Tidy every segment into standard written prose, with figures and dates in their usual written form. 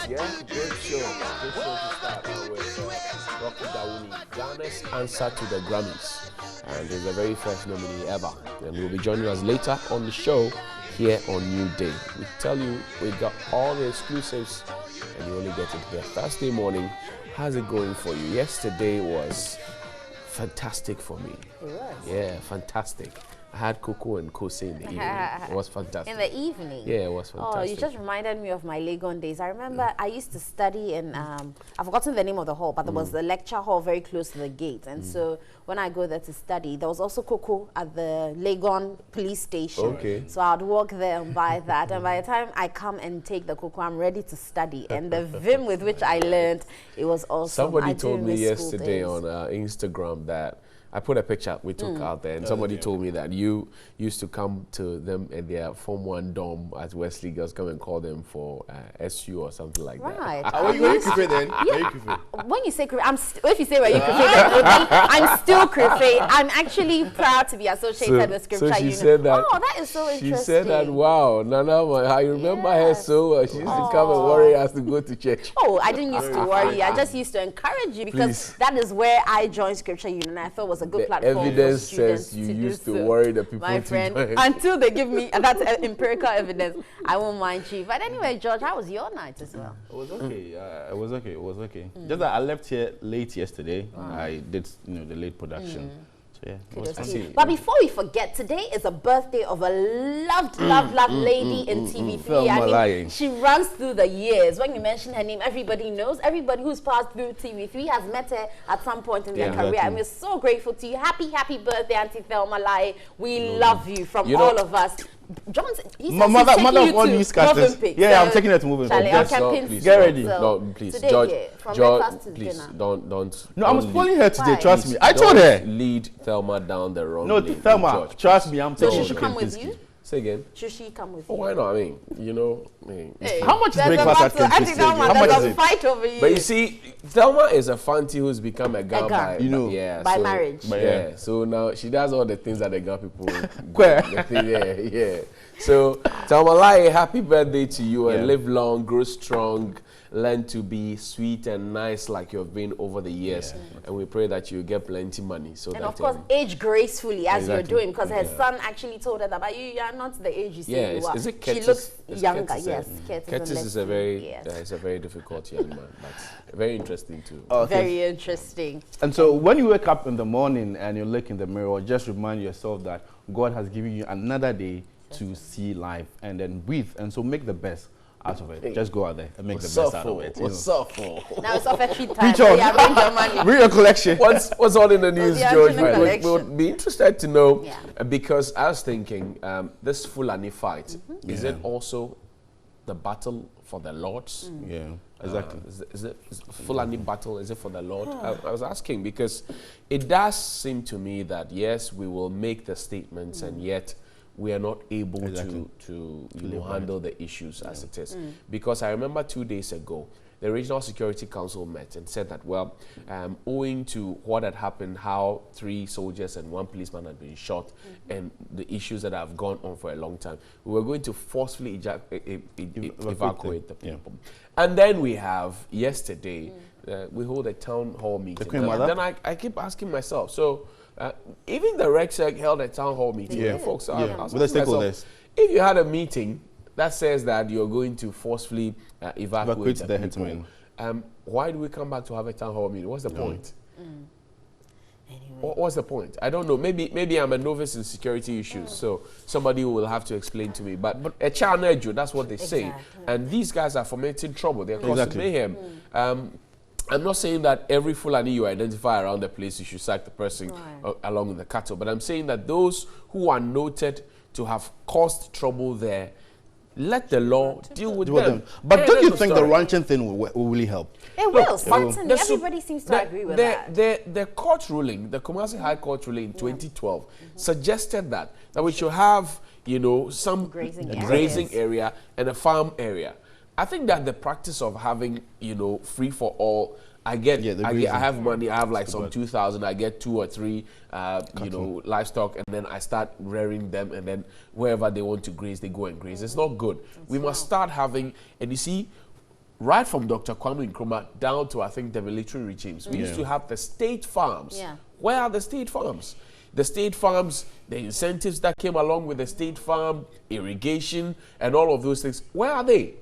Yeah, great show. Good show to start with Dr. Dawuni, Ghana's answer to the Grammys. And he's the very first nominee ever. And he'll be joining us later on the show here on NewDay. We tell you we got all the exclusives and you only get it here Thursday morning. How's it going for you? Yesterday was fantastic for me. It was? Yeah, fantastic. I had cocoa and kose in the evening. It was fantastic. In the evening? Yeah, it was fantastic. Oh, you just reminded me of my Legon days. I remember I used to study in, I've forgotten the name of the hall, but there was the lecture hall very close to the gate. And so when I go there to study, there was also cocoa at the Legon police station. Okay. So I'd walk there and buy that. And by the time I come and take the cocoa, I'm ready to study. And the vim with which I learned, it was awesome. Somebody told me yesterday on Instagram that I put a picture we took out there, and somebody told me that you used to come to them in their Form 1 dorm at Wesley Girls, come and call them for SU or something like that. Right. Were you Krife then? Yeah. When you say Krife, if you say were you Krife, then I'm still Krife. I'm actually proud to be associated with Scripture so she Union. said that, oh, that is so interesting. She said that, wow, Nana, I remember her so well. She used to come and worry us to go to church. Oh, I didn't used to worry. I just used to encourage you because that is where I joined Scripture Union. I thought it was a good platform. Evidence says you used to worry the people. My friend, until they give me, and that's empirical evidence, I won't mind you. But anyway, George, how was your night as well? It was okay. It was okay. Just that I left here late yesterday. I did, the late production. So yeah, it was fun. But before we forget, today is a birthday of a loved lady in TV3. I mean, she runs through the years. When you mention her name, everybody knows. Everybody who's passed through TV3 has met her at some point in their career. Exactly. And we're so grateful to you. Happy birthday, Auntie Thelma Lai. We love you from all of us. Johnson, my mother of all newscasters. Yeah, I'm taking her to moving. Please, get ready. No, please, today, George, please, don't. No, I'm spoiling her today. Why? Trust me. I told her. Lead Thelma down the wrong No, lane. Thelma, George, trust me. I'm So taking she should come with you? Say again. Should she come with Oh, you? why not? I mean, Hey, how much is there's breakfast at I think Kempinski? Thelma, How much there's is a it? fight over you. But you see, Thelma is a fancy who's become a girl by, You by marriage. Yeah, so now she does all the things that the girl people Where? yeah. So, Thelma Lai, happy birthday to you and live long, grow strong, learn to be sweet and nice like you've been over the years. And we pray that you get plenty money. So and that, of course, age gracefully as you're Exactly. doing, because her son actually told her that, but you are not the age you say you are. Is it she Curtis? looks Is younger, Curtis, yes. Curtis is a very difficult young man, but very interesting too. Okay. Very interesting. And so when you wake up in the morning and you look in the mirror, just remind yourself that God has given you another day to see life and then breathe. And so make the best out of it. Just go out there and make the best out of it. What's up for? Now it's off every time. Preach So on. yeah, bring your money. Bring your collection. What's all in the news, the George? Anthony We collection. would be interested to know Yeah. because I was thinking this Fulani fight, is it also the battle for the Lords? Yeah, exactly. Is it Fulani battle? Is it for the Lord? I was asking because it does seem to me that yes, we will make the statements and yet we are not able to handle the issues as it is. Because I remember 2 days ago, the Regional Security Council met and said that, well, owing to what had happened, how 3 soldiers and 1 policeman had been shot, and the issues that have gone on for a long time, we were going to forcefully evacuate the people. And then we have yesterday, we hold a town hall meeting. And then I keep asking myself, so even the RegSec held a town hall meeting. Folks, I was with the asking myself, stakeholders. if you had a meeting that says that you're going to forcefully evacuate the herdsmen, why do we come back to have a town hall meeting? What's the point? Anyway. What's the point? I don't know. Maybe I'm a novice in security issues, so somebody will have to explain to me. But a child nejo, that's what they say. And these guys are fomenting trouble. They're causing mayhem. I'm not saying that every Fulani you identify around the place, you should sack the person along with the cattle. But I'm saying that those who are noted to have caused trouble there, let the law deal with them. But don't you think the ranching thing will really help? It will, certainly. Everybody seems to agree with that. The court ruling, the Kumasi High Court ruling in 2012, suggested that we should have, some grazing area and a farm area. I think that the practice of having, free for all, I have money, I have like some 2,000, I get 2 or 3, livestock, and then I start rearing them, and then wherever they want to graze, they go and graze. It's not good. We must start having, and you see, right from Dr. Kwame Nkrumah down to, I think, the military regimes. We used to have the state farms. Yeah. Where are the state farms? The state farms, the incentives that came along with the state farm, irrigation, and all of those things, where are they?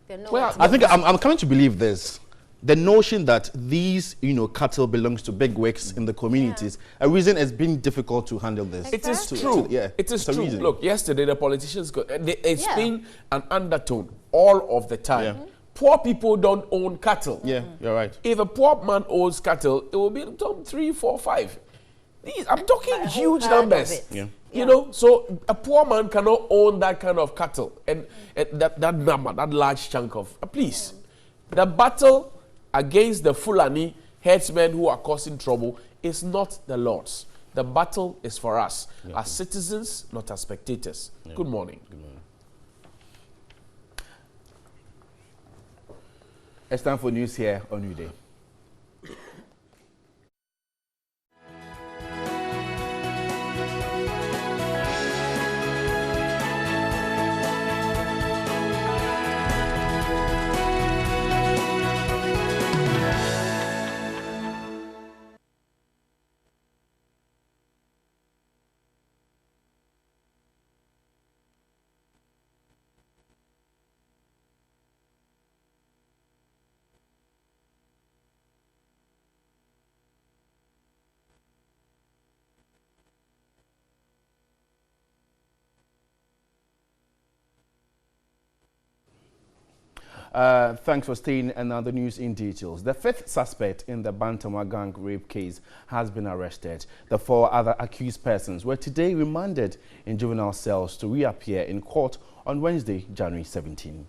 I think I'm coming to believe this. The notion that these, cattle belongs to big wigs in the communities, a reason it's been difficult to handle this. Exactly. It is true. It is true. Reason. Look, yesterday the politicians, it's been an undertone all of the time. Yeah. Poor people don't own cattle. Yeah, you're right. If a poor man owns cattle, it will be top 3, 4, 5. I'm talking huge numbers. So a poor man cannot own that kind of cattle and that number, that large chunk of. Please, the battle against the Fulani herdsmen who are causing trouble is not the Lord's. The battle is for us as citizens, not as spectators. Good morning. Good morning. It's time for news here on NewDay. Thanks for staying, and now the news in details. The 5th suspect in the Bantama gang rape case has been arrested. The 4 other accused persons were today remanded in juvenile cells to reappear in court on Wednesday, January 17.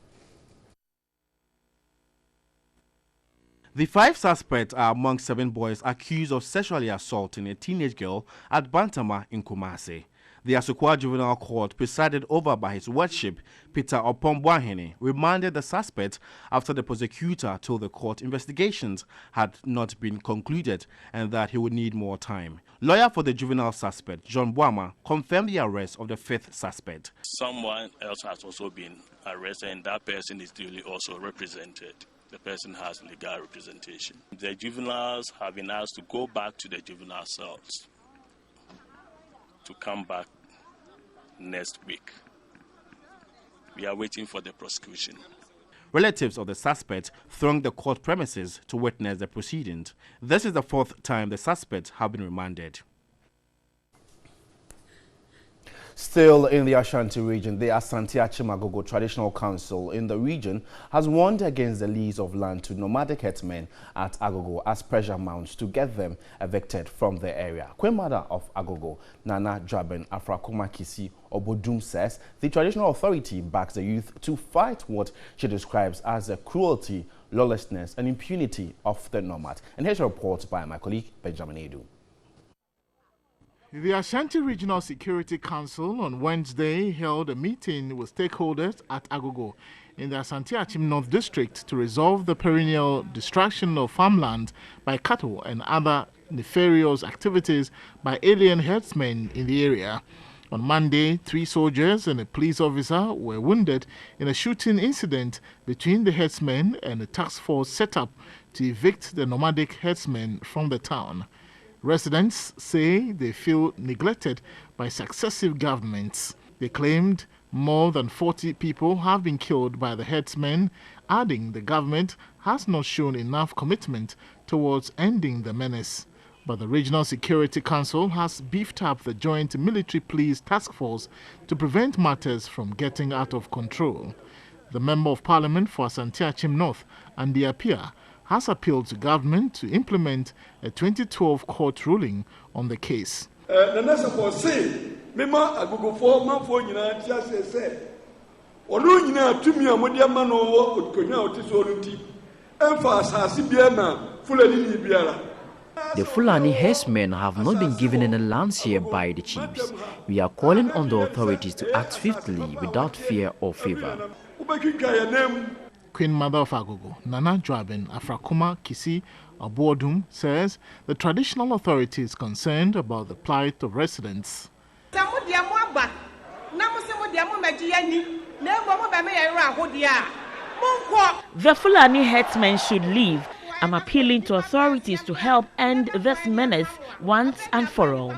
The 5 suspects are among 7 boys accused of sexually assaulting a teenage girl at Bantama in Kumasi. The Asukwa Juvenile Court, presided over by His Worship Peter Opombwahene, remanded the suspect after the prosecutor told the court investigations had not been concluded and that he would need more time. Lawyer for the juvenile suspect, John Bwama, confirmed the arrest of the 5th suspect. Someone else has also been arrested, and that person is duly also represented. The person has legal representation. The juveniles have been asked to go back to the juvenile cells to come back next week. We are waiting for the prosecution. Relatives of the suspect thronged the court premises to witness the proceedings. This is the 4th time the suspects have been remanded. Still in the Ashanti region, the Asante Achimagogo Traditional Council in the region has warned against the lease of land to nomadic herdsmen at Agogo as pressure mounts to get them evicted from the area. Queen Mother of Agogo, Nana Draben Afrakuma Kisi Obodum, says the traditional authority backs the youth to fight what she describes as the cruelty, lawlessness and impunity of the nomad. And here's a report by my colleague Benjamin Edu. The Ashanti Regional Security Council on Wednesday held a meeting with stakeholders at Agogo in the Asante Achim North District to resolve the perennial destruction of farmland by cattle and other nefarious activities by alien herdsmen in the area. On Monday, 3 soldiers and a police officer were wounded in a shooting incident between the herdsmen and a task force set up to evict the nomadic herdsmen from the town. Residents say they feel neglected by successive governments. They claimed more than 40 people have been killed by the herdsmen, adding the government has not shown enough commitment towards ending the menace. But the Regional Security Council has beefed up the Joint Military Police Task Force to prevent matters from getting out of control. The Member of Parliament for Asante Achim North, Andy Apia, has appealed to government to implement a 2012 court ruling on the case. The Fulani herdsmen have not been given any lands here by the chiefs. We are calling on the authorities to act swiftly without fear or favor. Queen Mother of Agogo, Nana Draben Afrakuma Kisi Abodum, says the traditional authority is concerned about the plight of residents. The Fulani herdsmen should leave. I'm appealing to authorities to help end this menace once and for all.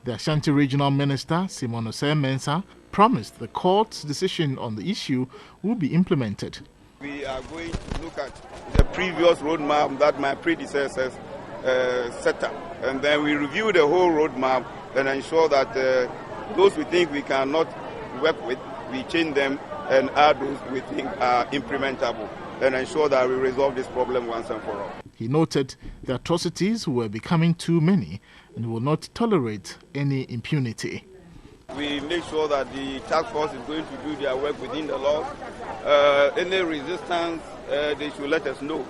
The Ashanti Regional Minister, Simon Osei-Mensah, promised the court's decision on the issue will be implemented. We are going to look at the previous roadmap that my predecessors set up, and then we review the whole roadmap and ensure that those we think we cannot work with, we change them and add those we think are implementable, and ensure that we resolve this problem once and for all. He noted the atrocities were becoming too many and will not tolerate any impunity. We make sure that the task force is going to do their work within the law. Any resistance, they should let us know.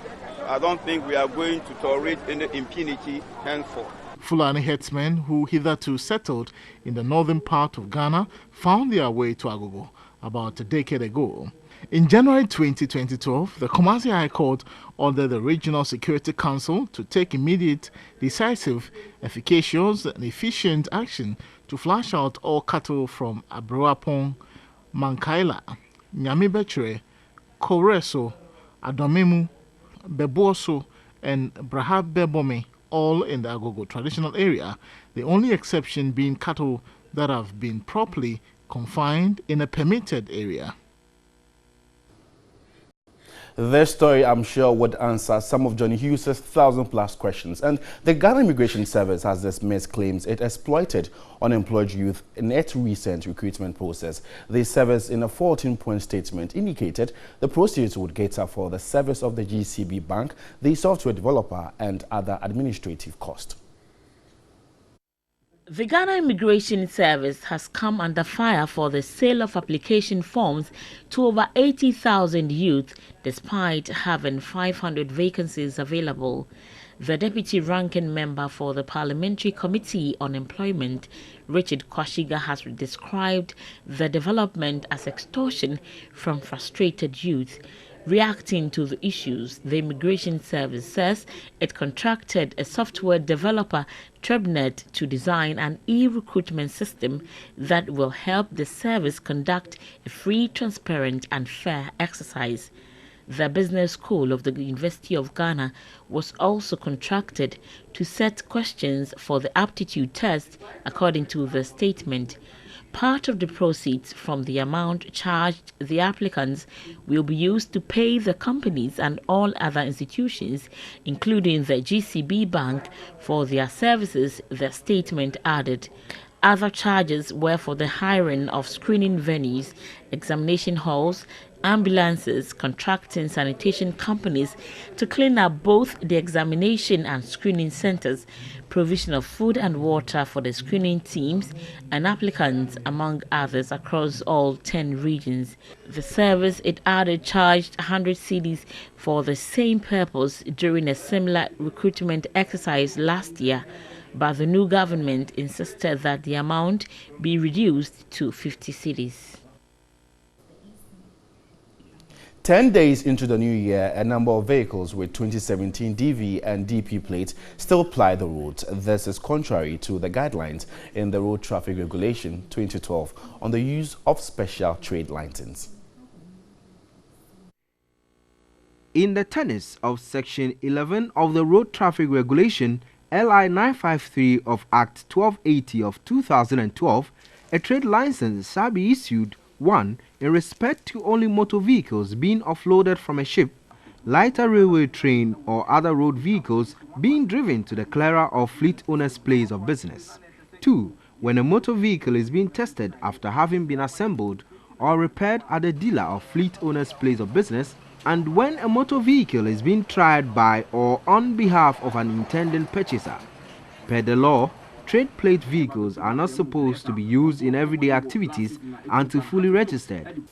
I don't think we are going to tolerate any impunity henceforth. Fulani herdsmen who hitherto settled in the northern part of Ghana found their way to Agogo about a decade ago. In January 2012, the Kumasi High Court ordered the Regional Security Council to take immediate, decisive, efficacious and efficient action to flush out all cattle from Abroapong, Mankaila, Nyamibechere, Koreso, Adomemu, Beboso, and Brahabebome, all in the Agogo traditional area, the only exception being cattle that have been properly confined in a permitted area. This story, I'm sure, would answer some of Johnny Hughes' 1,000+ questions. And the Ghana Immigration Service has dismissed claims it exploited unemployed youth in its recent recruitment process. The service, in a 14-point statement, indicated the proceeds would cater for the service of the GCB Bank, the software developer, and other administrative costs. The Ghana Immigration Service has come under fire for the sale of application forms to over 80,000 youth, despite having 500 vacancies available. The deputy ranking member for the Parliamentary Committee on Employment, Richard Kwashiga, has described the development as extortion from frustrated youth. Reacting to the issues, the Immigration Service says it contracted a software developer, Trebnet, to design an e-recruitment system that will help the service conduct a free, transparent and fair exercise. The Business School of the University of Ghana was also contracted to set questions for the aptitude test, according to the statement. Part of the proceeds from the amount charged the applicants will be used to pay the companies and all other institutions, including the GCB Bank, for their services, the statement added. Other charges were for the hiring of screening venues, examination halls, ambulances, contracting sanitation companies to clean up both the examination and screening centers, provision of food and water for the screening teams and applicants, among others, across all 10 regions. The service, it added, charged 100 cedis for the same purpose during a similar recruitment exercise last year, but the new government insisted that the amount be reduced to 50 cedis. 10 days into the new year, a number of vehicles with 2017 DV and DP plates still ply the roads. This is contrary to the guidelines in the Road Traffic Regulation 2012 on the use of special trade licenses. In the tenets of Section 11 of the Road Traffic Regulation LI 953 of Act 1280 of 2012, a trade license shall be issued 1. In respect to only motor vehicles being offloaded from a ship, lighter railway train or other road vehicles being driven to the clearer or fleet owner's place of business. 2. When a motor vehicle is being tested after having been assembled or repaired at the dealer or fleet owner's place of business, and when a motor vehicle is being tried by or on behalf of an intending purchaser. Per the law, trade plate vehicles are not supposed to be used in everyday activities until fully registered.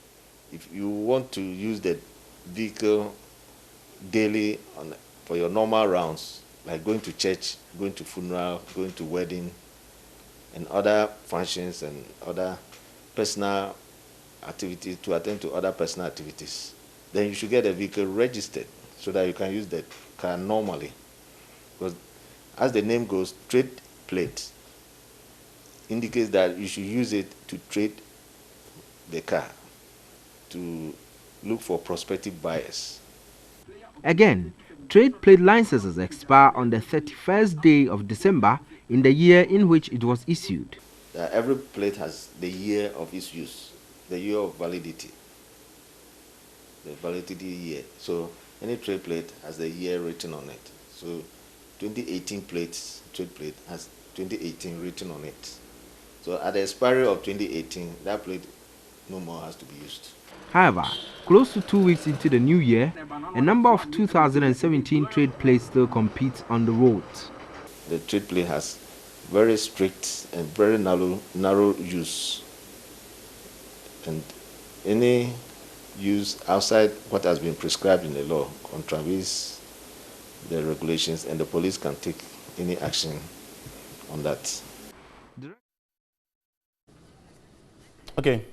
If you want to use the vehicle daily for your normal rounds, like going to church, going to funeral, going to wedding, and other functions and other personal activities, to attend to other personal activities, then you should get a vehicle registered so that you can use the car normally. Because as the name goes, trade plate indicates that you should use it to trade the car, to look for prospective buyers. Again, trade plate licenses expire on the 31st day of December in the year in which it was issued. Every plate has the year of its use, the year of validity, the validity year. So any trade plate has the year written on it. So 2018 trade plate has 2018 written on it. So at the expiry of 2018, that plate no more has to be used. However, close to 2 weeks into the new year, a number of 2017 trade plates still compete on the roads. The trade plate has very strict and very narrow use, and any use outside what has been prescribed in the law contravenes the regulations, and the police can take any action on that. Okay.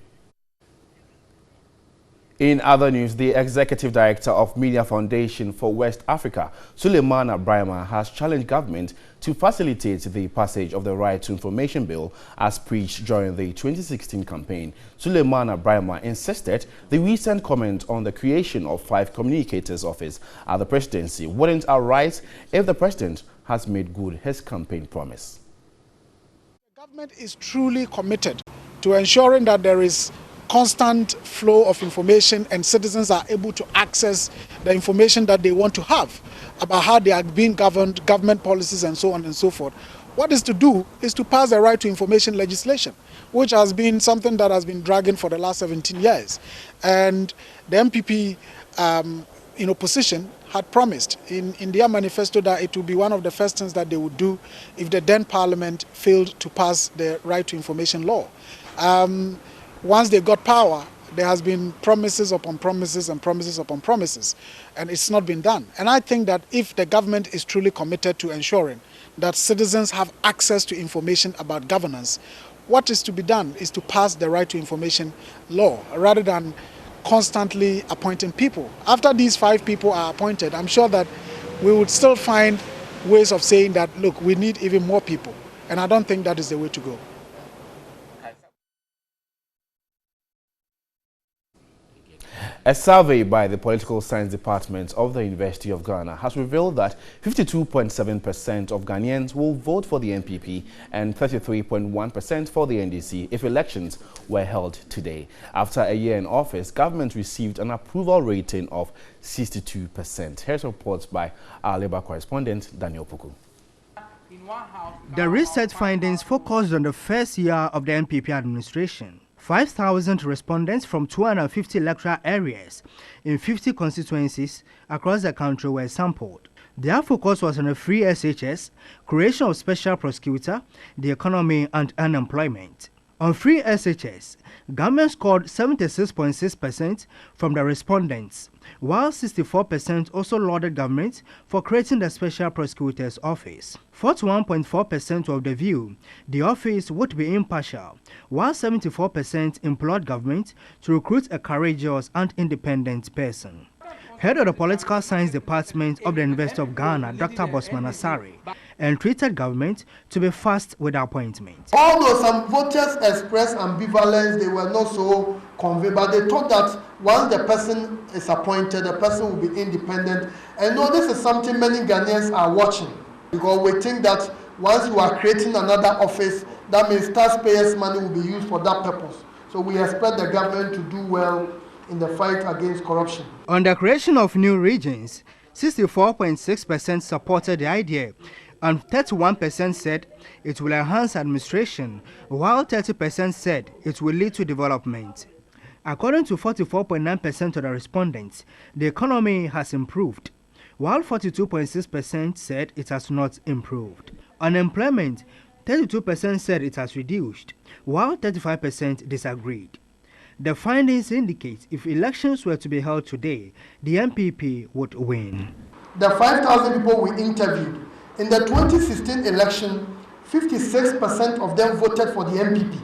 In other news, the Executive Director of Media Foundation for West Africa, Suleimana Brahima, has challenged government to facilitate the passage of the Right to Information Bill as preached during the 2016 campaign. Suleimana Brahima insisted the recent comment on the creation of 5 communicators' office at the presidency wouldn't arise if the president has made good his campaign promise. The government is truly committed to ensuring that there is constant flow of information and citizens are able to access the information that they want to have about how they are being governed, government policies and so on and so forth. What is to do is to pass the right to information legislation, which has been something that has been dragging for the last 17 years. And the MPP position had promised in their manifesto that it would be one of the first things that they would do if the then parliament failed to pass the right to information law. Once they got power, there has been promises upon promises and promises upon promises, and it's not been done. And I think that if the government is truly committed to ensuring that citizens have access to information about governance, what is to be done is to pass the right to information law rather than constantly appointing people. After these 5 people are appointed, I'm sure that we would still find ways of saying that, look, we need even more people. And I don't think that is the way to go. A survey by the Political Science Department of the University of Ghana has revealed that 52.7% of Ghanaians will vote for the NPP and 33.1% for the NDC if elections were held today. After a year in office, government received an approval rating of 62%. Here's reports by our Labour correspondent, Daniel Puku. The research findings focused on the first year of the NPP administration. 5,000 respondents from 250 electoral areas in 50 constituencies across the country were sampled. Their focus was on the free SHS, creation of special prosecutor, the economy and unemployment. On free SHS, government scored 76.6% from the respondents, while 64% also lauded government for creating the special prosecutor's office. 41.4% of the view the office would be impartial, while 74% implored government to recruit a courageous and independent person. Head of the Political Science Department of the University of Ghana, Dr. Bosman Asari, entreated government to be fast with appointment. Although some voters expressed ambivalence, they were not so convinced, but they thought that once the person is appointed, the person will be independent. And no, this is something many Ghanaians are watching, because we think that once you are creating another office, that means taxpayers' money will be used for that purpose. So we expect the government to do well in the fight against corruption. On the creation of new regions, 64.6% supported the idea, and 31% said it will enhance administration, while 30% said it will lead to development. According to 44.9% of the respondents, the economy has improved, while 42.6% said it has not improved. Unemployment, 32% said it has reduced, while 35% disagreed. The findings indicate if elections were to be held today, the MPP would win. The 5,000 people we interviewed, in the 2016 election, 56% of them voted for the MPP,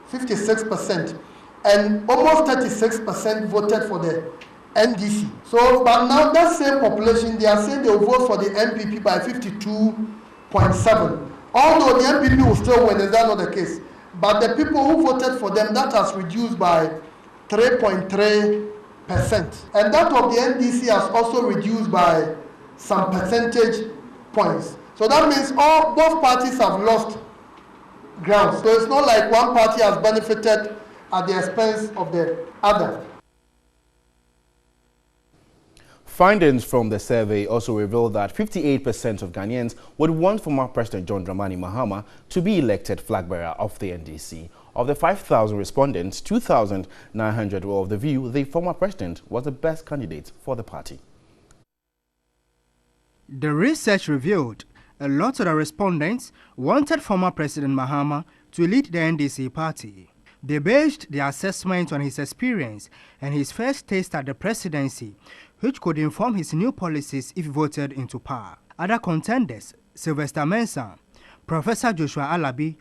56%, and almost 36% voted for the NDC. So, but now that same population, they are saying they will vote for the MPP by 52.7%. Although the NPP will still win, is that not the case? But the people who voted for them, that has reduced by 3.3%. And that of the NDC has also reduced by some percentage points. So that means both parties have lost ground. So it's not like one party has benefited at the expense of the other. Findings from the survey also revealed that 58% of Ghanaians would want former President John Dramani Mahama to be elected flag bearer of the NDC. Of the 5,000 respondents, 2,900 were of the view the former president was the best candidate for the party. The research revealed a lot of the respondents wanted former President Mahama to lead the NDC party. They based their assessment on his experience and his first taste at the presidency, which could inform his new policies if voted into power. Other contenders, Sylvester Mensah, Professor Joshua Alabi,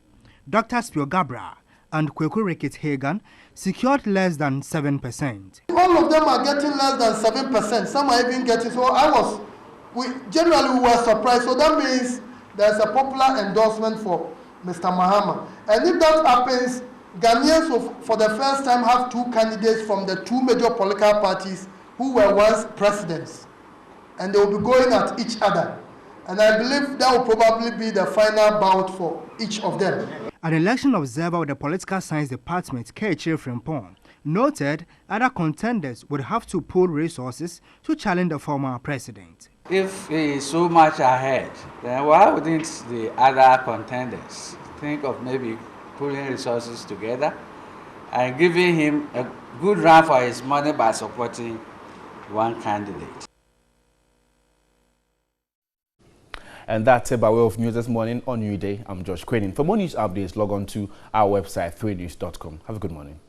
Dr. Spio Gabra, and Kweku Rickett Hagan secured less than 7%. All of them are getting less than 7%. Some are even getting, so we generally were surprised. So that means there's a popular endorsement for Mr. Mahama. And if that happens, Ghanaians will, for the first time, have two candidates from the two major political parties who were once presidents. And they will be going at each other. And I believe that will probably be the final bout for each of them. An election observer with the Political Science Department, K.H. Frimpong, noted other contenders would have to pool resources to challenge the former president. If he is so much ahead, then why wouldn't the other contenders think of maybe pulling resources together and giving him a good run for his money by supporting one candidate? And that's it by way of news this morning on NewDay. I'm Josh Quenin. For more news updates, log on to our website, 3news.com. Have a good morning.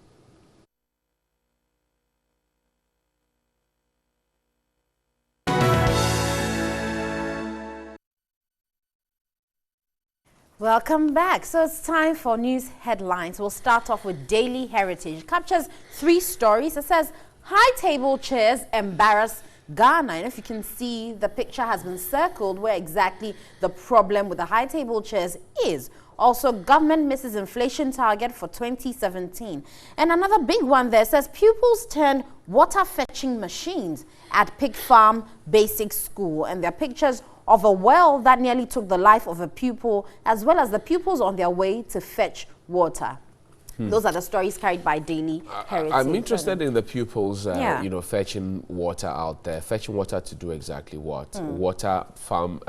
Welcome back. So it's time for news headlines. We'll start off with Daily Heritage. It captures 3 stories. It says, high table chairs embarrass Ghana. And if you can see, the picture has been circled where exactly the problem with the high table chairs is. Also, government misses inflation target for 2017. And another big one there says pupils turned water fetching machines at Pig Farm Basic School. And there are pictures of a well that nearly took the life of a pupil, as well as the pupils on their way to fetch water. Those are the stories carried by Daily Heritage. I'm interested in the pupils, fetching water out there. Fetching water to do exactly what? Water, farm,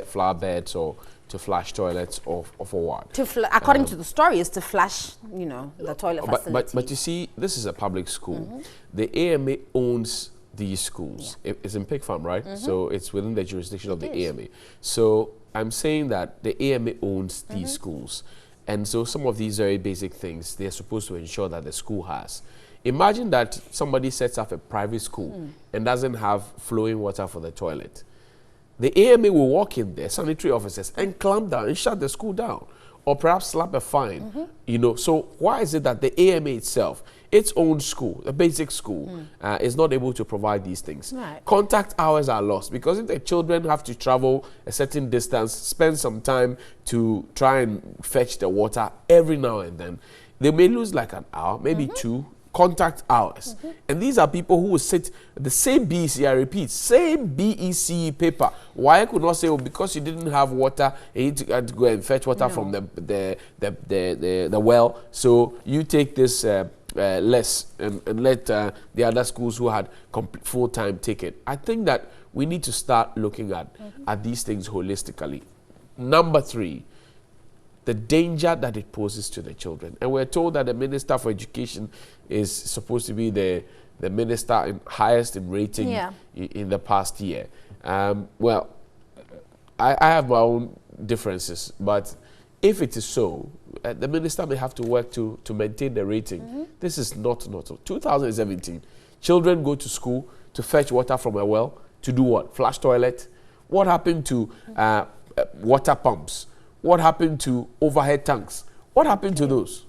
flower beds, or to flush toilets, or for what? According to the story, is to flush, the toilet facility. But you see, this is a public school. The AMA owns these schools. It's in Pig Farm, right? So it's within the jurisdiction of the AMA. So I'm saying that the AMA owns these schools. And so some of these very basic things, they're supposed to ensure that the school has. Imagine that somebody sets up a private school and doesn't have flowing water for the toilet. The AMA will walk in there, sanitary officers, and clamp down and shut the school down. Or perhaps slap a fine, So why is it that the AMA itself, its own school, the basic school, is not able to provide these things? Right. Contact hours are lost because if the children have to travel a certain distance, spend some time to try and fetch the water every now and then, they may lose like an hour, maybe 2 contact hours. And these are people who will sit the same BEC, I repeat, same BEC paper. Why I could not say, because you didn't have water, you need to go and fetch water from the well, so you take this less and let the other schools who had full-time take it. I think that we need to start looking at these things holistically. Number 3, the danger that it poses to the children. And we're told that the Minister for Education is supposed to be the minister highest in rating in the past year. Well, I have my own differences, but if it is so, the minister may have to work to maintain the rating. This is not 2017. Children go to school to fetch water from a well to do what? Flush toilet? What happened to water pumps? What happened to overhead tanks? What happened to those?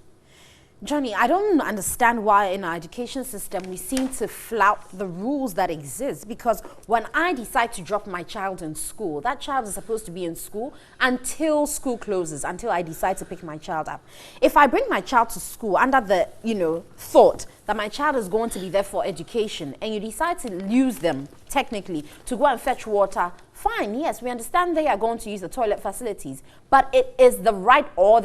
Johnny, I don't understand why in our education system we seem to flout the rules that exist, because when I decide to drop my child in school, that child is supposed to be in school until school closes, until I decide to pick my child up. If I bring my child to school under the, thought that my child is going to be there for education, and you decide to use them, technically, to go and fetch water, fine, yes, we understand they are going to use the toilet facilities, but it is the right or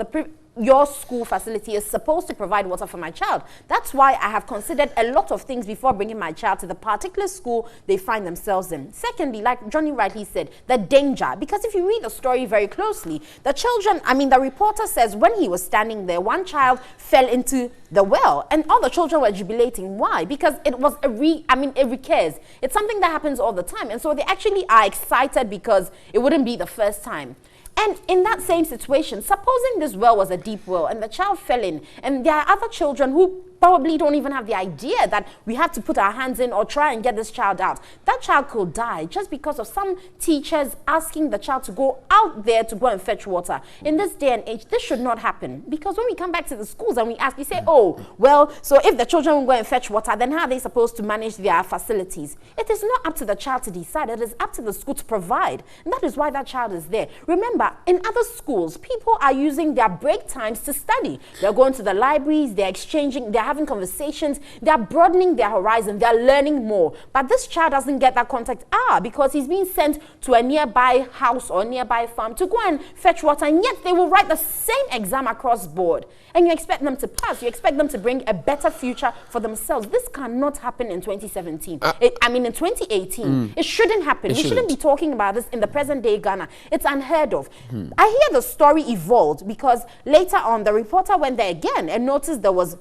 your school facility is supposed to provide water for my child. That's why I have considered a lot of things before bringing my child to the particular school they find themselves in. Secondly, like Johnny rightly said, the danger. Because if you read the story very closely, the reporter says when he was standing there, one child fell into the well and all the children were jubilating. Why? Because it was it recurs. It's something that happens all the time. And so they actually are excited because it wouldn't be the first time. And in that same situation, supposing this well was a deep well and the child fell in, and there are other children who probably don't even have the idea that we have to put our hands in or try and get this child out. That child could die just because of some teachers asking the child to go out there to go and fetch water. In this day and age, this should not happen, because when we come back to the schools and we ask, we say, oh, well, so if the children will go and fetch water, then how are they supposed to manage their facilities? It is not up to the child to decide. It is up to the school to provide. And that is why that child is there. Remember, in other schools, people are using their break times to study. They're going to the libraries, they're exchanging, they're having conversations, they're broadening their horizon, they're learning more. But this child doesn't get that contact because he's being sent to a nearby house or nearby farm to go and fetch water, and yet they will write the same exam across board. And you expect them to pass, you expect them to bring a better future for themselves. This cannot happen in 2017. In 2018, it shouldn't happen. We shouldn't be talking about this in the present day Ghana. It's unheard of. I hear the story evolved because later on the reporter went there again and noticed there was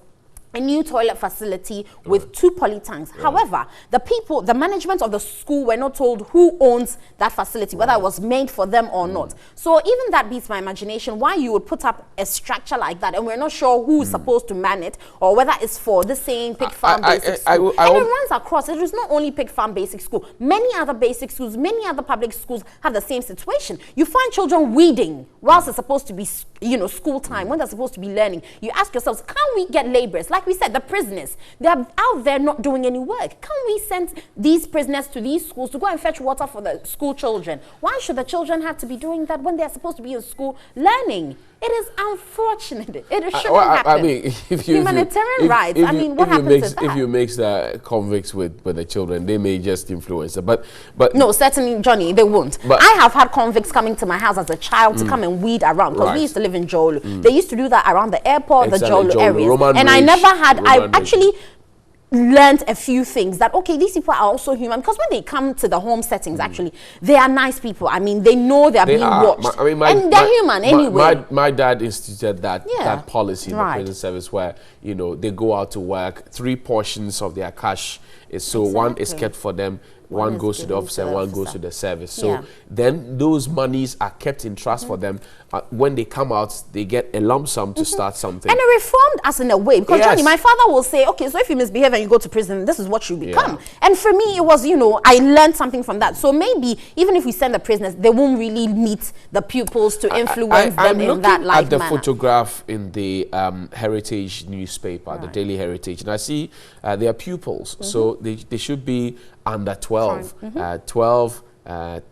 a new toilet facility with 2 poly tanks. However, the management of the school were not told who owns that facility, whether it was made for them or not. So even that beats my imagination, why you would put up a structure like that and we're not sure who's supposed to man it, or whether it's for the same Pig Farm Basic School. And it runs across. It is not only Pig Farm Basic School. Many other basic schools, many other public schools have the same situation. You find children weeding whilst it's supposed to be, school time, when they're supposed to be learning. You ask yourselves, can we get laborers? Like we said, the prisoners, they're out there not doing any work. Can we send these prisoners to these schools to go and fetch water for the school children? Why should the children have to be doing that when they're supposed to be in school learning? It is unfortunate. It shouldn't happen. Humanitarian rights. What happens to that? If you mix the convicts with the children, they may just influence it. But no, certainly, Johnny, they won't. But I have had convicts coming to my house as a child to come and weed around, because we used to live in Jolu. They used to do that around the airport, the Jolu areas. I never had. I actually learned a few things that, okay, these people are also human, because when they come to the home settings, actually, they are nice people. They know they're being watched. And they're human anyway. My dad instituted that policy in the prison service where, they go out to work, 3 portions of their cash is one is kept for them, one goes to the officer, one goes to the service. So then those monies are kept in trust for them. When they come out, they get a lump sum to start something. And it reformed us in a way, because Johnny, my father will say, okay, so if you misbehave and you go to prison, this is what you become. And for me, it was, I learned something from that. So maybe even if we send the prisoners, they won't really meet the pupils to influence them in that life at the photograph in the Heritage newspaper, the Daily Heritage, and I see their pupils. So they should be under 12, 12,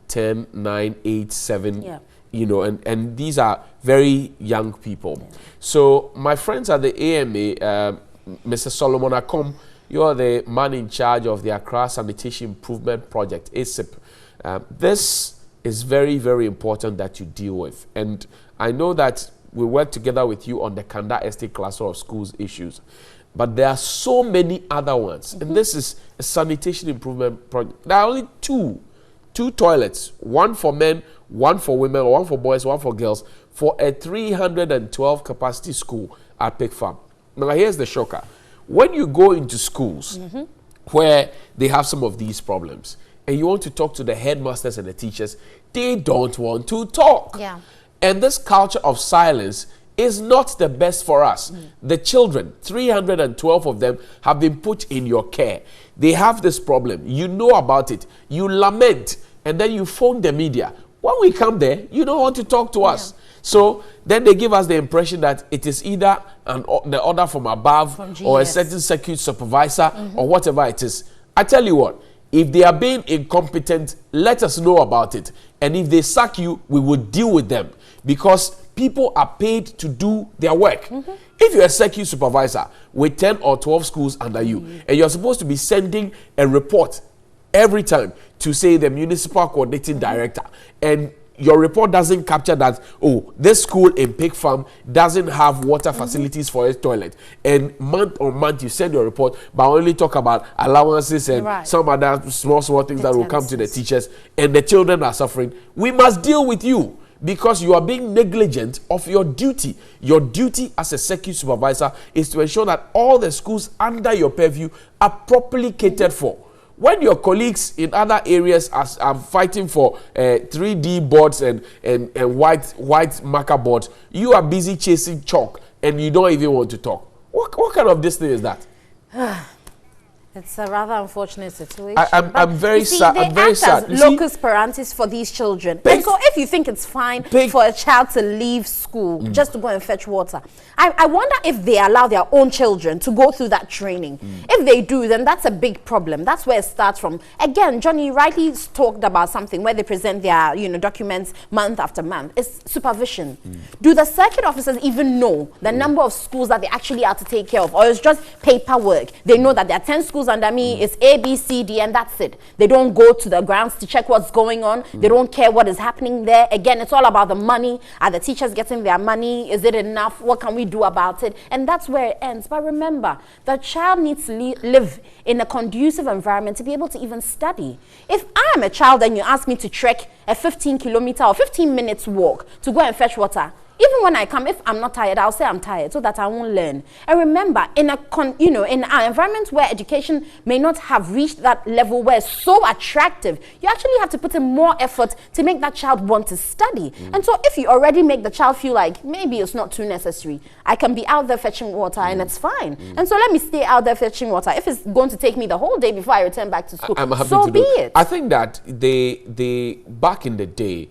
10, 9, 8, 7, and these are very young people. So my friends at the AMA, Mr. Solomon Akom, you're the man in charge of the Accra Sanitation Improvement Project, ASIP. This is very, very important that you deal with. And I know that we work together with you on the Kanda Estate Cluster of Schools issues. But there are so many other ones. And this is a sanitation improvement project. There are only two toilets, one for men, one for women, one for boys, one for girls, for a 312 capacity school at Pig Farm. Now here's the shocker. When you go into schools where they have some of these problems, and you want to talk to the headmasters and the teachers, they don't want to talk. And this culture of silence is not the best for us. The children, 312 of them, have been put in your care. They have this problem. You know about it. You lament, and then you phone the media. When we come there, you don't want to talk to us. So then they give us the impression that it is either the order from above or a certain circuit supervisor or whatever it is. I tell you what, if they are being incompetent, let us know about it. And if they sack you, we will deal with them, because people are paid to do their work. If you're a circuit supervisor with 10 or 12 schools under you, and you're supposed to be sending a report every time to, say, the municipal coordinating director, and your report doesn't capture that, oh, this school in Pig Farm doesn't have water facilities for its toilet, and month on month you send your report, but only talk about allowances and some other small things that will come to the teachers, and the children are suffering, we must deal with you, because you are being negligent of your duty. Your duty as a circuit supervisor is to ensure that all the schools under your purview are properly catered for. When your colleagues in other areas are fighting for 3D boards and white marker boards, you are busy chasing chalk and you don't even want to talk. What kind of this thing is that? It's a rather unfortunate situation. I'm very sad. I'm very sad. Locus parentis for these children. And so if you think it's fine for a child to leave school just to go and fetch water, I wonder if they allow their own children to go through that training. If they do, then that's a big problem. That's where it starts from. Again, Johnny rightly talked about something where they present their documents month after month. It's supervision. Do the circuit officers even know the number of schools that they actually have to take care of, or it's just paperwork? They know that there are 10 schools under me, it's A, B, C, D, and that's it. They don't go to the grounds to check what's going on. They don't care what is happening there. Again, it's all about the money. Are the teachers getting their money? Is it enough? What can we do about it? And that's where it ends. But remember, the child needs to live in a conducive environment to be able to even study. If I am a child and you ask me to trek a 15-kilometer or 15 minutes walk to go and fetch water, even when I come, if I'm not tired, I'll say I'm tired so that I won't learn. And remember, in a in our environment where education may not have reached that level where it's so attractive, you actually have to put in more effort to make that child want to study. And so if you already make the child feel like maybe it's not too necessary, I can be out there fetching water and it's fine. And so let me stay out there fetching water. If it's going to take me the whole day before I return back to school, so be it. I think that they back in the day,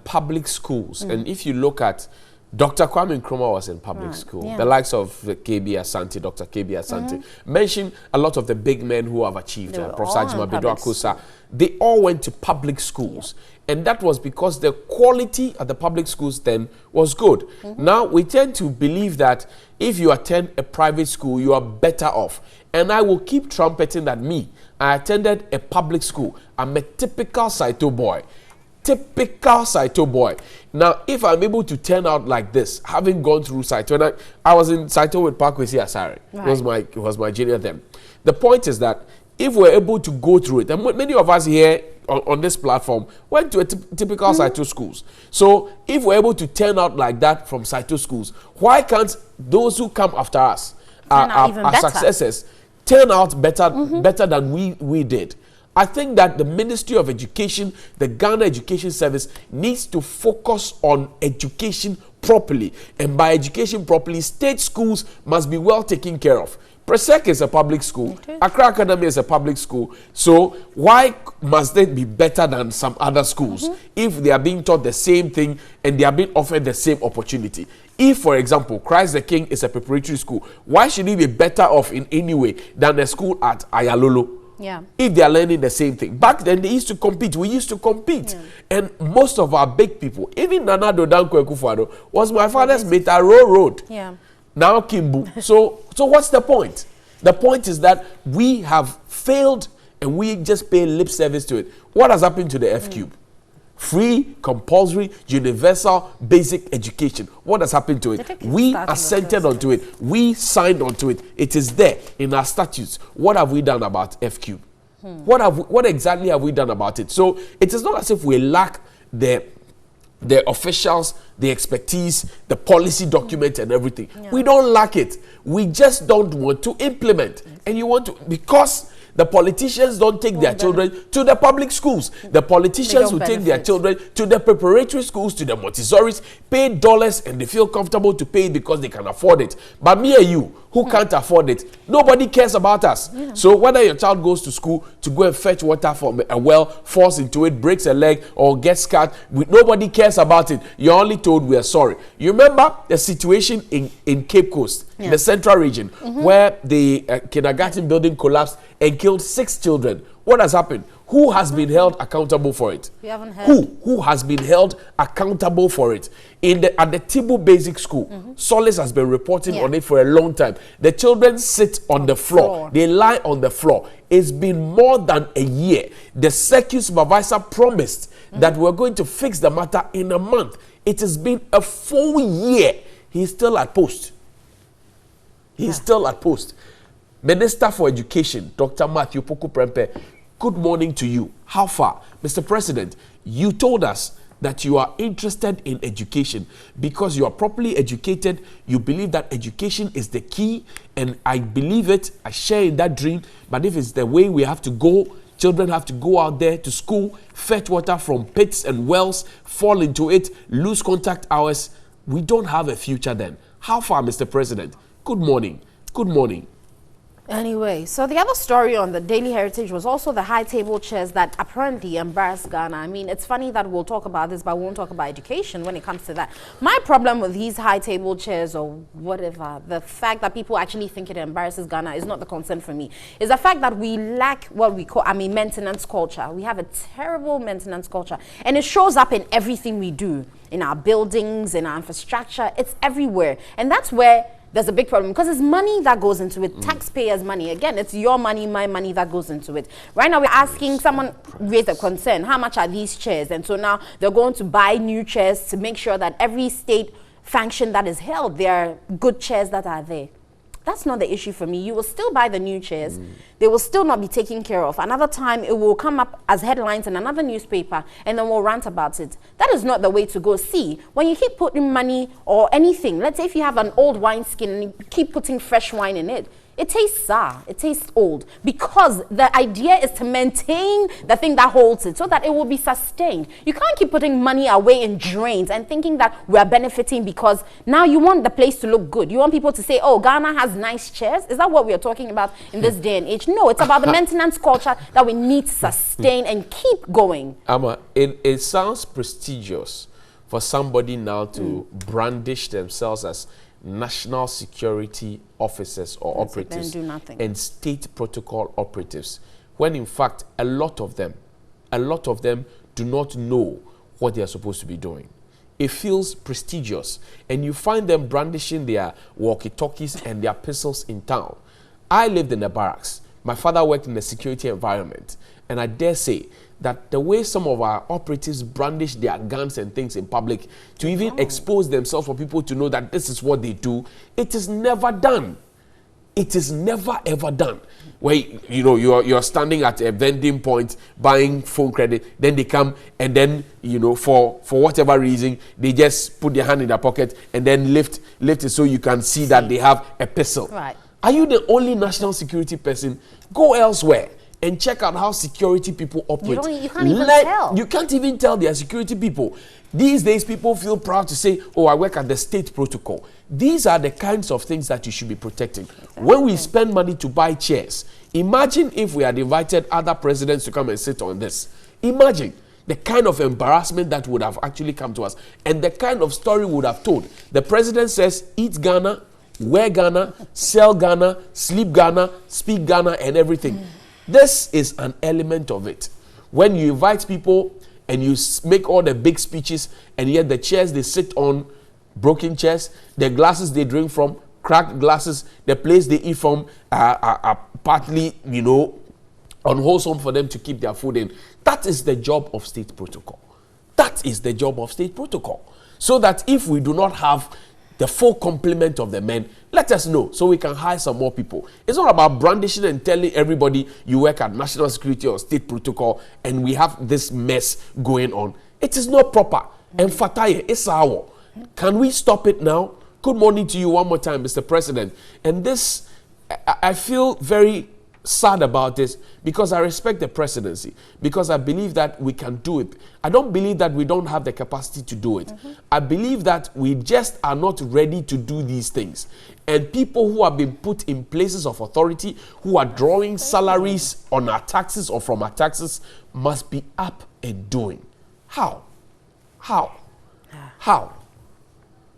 public schools, and if you look at Dr. Kwame Nkrumah was in public school. The likes of KB Asante, Dr. KB Asante, mentioned a lot of the big men who have achieved. Professor Ajima Bedo Akosa, they all went to public schools. And that was because the quality at the public schools then was good. Now we tend to believe that if you attend a private school, you are better off. And I will keep trumpeting that I attended a public school. I'm a typical Saito boy. Typical Saito boy. Now, if I'm able to turn out like this, having gone through Saito, I was in Saito with Parkwesi Asare. It was my junior then. The point is that if we're able to go through it, and many of us here on this platform went to a typical Saito schools. So if we're able to turn out like that from Saito schools, why can't those who come after us, our successors, turn out better than we did? I think that the Ministry of Education, the Ghana Education Service, needs to focus on education properly. And by education properly, state schools must be well taken care of. Presec is a public school. Accra Academy is a public school. So why must they be better than some other schools if they are being taught the same thing and they are being offered the same opportunity? If, for example, Christ the King is a preparatory school, why should it be better off in any way than a school at Ayalolo? If they are learning the same thing. Back then, they used to compete. We used to compete. And most of our big people, even Nana Dodanko Ekufuado, was my father's mate at Road. Now Kimbu. So what's the point? The point is that we have failed and we just pay lip service to it. What has happened to the F-Cube? Free, compulsory, universal, basic education. What has happened to it? We assented onto it. We signed onto it. It is there in our statutes. What have we done about F-Cube? What exactly have we done about it? So it is not as if we lack the officials, the expertise, the policy document and everything. We don't lack it. We just don't want to implement. And you want to, because The politicians don't take their children to the public schools. The politicians will take their children to the preparatory schools, to the Montessori's, pay dollars, and they feel comfortable to pay because they can afford it. But me and you, who can't afford it, nobody cares about us. Yeah. So whether your child goes to school to go and fetch water from a well, falls into it, breaks a leg, or gets cut, nobody cares about it. You're only told we are sorry. You remember the situation in Cape Coast, the central region, where the kindergarten building collapsed and killed 6 children. What has happened? Who has been held accountable for it? We haven't heard. Who has been held accountable for it? At the Tibu Basic School, Solace has been reporting on it for a long time. The children sit on the floor. They lie on the floor. It's been more than a year. The circuit supervisor promised that we're going to fix the matter in a month. It has been a full year. He's still at post. He's still at post. Minister for Education, Dr. Matthew Poku Prempeh, good morning to you. How far? Mr. President, you told us that you are interested in education because you are properly educated. You believe that education is the key, and I believe it. I share in that dream. But if it's the way we have to go, children have to go out there to school, fetch water from pits and wells, fall into it, lose contact hours, we don't have a future then. How far, Mr. President? Good morning. Good morning. Anyway, so the other story on the Daily Heritage was also the high table chairs that apparently embarrassed Ghana. I mean, it's funny that we'll talk about this, but we won't talk about education when it comes to that. My problem with these high table chairs or whatever, the fact that people actually think it embarrasses Ghana is not the concern for me. It's the fact that we lack what we call, maintenance culture. We have a terrible maintenance culture, and it shows up in everything we do, in our buildings, in our infrastructure. It's everywhere, and that's where there's a big problem, because it's money that goes into it, taxpayers' money. Again, it's your money, my money that goes into it. Right now, we're asking, someone raised a concern, how much are these chairs? And so now they're going to buy new chairs to make sure that every state function that is held, there are good chairs that are there. That's not the issue for me. You will still buy the new chairs. They will still not be taken care of. Another time, it will come up as headlines in another newspaper, and then we'll rant about it. That is not the way to go. See, when you keep putting money or anything, let's say if you have an old wine skin and you keep putting fresh wine in it, it tastes sour, it tastes old, because the idea is to maintain the thing that holds it so that it will be sustained. You can't keep putting money away in drains and thinking that we are benefiting because now you want the place to look good. You want people to say, oh, Ghana has nice chairs. Is that what we are talking about in this day and age? No, it's about the maintenance culture that we need to sustain and keep going. Amma, it sounds prestigious for somebody now to brandish themselves as national security officers or operatives and state protocol operatives, when in fact a lot of them do not know what they are supposed to be doing. It feels prestigious, and you find them brandishing their walkie-talkies and their pistols in town. I lived in the barracks. My father worked in the security environment, and I dare say that the way some of our operatives brandish their guns and things in public to even expose themselves for people to know that this is what they do, it is never done. It is never ever done. Where you're standing at a vending point buying phone credit, then they come and then for whatever reason they just put their hand in their pocket and then lift it so you can see that they have a pistol. Right. Are you the only national security person? Go elsewhere and check out how security people operate. You can't even tell. You can't even tell they are security people. These days, people feel proud to say, oh, I work at the state protocol. These are the kinds of things that you should be protecting. Exactly. When we spend money to buy chairs, imagine if we had invited other presidents to come and sit on this. Imagine the kind of embarrassment that would have actually come to us and the kind of story we would have told. The president says, eat Ghana, wear Ghana, sell Ghana, sleep Ghana, speak Ghana, and everything. This is an element of it. When you invite people and you make all the big speeches, and yet the chairs they sit on, broken chairs, the glasses they drink from, cracked glasses, the place they eat from are partly, unwholesome for them to keep their food in. That is the job of state protocol. That is the job of state protocol. So that if we do not have the full complement of the men, let us know so we can hire some more people. It's not about brandishing and telling everybody you work at national security or state protocol and we have this mess going on. It is not proper. And Fataye, it's our. Can we stop it now? Good morning to you one more time, Mr. President. And this, I feel very sad about this because I respect the presidency, because I believe that we can do it. I don't believe that we don't have the capacity to do it. I believe that we just are not ready to do these things. And people who have been put in places of authority, who are drawing salaries on our taxes or from our taxes, must be up and doing. How?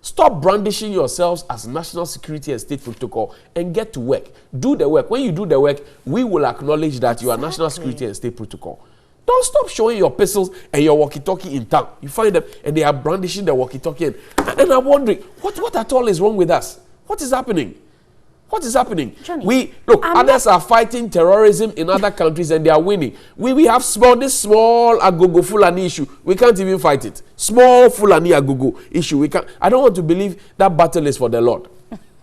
Stop brandishing yourselves as national security and state protocol and get to work. Do the work. When you do the work, we will acknowledge that you are national security and state protocol. Don't stop showing your pistols and your walkie-talkie in town. You find them and they are brandishing the walkie-talkie. And I'm wondering, what at all is wrong with us? What is happening? What is happening? Johnny, others are fighting terrorism in other countries and they are winning. We have this small Agogo Fulani issue. We can't even fight it. Small Fulani Agogo issue. We can't. I don't want to believe that battle is for the Lord.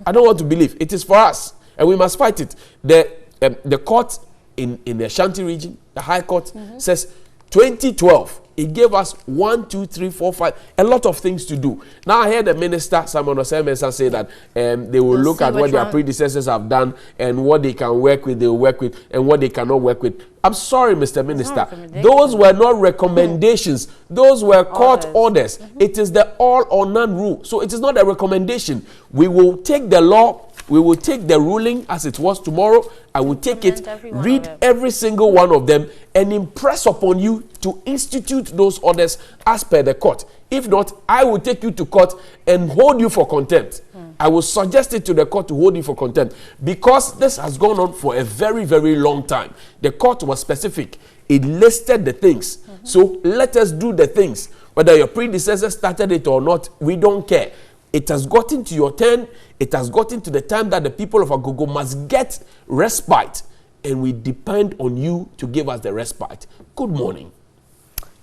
I don't want to believe. It is for us. And we must fight it. The court in the Ashanti region, the High Court, says 2012. It gave us 1, 2, 3, 4, 5, a lot of things to do. Now I heard the minister, Simon Osemensa, say that they will look at what their predecessors have done and what they can work with, they will work with, and what they cannot work with. I'm sorry, Mr. Minister. Those were not recommendations. Those were court orders. It is the all or none rule. So it is not a recommendation. We will take the law. We will take the ruling as it was tomorrow. I will take it, read every single one of them, and impress upon you to institute those orders as per the court. If not, I will take you to court and hold you for contempt. I will suggest it to the court to hold you for contempt because this has gone on for a very, very long time. The court was specific. It listed the things. So let us do the things. Whether your predecessor started it or not, we don't care. It has gotten to your turn. It has gotten to the time that the people of Agogo must get respite. And we depend on you to give us the respite. Good morning.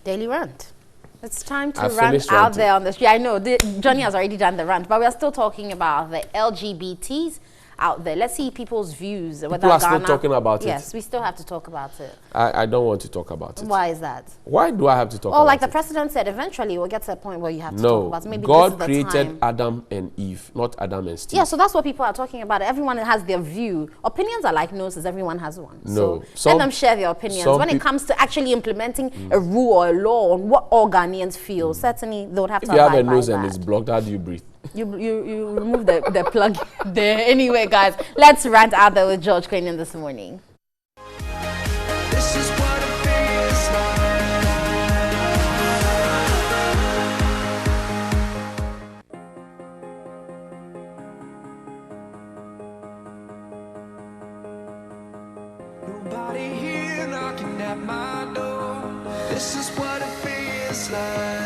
Daily rant. It's time to rant out there on the street. I know Johnny has already done the rant, but we are still talking about the LGBTs out there. Let's see people's views. People are still talking about it. Yes, we still have to talk about it. I don't want to talk about it. Why is that? Why do I have to talk about it? Oh, like the president said, eventually we'll get to a point where you have to talk about it. Maybe God created Adam and Eve, not Adam and Steve. Yeah, so that's what people are talking about. Everyone has their view. Opinions are like noses. Everyone has one. No. So let them share their opinions. When it comes to actually implementing a rule or a law on what all Ghanaians feel, certainly they would have to abide by that. If you have a nose and it's blocked, how do you breathe? You remove the plug there. Anyway, guys, let's rant out there with George Cranian this morning. This is what it feels like. Nobody here knocking at my door. This is what it feels like.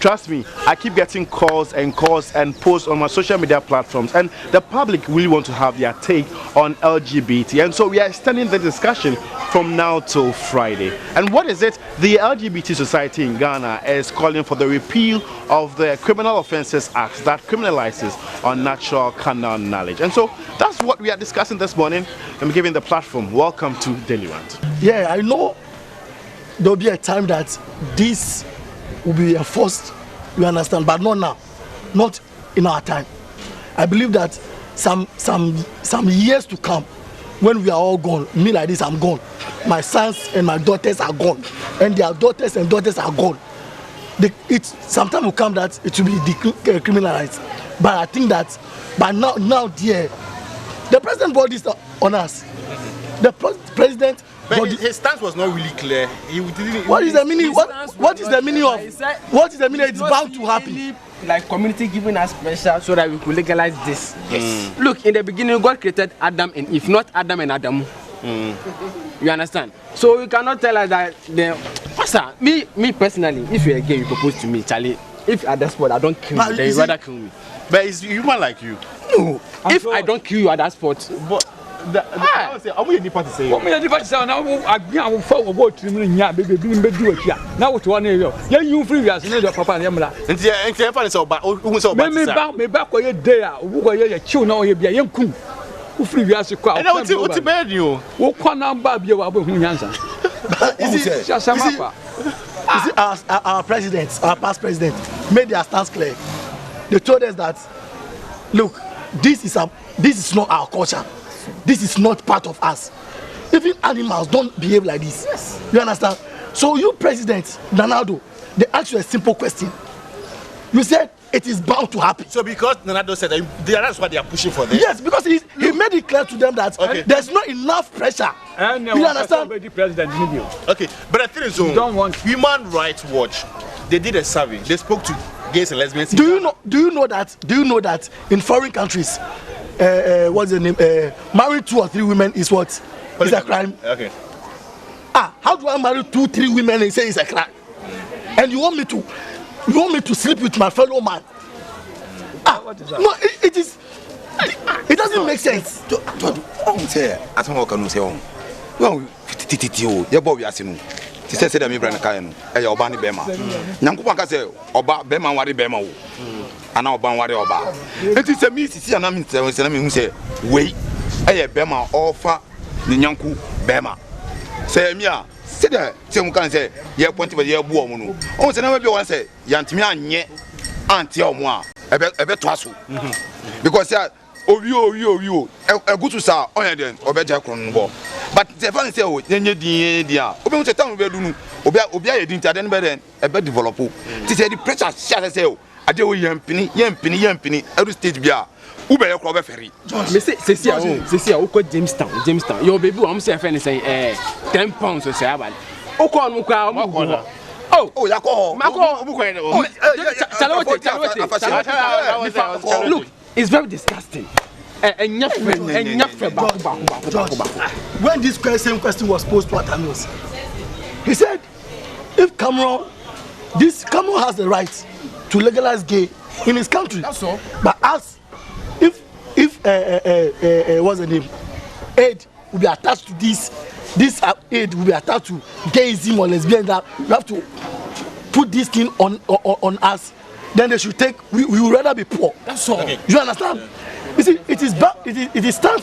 Trust me, I keep getting calls and posts on my social media platforms, and the public really want to have their take on LGBT, and so we are extending the discussion from now till Friday. And what is it? The LGBT society in Ghana is calling for the repeal of the Criminal Offences Act that criminalizes unnatural carnal knowledge, and so that's what we are discussing this morning. I'm giving the platform. Welcome to Daily Rant. Yeah, I know there'll be a time that this will be enforced, you understand, but not now, not in our time. I believe that some years to come, when we are all gone, me like this, I'm gone. My sons and my daughters are gone, and their daughters and daughters are gone. Sometime will come that it will be decriminalized. But I think that, but now, dear, the president brought this on us. The president. But his stance was not really clear. What is the meaning? What is the meaning of? What is the meaning? It's bound to happen. Like community giving us pressure so that we could legalize this. Yes. Look, in the beginning, God created Adam and Eve, not Adam and Adam. You understand? So you cannot tell us that Pastor, me personally, if you're a gay, you propose to me, Charlie. If at that spot I don't kill you, then you rather kill me. But it's human like you. No. If I don't kill you at that spot. I would say, I'm going to say. What me the say now? I will follow what to me. Yeah, baby, do it here. Now what one area? Yeah, you free as no papa and yamla. And the so but who so bad. Me back where you there. Who go here chill now here be a young cool. Who free we ask you? And I would say, bad you. Who can number be able to answer? You see, our presidents, our past presidents, made their stance clear. They told us that, look, this is not our culture. This is not part of us. Even animals don't behave like this. Yes. You understand? So you, President Nanado, they asked you a simple question. You said it is bound to happen. So because Nanado said that, that's what they are pushing for this? Yes, because he made it clear to them that there's not enough pressure. You understand? Okay, but the thing is, Human Rights Watch, they did a survey. They spoke to gays and lesbians. Do you know that in foreign countries, what's the name? Marrying 2 or 3 women is what? Is a crime. Okay. How do I marry 2, 3 women and say it's a crime? And you want me to sleep with my fellow man? What is that? No, it is. It doesn't make sense. I don't know what can say. Well, your boy is saying. She said that me brand kaino. Oba ni bema. Nyankupa ka say oba bema wari bema wo. Ana oba wari oba. Enti se mi sisi ana mi se na mi hu say wei. Bema offer ni nyanku bema. Say me a say that say mu kan say ye point be ye bu omu no. O say na be one say yantimi anye anti omu a ebe to aso. Because ya owi egutu sa onye den obeja kron bo. But the fan say o yenye din dia. Obi mu teta mu be du nu. Obi aye din ta den be den ebe develop. Ti say the pressure share say o ade o yampini every stage bia. Ube ye kro be ferry. Me say o ko Jamestown. Your baby am say friend say 10 pounds so say abal. O ko on kwa o. Oh, ya ko. Mako obu ko. Look, it's very disgusting. When this question was posed to Atanos, he said, if Cameroon has the right to legalize gay in his country, that's all. But as if what's the name, aid will be attached to this aid will be attached to gayism or lesbian, that you have to put this thing on us, then they should take. We would rather be poor. That's all. Okay. You understand? You see, it is time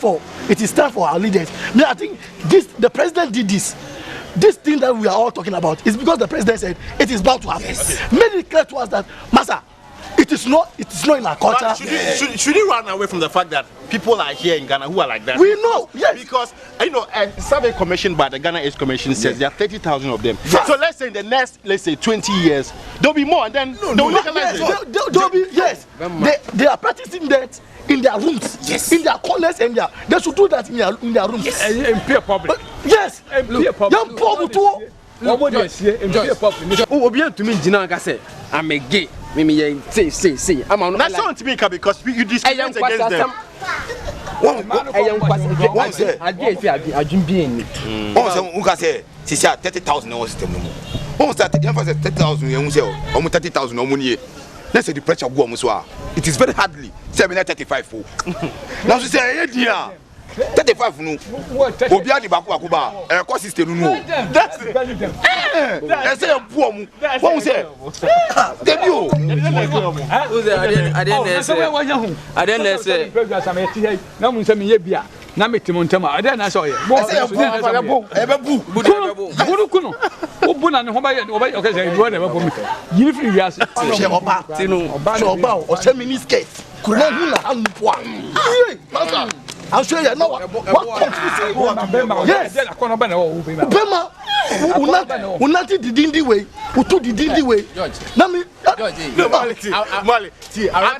for our leaders. Now, I think the president did this. This thing that we are all talking about is because the president said it is bound to happen. Yes. Made it clear to us that, Master, it is not in our culture. Should he run away from the fact that people are here in Ghana who are like that? We know, yes. Because a survey commissioned by the Ghana AIDS Commission says there are 30,000 of them. Yes. So let's say in the next 20 years there'll be more, and then they'll legalize it. Yes. They are practicing that in their rooms, yes, in their corners, and they should do that in their rooms. Yes. In peer public. Yes. Young poor to. To me, Jinanga say, I'm a gay. Mimi say. I'm that's not to me because you discriminate against them. One say, I dream being. One say, she said 30,000 no system no more. One say 30,000 you say, almost 30,000 no money. Let's say the pressure go almost. It is very hardly 35. Now she say, yeah. 35 no. Obia di baku akuba. Eko system no. That's it. I say poor mu. What say? Debut. I didn't say. Na mun say me ye bia. Na me timo ntama. I didn't say. Kuno. Obu na ne ho ba ye okay say you na ba mi. Yiri free we ase. Oba. Oba o se mini skate. Kuno hu na anu po. Master. I'll show you now. What confusing? Yes. Bema. Unati didindi way. Utu didindi way. Nami. Mali. See, I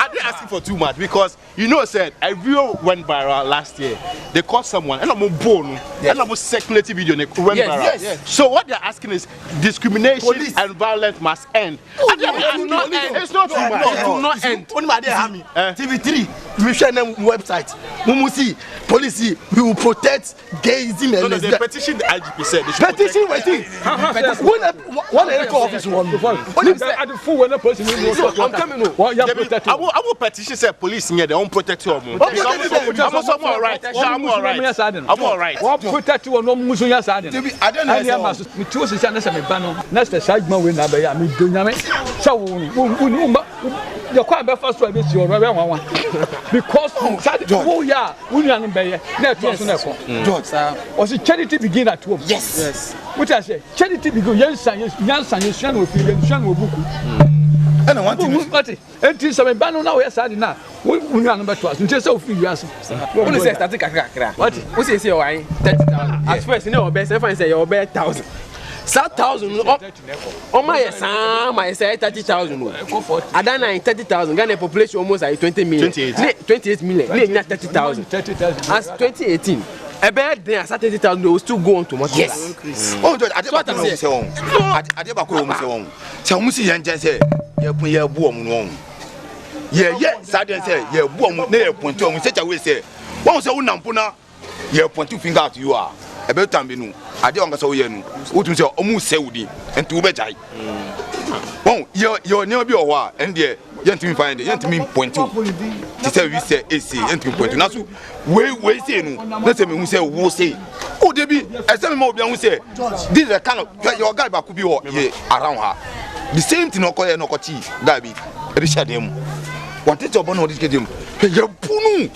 didn't ask for too much because said a video went viral last year. They caught someone and I'm bone and I'm circulating video went viral. Yes. So what they're asking is discrimination and violence must end. It's not too much. It will not end. TV3, we share them website. Mumusi, policy, we will protect gayism and the petition the IGP said. Petition waiting. One electoral office one. I'm coming. I who petition say police here they won't protect you. I'm all right. I'm all right. What protect you no musunya sade. I don't know. Me two se na se me ba no. Na se sajma we na ba ya me donyame. Sa wo you can't be first to be your because oh yeah, we are not be George, was it charity begin at 12? Yes. What I say, charity begin Yansan will feel and I want to until some banner now, yes, I did not. We are number 12. Until so few years. What is that? What is your wine? 30,000. At first, you know, best if I say your bed 1,000. 1,000 oh my son, my say 30,000. I done 30,000. Ghana population almost like 20 million. 28 million. Not 30,000. As 2018. A bad day, 30,000 will still go on to much. Yes. Oh, I did what I say. I did say. Tell me, see, and just say, you're born wrong. Yeah, Saturday say, you're born near point to such a way say. Once a Unampuna, you're pointing finger out you are. A better time, you I don't say, what you say, almost Saudi and two better. Oh, you're never be a while, and dear, you to find it, you to mean point two. To tell we say AC, and to point to now. Wait, say no. Let's say we say, we'll say. Oh, there be, as some more than we say, this is a kind of your guy could be around her. The same thing, no call no cochi, Gabi, Richard him. What is your bonnet? This game? You're Punu.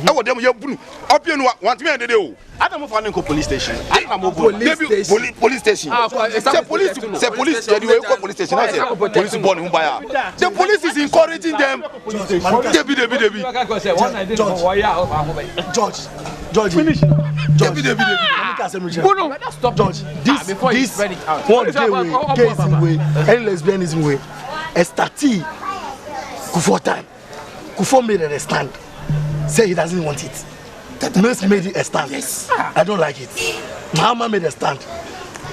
I want them, you're Punu. Up you want me and the do. I don't know if police station. Police station. Say police. Police station. Police born by. The police is encouraging them. George. Finish. Stop. George. This one gay way, and lesbianism way. Estati. Kufo time. Kufo made a stand. Say he doesn't want it. Mills made it a stand. Yes. I don't like it. Mahama made a stand.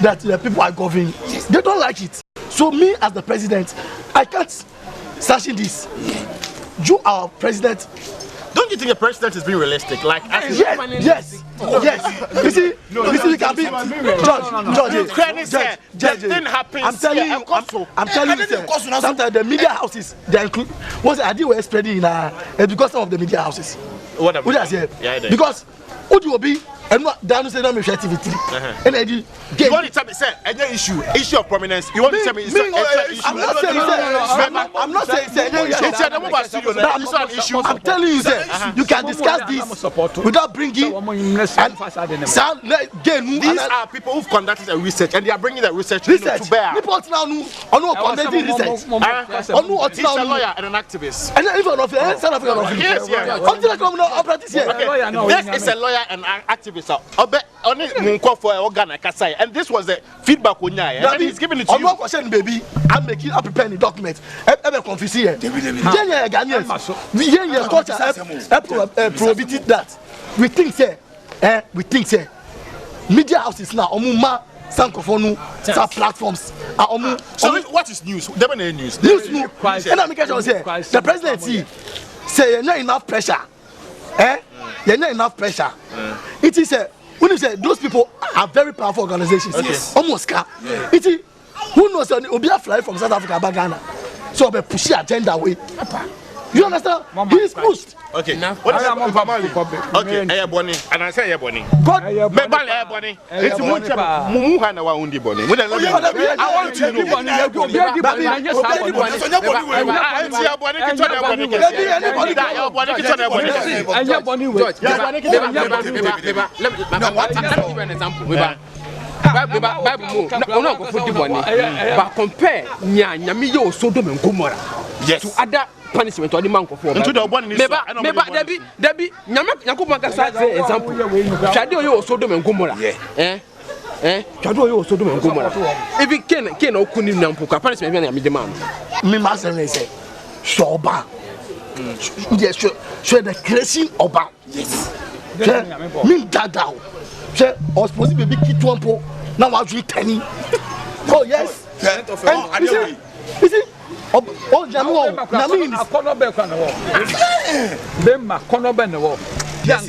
That the people are governing, they don't like it. So me as the president, I can't sanction this. You are president. Don't you think the president is being realistic? Like, yes. You see, you can be George. The thing happens. I'm telling you, sometimes the media houses they include. What's the idea we're spreading in because of the media houses? What I say? Because what you will be. And what down say no me share TV3. And you want to tell me say any issue of prominence. You want to tell me it's an issue. I'm not saying it's an issue. I'm telling you say you can discuss this without bringing these are people who've conducted a research and they are bringing the research to bear. People now conducting research. He's a lawyer and an activist. And even of South Africa. Yes. This is a lawyer and an activist. And this was the feedback and he's giving it to you. I'm not questioning, baby. I'm preparing the document. I'm confusing here. Culture prohibited that. We think say media houses now some platforms so what is news? News. And I'm say the president say you're not enough pressure. There's not enough pressure. It is when you say those people are very powerful organizations, almost car. It is who knows will be a fly from South Africa back Ghana. So they push the agenda away. You understand? He is pushed. Okay. What is okay, Bonnie. And I say Bonnie. God, Bonnie. It's Muhana wa undi Bonnie. I want to but compare Nyami yo Sodom and Gomorrah to other punishment or the man for Debbie Nyamaka say example. Shadow yo Sodom and Gomorrah. Shadow yo Sodom and Gomorrah. If it can Okuni Nampuka punishment and demand. Me master say Shoba. Yes, show the creation Oba. Yes. Me dada. I was supposed to be kid one po. Now I drink 10. Oh yes. You see? Oh, Jamu. Nami is corner back on the wall. Yes,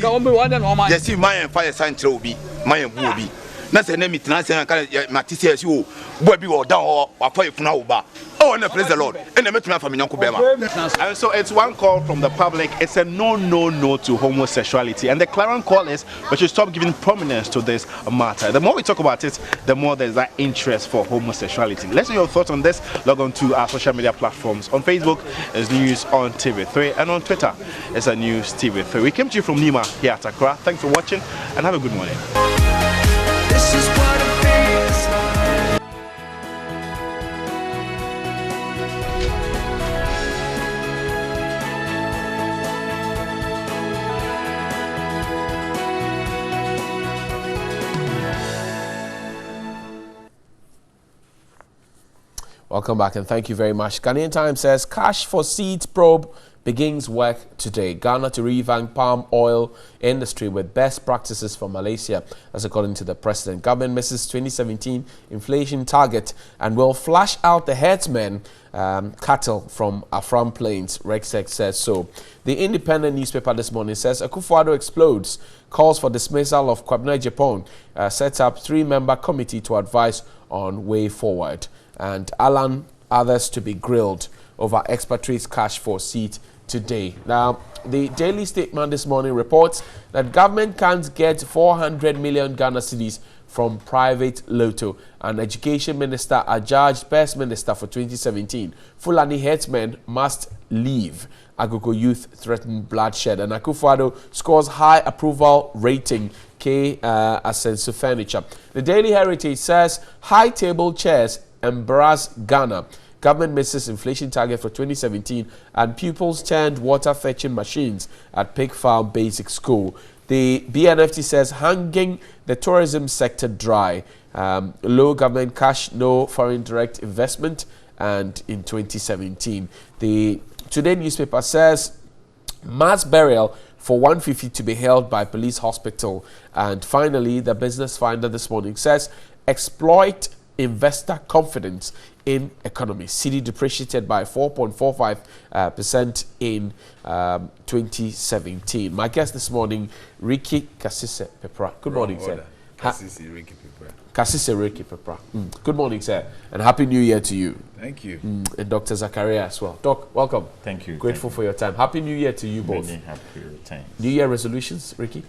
see, my fire sign will be my booby. na say na mitna say kan matisi asi o boy bi o down o afa ifuna wo ba. Oh, and praise the Lord. And the metro from And so it's one call from the public. It's a no to homosexuality. And the clarion call is we should stop giving prominence to this matter. The more we talk about it, the more there's that interest for homosexuality. Let's know your thoughts on this. Log on to our social media platforms. On Facebook, it's News on TV3. And on Twitter, it's a News TV3. We came to you from Nima here at Accra. Thanks for watching and have a good morning. This is what it feels like. Welcome back and thank you very much. Ghanaian Times says cash for seeds probe begins work today. Ghana to revamp palm oil industry with best practices from Malaysia. That's according to the president. Government misses 2017 inflation target and will flush out the herdsmen cattle from Afram Plains. Rexec says so. The Independent newspaper this morning says Akufo-Addo explodes, calls for dismissal of Kwabena Japan, sets up 3-member committee to advise on way forward. And Alan, others to be grilled over expatriates' cash for seat today. Now, the Daily Statement this morning reports that government can't get 400 million Ghana cedis from private lotto. And Education Minister adjudged Best Minister for 2017. Fulani herdsmen must leave. Agogo youth threaten bloodshed. And Akufo-Addo scores high approval rating. Asensu Furniture. The Daily Heritage says high table chairs embarrass Ghana. Government misses inflation target for 2017 and pupils turned water fetching machines at Pig Farm Basic School. The BNFT says hanging the tourism sector dry. Low government cash, no foreign direct investment. And in 2017, the Today newspaper says mass burial for 150 to be held by police hospital. And finally, the Business Finder this morning says exploit investor confidence in economy. Cedi depreciated by 4.45% in 2017. My guest this morning, Ricky Kasise Pepra. Good morning, sir. Kasise Ricky Pepra. Kasise Ricky Pepra. Good morning, sir, and Happy New Year to you. Thank you. And Dr. Zakaria as well. Doc, welcome. Thank you. Grateful for your time. Happy New Year to you both. Many happy returns. New Year resolutions, Ricky?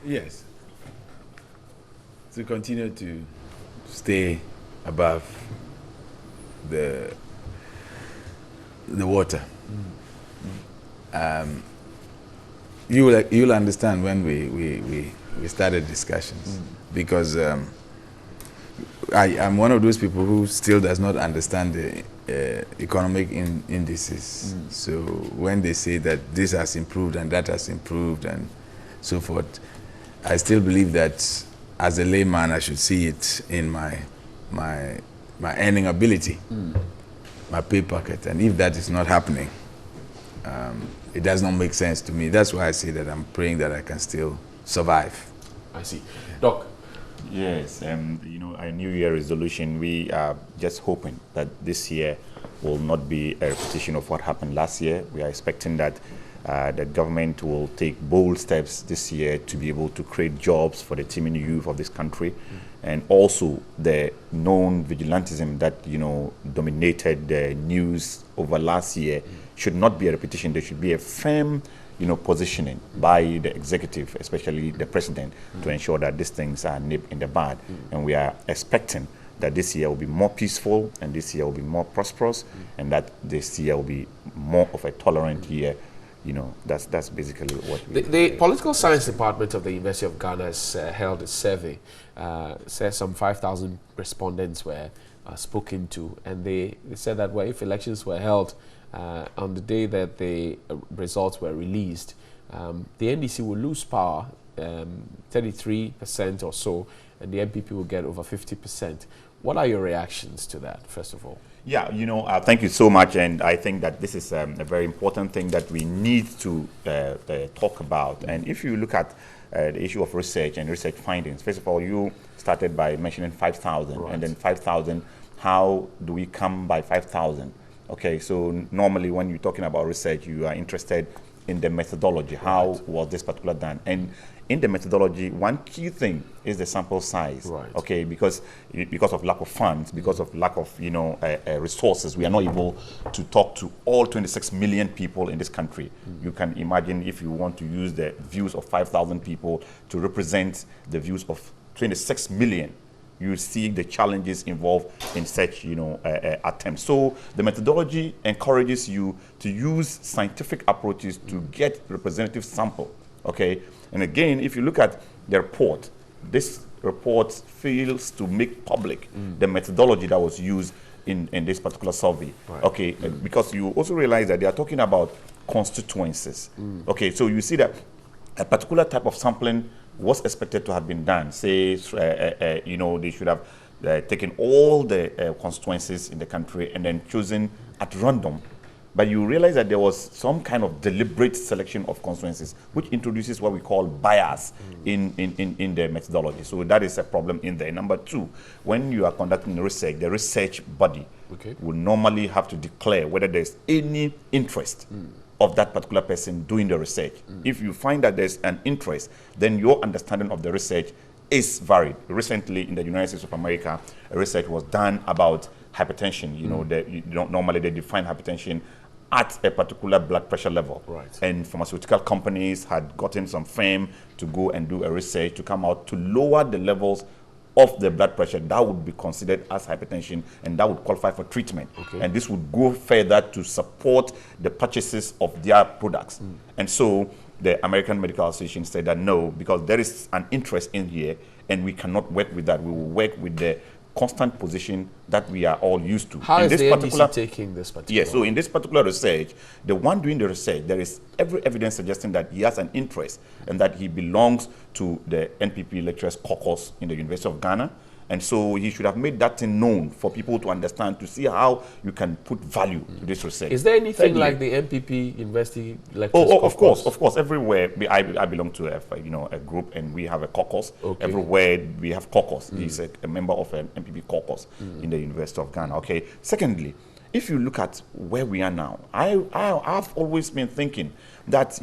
Yes. To continue to stay above the water. You'll understand when we started discussions because I'm one of those people who still does not understand the economic indices. So when they say that this has improved and that has improved and so forth, I still believe that as a layman I should see it in my earning ability, my pay packet, and if that is not happening, it does not make sense to me. That's why I say that I'm praying that I can still survive. I see. Doc? Yes, a New Year resolution, we are just hoping that this year will not be a repetition of what happened last year. We are expecting that the government will take bold steps this year to be able to create jobs for the teeming youth of this country. And also the known vigilantism that, dominated the news over last year should not be a repetition. There should be a firm, positioning by the executive, especially the president, to ensure that these things are nipped in the bud. And we are expecting that this year will be more peaceful and this year will be more prosperous and that this year will be more of a tolerant year. That's basically what we... The Political Science Department of the University of Ghana has held a survey. Says some 5,000 respondents were spoken to, and they said that if elections were held on the day that the results were released, the NDC will lose power, 33% or so, and the MPP will get over 50%. What are your reactions to that, first of all? Yeah, thank you so much, and I think that this is a very important thing that we need to talk about. And if you look at the issue of research and research findings, first of all, you started by mentioning 5,000, right. And then 5,000, how do we come by 5,000? Okay, so normally when you're talking about research, you are interested in the methodology. How was this particular done? And in the methodology, one key thing is the sample size. Right. Okay, because of lack of funds, because of lack of resources, we are not able to talk to all 26 million people in this country. You can imagine if you want to use the views of 5,000 people to represent the views of 26 million. You see the challenges involved in such, attempts. So the methodology encourages you to use scientific approaches to get representative sample, okay? And again, if you look at the report, this report fails to make public the methodology that was used in this particular survey, okay? Because you also realize that they are talking about constituencies, okay? So you see that a particular type of sampling was expected to have been done. Say, they should have taken all the constituencies in the country and then chosen at random. But you realize that there was some kind of deliberate selection of constituencies, which introduces what we call bias in the methodology. So that is a problem in there. Number two, when you are conducting research, the research body will normally have to declare whether there's any interest of that particular person doing the research. If you find that there's an interest, then your understanding of the research is varied. Recently, in the United States of America, a research was done about hypertension. Normally they define hypertension at a particular blood pressure level. And pharmaceutical companies had gotten some firm to go and do a research to come out to lower the levels of the blood pressure that would be considered as hypertension, and that would qualify for treatment. And this would go further to support the purchases of their products. And so the American Medical Association said that no, because there is an interest in here and we cannot work with that. We will work with the constant position that we are all used to. How is the NDC taking this particular? Yes, so in this particular research, the one doing the research, there is every evidence suggesting that he has an interest and that he belongs to the NPP Lecturers Caucus in the University of Ghana. And so he should have made that thing known for people to understand, to see how you can put value to this research. Is there anything like the NPP University Lecturers Caucus? Of course. Everywhere, I belong to a group, and we have a caucus. Everywhere we have caucus. He's a member of an NPP caucus in the University of Ghana. Okay. Secondly, if you look at where we are now, I've always been thinking that,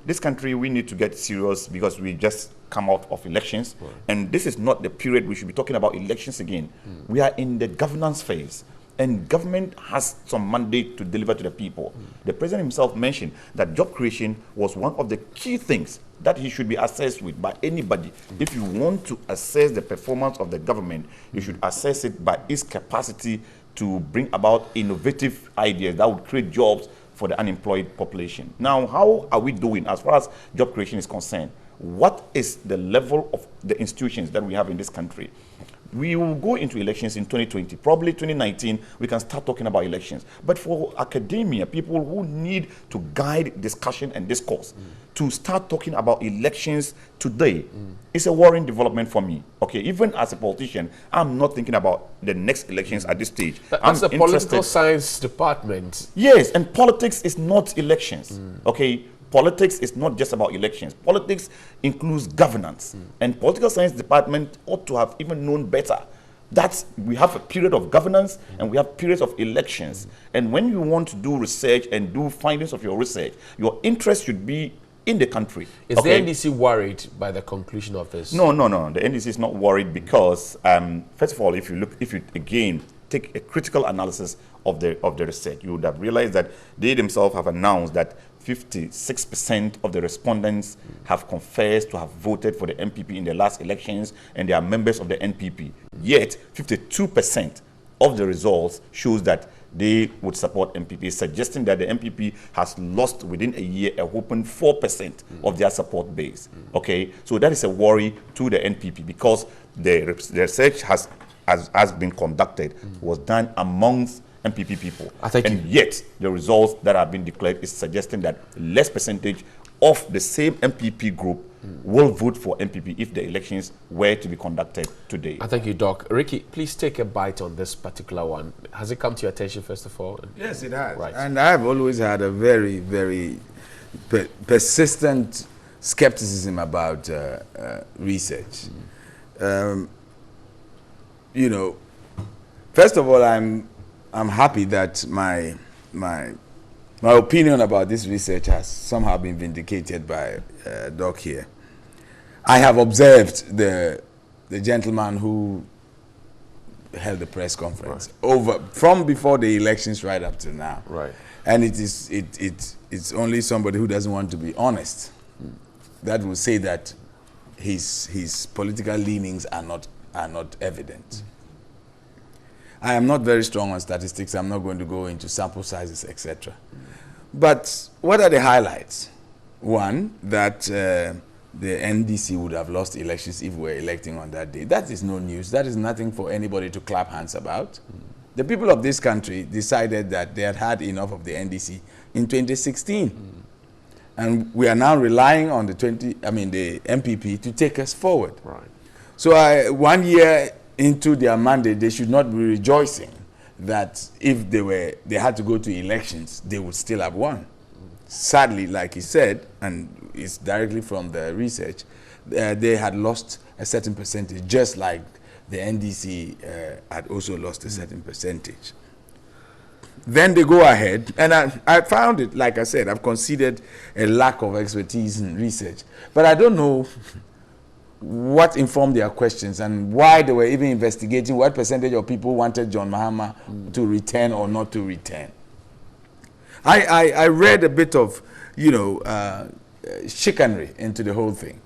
this country, we need to get serious because we just come out of elections. And this is not the period we should be talking about elections again. We are in the governance phase. And government has some mandate to deliver to the people. The president himself mentioned that job creation was one of the key things that he should be assessed with by anybody. If you want to assess the performance of the government, you should assess it by its capacity to bring about innovative ideas that would create jobs for the unemployed population. Now, how are we doing as far as job creation is concerned? What is the level of the institutions that we have in this country? We will go into elections in 2020. Probably 2019, we can start talking about elections. But for academia, people who need to guide discussion and discourse, to start talking about elections today, is a worrying development for me. Okay, even as a politician, I'm not thinking about the next elections at this stage. That's the political science department. Yes, and politics is not elections. Okay. Politics is not just about elections. Politics includes governance. And political science department ought to have even known better that we have a period of governance and we have periods of elections. And when you want to do research and do findings of your research, your interest should be in the country. Is the NDC worried by the conclusion of this? No. The NDC is not worried because, first of all, if you again take a critical analysis of the research, you would have realized that they themselves have announced that 56% of the respondents have confessed to have voted for the NPP in the last elections, and they are members of the NPP. Yet, 52% of the results shows that they would support NPP, suggesting that the NPP has lost within a year a whopping 4% of their support base. Okay, so that is a worry to the NPP because the research has been conducted, was done amongst NPP people. And yet, the results that have been declared is suggesting that less percentage of the same NPP group will vote for NPP if the elections were to be conducted today. Thank you, Doc. Ricky, please take a bite on this particular one. Has it come to your attention, first of all? Yes, it has. Right. And I've always had a very, very persistent skepticism about research. First of all, I'm happy that my opinion about this research has somehow been vindicated by Doc here. I have observed the gentleman who held the press conference from before the elections right up to now. Right. And it's only somebody who doesn't want to be honest that will say that his political leanings are not evident. I am not very strong on statistics. I'm not going to go into sample sizes, etc. But what are the highlights? One, that the NDC would have lost elections if we were electing on that day. That is no news. That is nothing for anybody to clap hands about. The people of this country decided that they had had enough of the NDC in 2016. And we are now relying on the MPP to take us forward. Right. So 1 year into their mandate, they should not be rejoicing that if they had to go to elections, they would still have won. Sadly, like he said, and it's directly from the research, they had lost a certain percentage, just like the NDC had also lost a certain percentage. Then they go ahead, and I found it, like I said, I've considered a lack of expertise in research. But I don't know what informed their questions and why they were even investigating what percentage of people wanted John Mahama to return or not to return. I read a bit of, chicanery into the whole thing.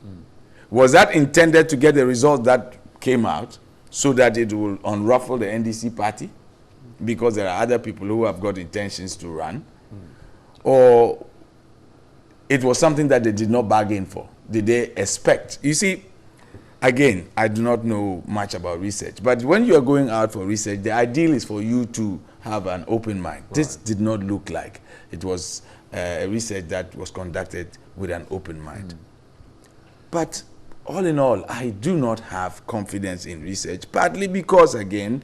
Was that intended to get the result that came out so that it will unruffle the NDC party? Because there are other people who have got intentions to run? Or it was something that they did not bargain for? Did they expect? You see, again, I do not know much about research, but when you are going out for research, the ideal is for you to have an open mind. Right. This did not look like it was a research that was conducted with an open mind. But all in all, I do not have confidence in research, partly because, again,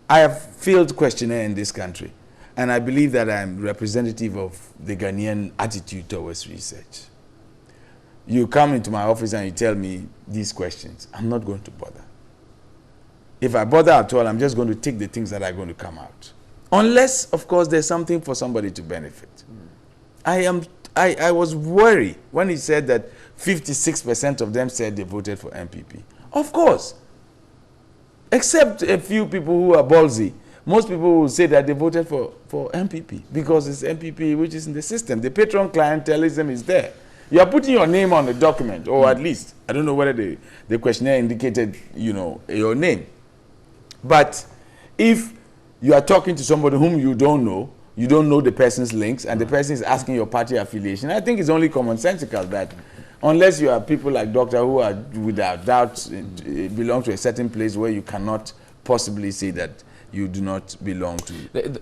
I have failed questionnaire in this country, and I believe that I'm representative of the Ghanaian attitude towards research. You come into my office and you tell me these questions, I'm not going to bother. If I bother at all, I'm just going to take the things that are going to come out. Unless, of course, there's something for somebody to benefit. I was worried when he said that 56% of them said they voted for MPP. Of course. Except a few people who are ballsy. Most people will say that they voted for MPP because it's MPP which is in the system. The patron clientelism is there. You are putting your name on the document, or at least, I don't know whether the questionnaire indicated, your name. But if you are talking to somebody whom you don't know the person's links, and the person is asking your party affiliation, I think it's only commonsensical that unless you are people like Doctor who are without doubt belong to a certain place where you cannot possibly say that you do not belong to.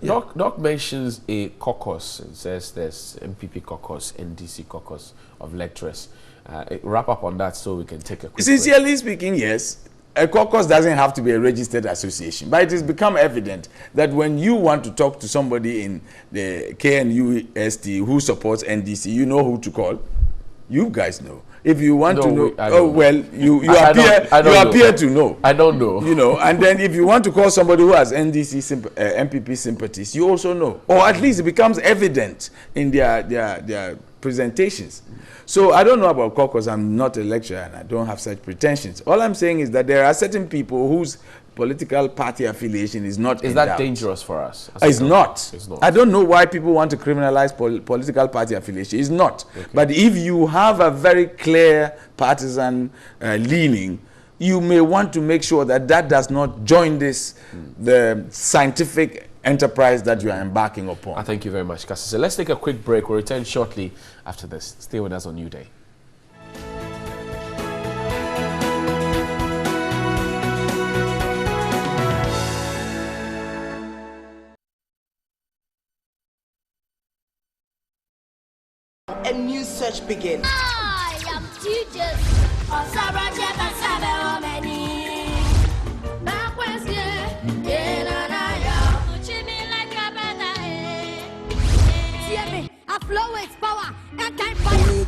Doc mentions a caucus. It says there's MPP caucus, NDC caucus of lecturers. Wrap up on that so we can take a quick Sincerely break. Speaking, yes. A caucus doesn't have to be a registered association, but it has become evident that when you want to talk to somebody in the KNUST who supports NDC, you know who to call. You guys know. If you want to know, you appear to know. I don't know. And then if you want to call somebody who has MPP sympathies, you also know. Or at least it becomes evident in their presentations. So I don't know about caucus. I'm not a lecturer and I don't have such pretensions. All I'm saying is that there are certain people whose political party affiliation is not in doubt. Is that dangerous for us? It's not. I don't know why people want to criminalize political party affiliation. It's not. Okay. But if you have a very clear partisan leaning, you may want to make sure that that does not join the scientific enterprise that you are embarking upon. Thank you very much, Kassi. So let's take a quick break. We'll return shortly after this. Stay with us on NewDay. A new search begins. I am teachers. Flow its power and time for you.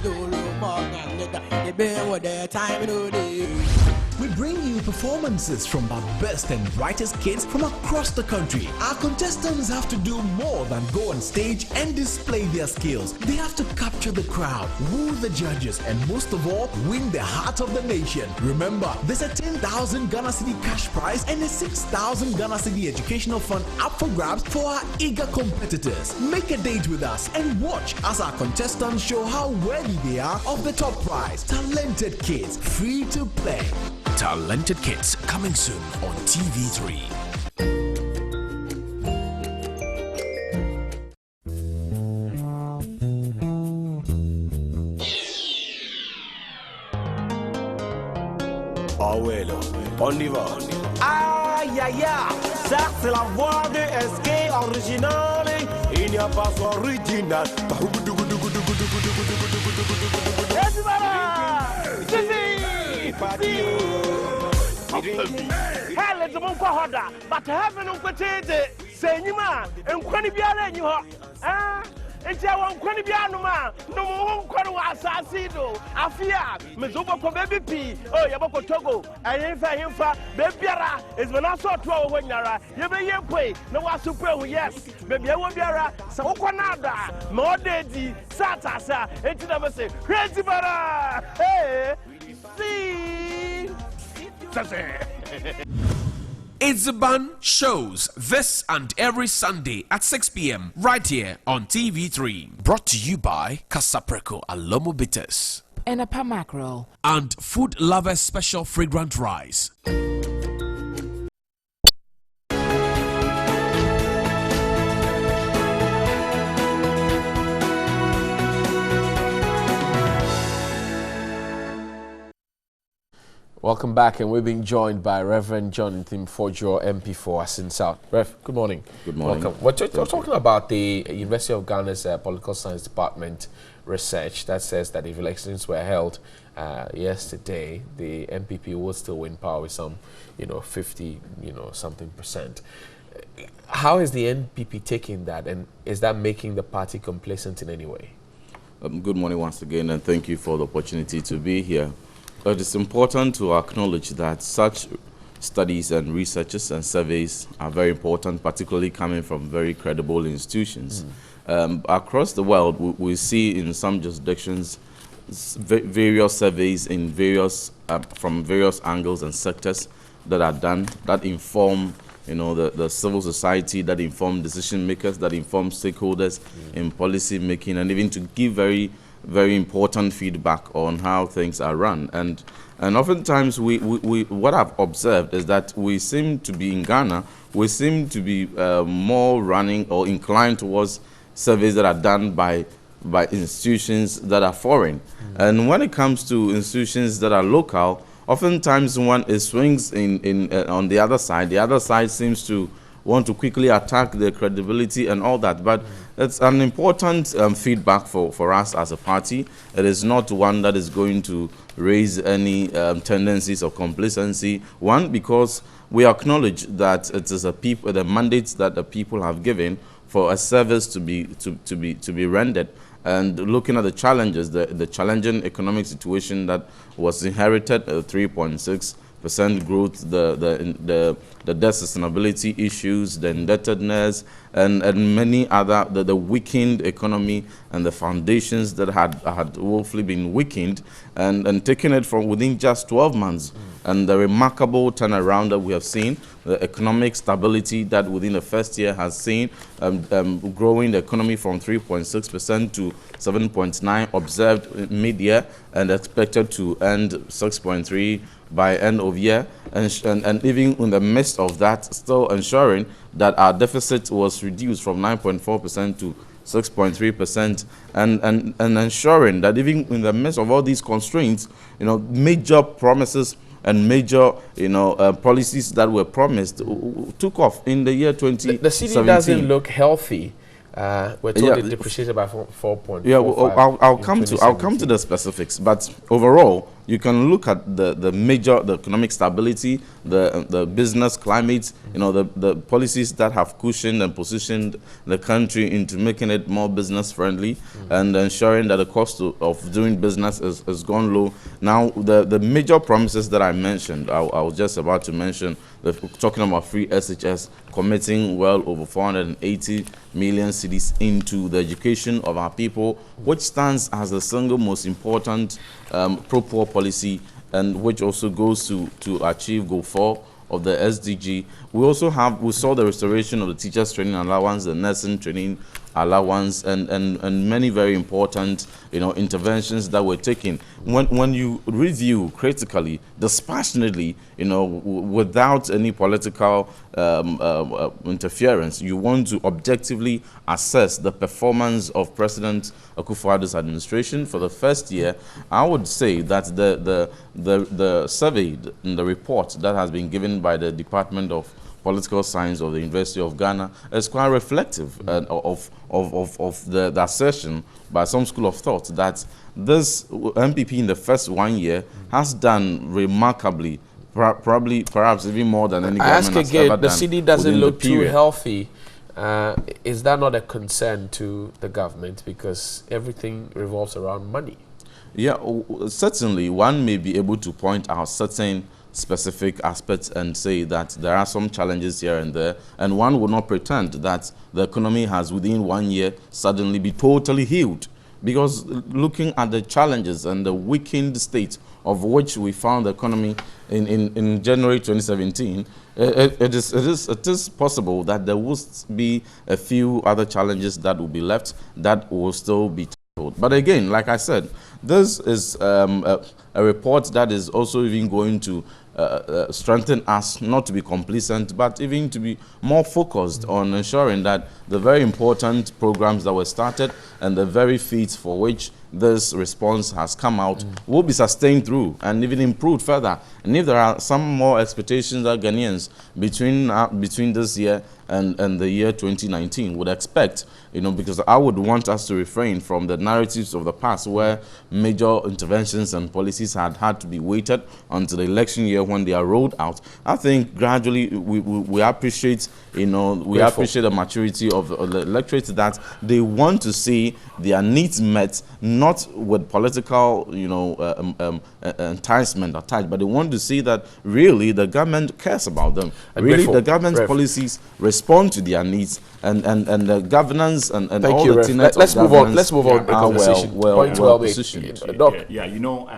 we bring you performances from our best and brightest kids from across the country. Our contestants have to do more than go on stage and display their skills. They have to capture the crowd, woo the judges, and most of all, win the heart of the nation. Remember, there's a 10,000 Ghana Cedi cash prize and a 6,000 Ghana Cedi educational fund up for grabs for our eager competitors. Make a date with us and watch as our contestants show how worthy they are of the top prize. Talented Kids, free to play. Talented Kids, coming soon on TV3. Abuelo, on y va. Aïe aïe aïe, ça c'est la voix de SK originale. Il n'y a pas original. Hell, it's a monk harder, but heaven on potato. Say, you man, and Quanny Biara, you are. It's our Quanny Bianuma, no more Quanu Assassino. I fear, Mizuba Baby P, oh, Yaboko Togo, and Infa, Bebiara is when I saw 12 when you may pay, no one super, yes, Baby Biara, Sawanada, more daddy, Satasa, and to never say, Crazy Bara, hey, see, Itzaban shows this and every Sunday at 6 p.m. right here on TV3. Brought to you by Casapreco Alomo Bitters and a mackerel and Food Lovers Special Fragrant Rice. Welcome back, and we're being joined by Reverend Jonathan Fojo, MP for Asin South. Rev, good morning. Good morning. Welcome. We're talking about the University of Ghana's Political Science Department research that says that if elections were held yesterday, the MPP would still win power with some, 50, something percent. How is the NPP taking that, and is that making the party complacent in any way? Good morning once again, and thank you for the opportunity to be here. It is important to acknowledge that such studies and researches and surveys are very important, particularly coming from very credible institutions. Across the world, we see in some jurisdictions various surveys in from various angles and sectors that are done that inform the civil society, that inform decision makers, that inform stakeholders in policy making, and even to give very important feedback on how things are run. And oftentimes we what I've observed is that we seem to be in Ghana, we seem to be more running or inclined towards surveys that are done by institutions that are foreign. And when it comes to institutions that are local, oftentimes one swings on the other side seems to want to quickly attack the credibility and all that. But it's an important feedback for us as a party. It is not one that is going to raise any tendencies of complacency. One, because we acknowledge that it is the mandates that the people have given for a service to be rendered. And looking at the challenges, the challenging economic situation that was inherited, 3.6% growth, the debt sustainability issues, the indebtedness, and many other, the weakened economy and the foundations that had woefully been weakened, and taking it from within just 12 months, and the remarkable turnaround that we have seen, the economic stability that within the first year has seen, growing the economy from 3.6% to 7.9% observed mid-year, and expected to end 6.3% by end of year, and even in the midst of that, still ensuring that our deficit was reduced from 9.4% to 6.3%, and ensuring that even in the midst of all these constraints, major promises and major, policies that were promised took off in the year 2017. The city doesn't look healthy. We're told it depreciated by 4.45. Yeah, I'll come to the specifics, but overall, you can look at the economic stability, the business climate, you know, the policies that have cushioned and positioned the country into making it more business friendly and ensuring that the cost of doing business has gone low. Now, the major promises that I mentioned, I was just about to mention, talking about free SHS, committing well over 480 million cedis into the education of our people, which stands as the single most important pro-poor policy, and which also goes to achieve goal 4 of the SDG. We saw the restoration of the teachers training allowance, the nursing training allowance, and many very important, you know, interventions that were taken. When you review critically, dispassionately, you know, without any political interference, you want to objectively assess the performance of President Akufo-Addo's administration for the first year, I would say that the survey, the report that has been given by the Department of Political Science of the University of Ghana is quite reflective of the assertion by some school of thought that this MPP in the first 1 year has done remarkably, perhaps even more than any government has ever done. I ask again, the city doesn't look too healthy. Is that not a concern to the government, because everything revolves around money? Yeah, certainly one may be able to point out certain specific aspects and say that there are some challenges here and there, and one would not pretend that the economy has within 1 year suddenly be totally healed, because looking at the challenges and the weakened state of which we found the economy in January 2017, it is possible that there will be a few other challenges that will be left that will still be tackled. But again, like I said, this is a report that is also even going to strengthen us not to be complacent, but even to be more focused on ensuring that the very important programs that were started and the very feats for which this response has come out will be sustained through and even improved further. And if there are some more expectations that Ghanaians between this year and the year 2019 would expect, you know, because I would want us to refrain from the narratives of the past where major interventions and policies had to be waited until the election year when they are rolled out. I think gradually we appreciate, you know, we appreciate the maturity of the electorate, that they want to see their needs met, not with political, you know, enticement attached, but they want to see that really the government cares about them. Really, the government's policies respond to their needs, and the governance and all the tenets of governance. Let's move on. Well positioned. Yeah, you know,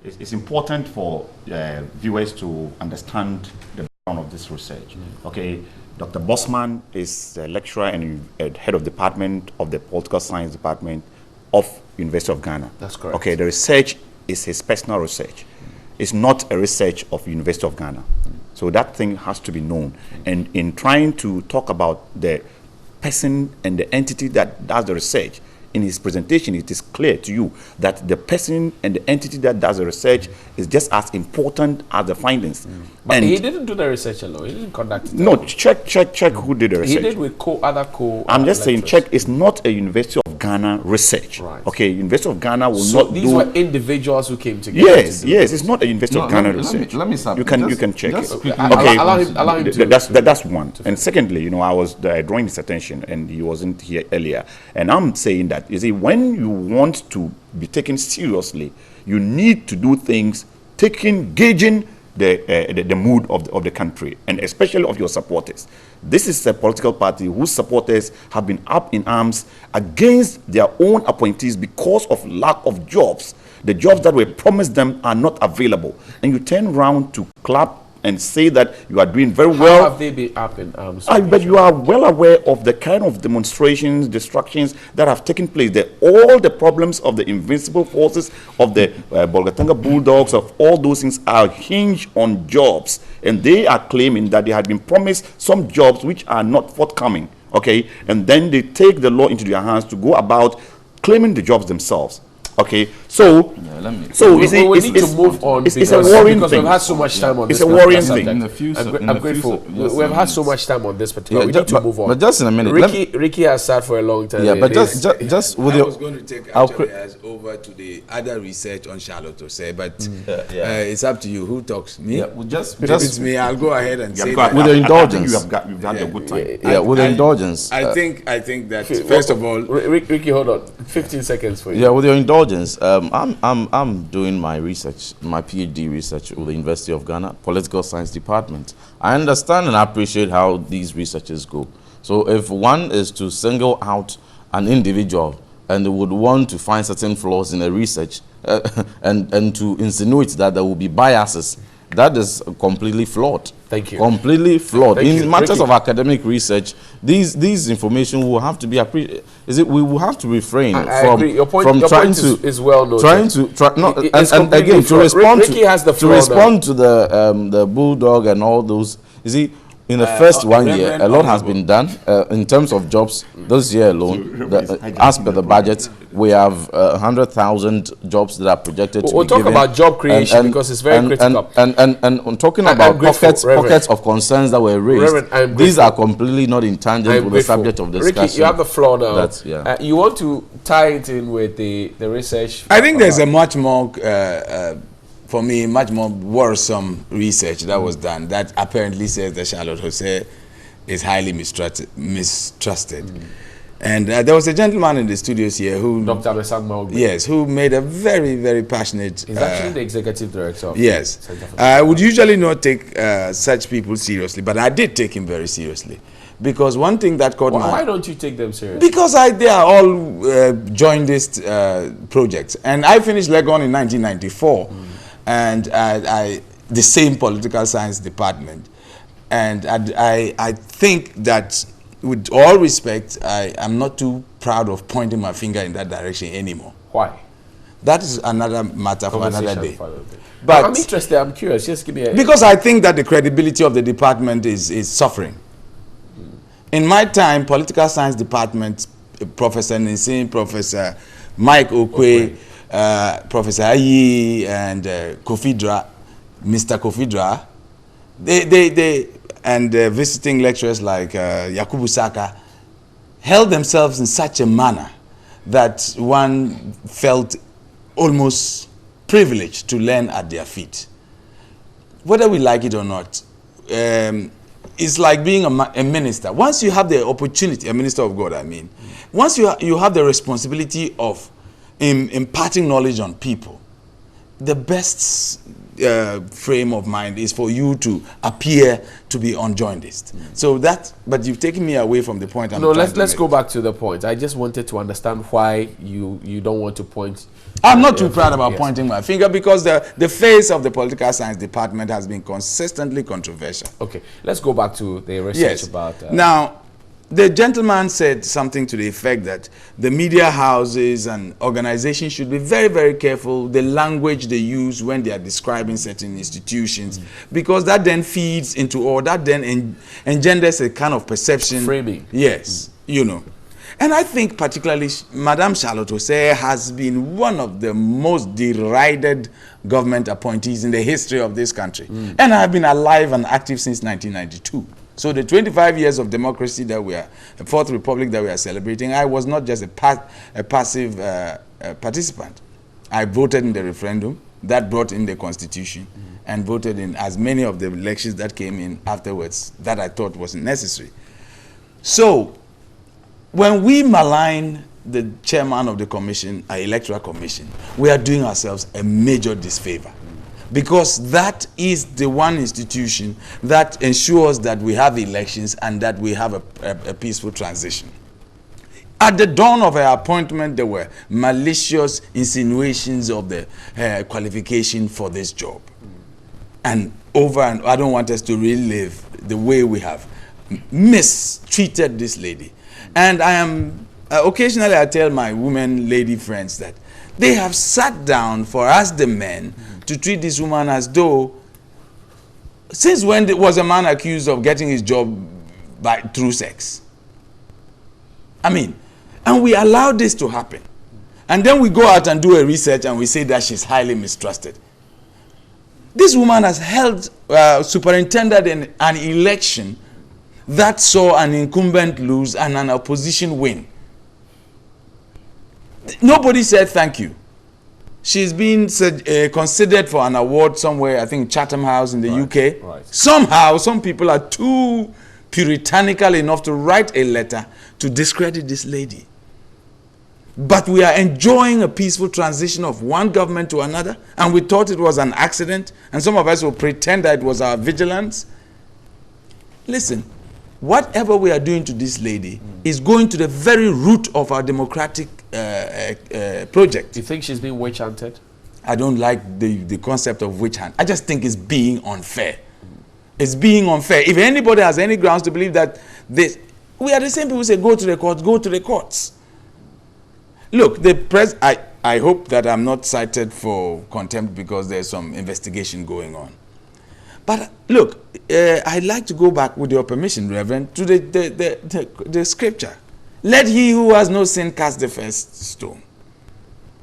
it's important for viewers to understand the background of this research. Okay, Dr. Bosman is a lecturer and head of department of the political science department of University of Ghana. That's correct. Okay, the research is his personal research. It's not a research of University of Ghana. So that thing has to be known. And in trying to talk about the person and the entity that does the research, in his presentation, it is clear to you that the person and the entity that does the research is just as important as the findings. But and he didn't do the research alone. He didn't conduct it. No, check who did the research. He did with other I'm just saying, check is not a University of Ghana research. Right. Okay, University of Ghana will not do. These were individuals who came together. Yes, yes, it's not a University of Ghana research. Let me you can check it. Okay, allow him to. That's one. And secondly, you know, I was drawing his attention, and he wasn't here earlier. And I'm saying that, you see, when you want to be taken seriously, you need to do things gauging the mood of the country, and especially of your supporters. This is a political party whose supporters have been up in arms against their own appointees because of lack of jobs. The jobs that were promised them are not available. And you turn around to clap and say that you are doing very well. How have they been up in arms? But you are well aware of the kind of demonstrations, destructions that have taken place. All the problems of the invincible forces of the Bolgatanga Bulldogs, of all those things, are hinged on jobs. And they are claiming that they had been promised some jobs which are not forthcoming. Okay? And then they take the law into their hands to go about claiming the jobs themselves. Okay? So, we need to move on it's a worrying because thing. we've had so much time on It's this. a worrying thing. I'm grateful. We've had so much time on this particular. We need to move on. But just in a minute, Ricky has sat for a long time. Yeah, but just with I was going to take actually as over to the other research on Charlotte to say, but it's up to you. Who talks? Me? Yeah, well, just it's me. I'll go ahead and say that. With your indulgence. You've had a good time. Yeah, with the indulgence. I think that first of all, Ricky, hold on. 15 seconds for you. Yeah, with your indulgence, I'm doing my research, my PhD research with the University of Ghana, Political Science Department. I understand and appreciate how these researches go. So if one is to single out an individual and they would want to find certain flaws in the research and to insinuate that there will be biases, that is completely flawed. Thank you. Completely flawed. Thank In you. matters Ricky. of academic research, these information will have to be appreciated. We will have to refrain from agree. Your point is well noted. And again, to respond Ricky has the floor to the bulldog and all those. You see, in the first 1 year, a lot has been done in terms of jobs. This year alone, as per the budget, we have 100,000 jobs that are projected to be given. We'll talk about job creation because it's very critical. And talking about pockets of concerns that were raised, these are completely not in tangent with the subject of discussion. Ricky, you have the floor now. You want to tie it in with the research? I think there's a much more, for me, much more worrisome research that was done that apparently says that Charlotte Jose is highly mistrusted. And there was a gentleman in the studios here who... Dr. Abesagma. Yes, who made a very, very passionate... He's actually the executive director of yes. I would usually not take such people seriously, but I did take him very seriously. Because one thing that caught my... Why don't you take them seriously? Because they are all jointist projects. And I finished Legon in 1994. And the same political science department. And I think that, with all respect, I am not too proud of pointing my finger in that direction anymore. Why? That is another matter for another day. But I'm interested, I'm curious. Just give me a... Because I think that the credibility of the department is suffering. In my time, political science department, Professor Nisin, Professor Mike Okwe, Professor Ayi, and Kofidra, Mr. Kofidra, they and visiting lecturers like Yakubu Saka held themselves in such a manner that one felt almost privileged to learn at their feet. Whether we like it or not, it's like being a minister. Once you have the opportunity, a minister of God, I mean, once you have the responsibility of imparting knowledge on people, the best frame of mind is for you to appear to be unjoinedist. So that, but you've taken me away from the point. Let's go back to the point. I just wanted to understand why you don't want to point. I'm not too proud about pointing my finger because the face of the political science department has been consistently controversial. Okay, let's go back to the research about... Now, the gentleman said something to the effect that the media houses and organizations should be very, very careful the language they use when they are describing certain institutions, because that then feeds into, or that then engenders a kind of perception. Framing. Yes, you know. And I think particularly Madame Charlotte Jose has been one of the most derided government appointees in the history of this country. And I've been alive and active since 1992. So the 25 years of democracy that we are, the Fourth Republic that we are celebrating, I was not just a passive participant. I voted in the referendum that brought in the constitution and voted in as many of the elections that came in afterwards that I thought was necessary. So when we malign the chairman of the commission, our electoral commission, we are doing ourselves a major disfavor. Because that is the one institution that ensures that we have elections and that we have a peaceful transition. At the dawn of her appointment, there were malicious insinuations of the qualification for this job. And I don't want us to relive the way we have mistreated this lady. And I am, occasionally I tell my women lady friends that they have sat down for us, the men, to treat this woman as though, since when was a man accused of getting his job through sex? I mean, and we allow this to happen. And then we go out and do a research and we say that she's highly mistrusted. This woman has held superintended in an election that saw an incumbent lose and an opposition win. Nobody said thank you. She's been considered for an award somewhere, I think Chatham House in the UK. Right. Somehow, some people are too puritanical enough to write a letter to discredit this lady. But we are enjoying a peaceful transition of one government to another, and we thought it was an accident, and some of us will pretend that it was our vigilance. Listen, whatever we are doing to this lady is going to the very root of our democratic project. Do you think she's being witch hunted? I don't like the concept of witch hunt. I just think it's being unfair. It's being unfair. If anybody has any grounds to believe that this, we are the same people who say go to the courts, go to the courts. Look, I hope that I'm not cited for contempt because there's some investigation going on. But look, I'd like to go back, with your permission, Reverend, to the scripture. Let he who has no sin cast the first stone.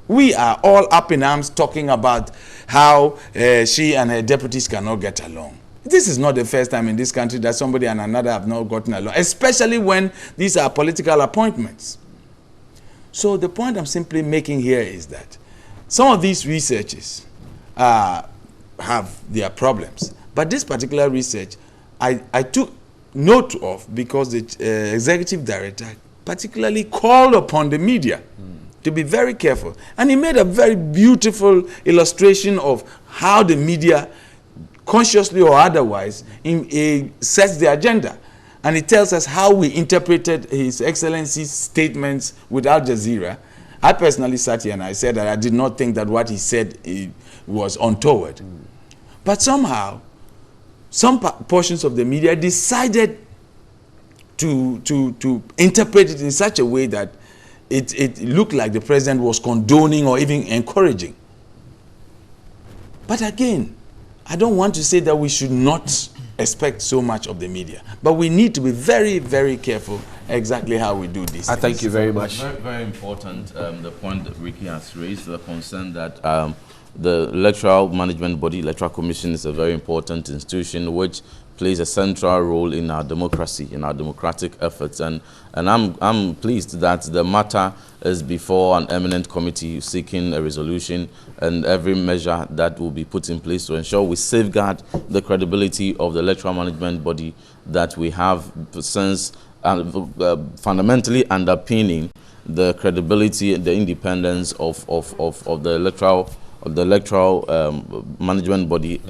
We are all up in arms talking about how she and her deputies cannot get along. This is not the first time in this country that somebody and another have not gotten along, especially when these are political appointments. So the point I'm simply making here is that some of these researches have their problems. But this particular research, I took note of because the executive director particularly called upon the media to be very careful. And he made a very beautiful illustration of how the media, consciously or otherwise, sets the agenda. And he tells us how we interpreted His Excellency's statements with Al Jazeera. I personally sat here and I said that I did not think that what he said was untoward. But somehow, some portions of the media decided to interpret it in such a way that it looked like the president was condoning or even encouraging. But again, I don't want to say that we should not expect so much of the media, but we need to be very, very careful exactly how we do this. I thank you very much. Very, very important, the point that Ricky has raised, the concern that the Electoral Management Body, Electoral Commission, is a very important institution which plays a central role in our democracy, in our democratic efforts. And I'm pleased that the matter is before an eminent committee seeking a resolution, and every measure that will be put in place to ensure we safeguard the credibility of the Electoral Management Body that we have since fundamentally underpinning the credibility and the independence of the electoral Management Body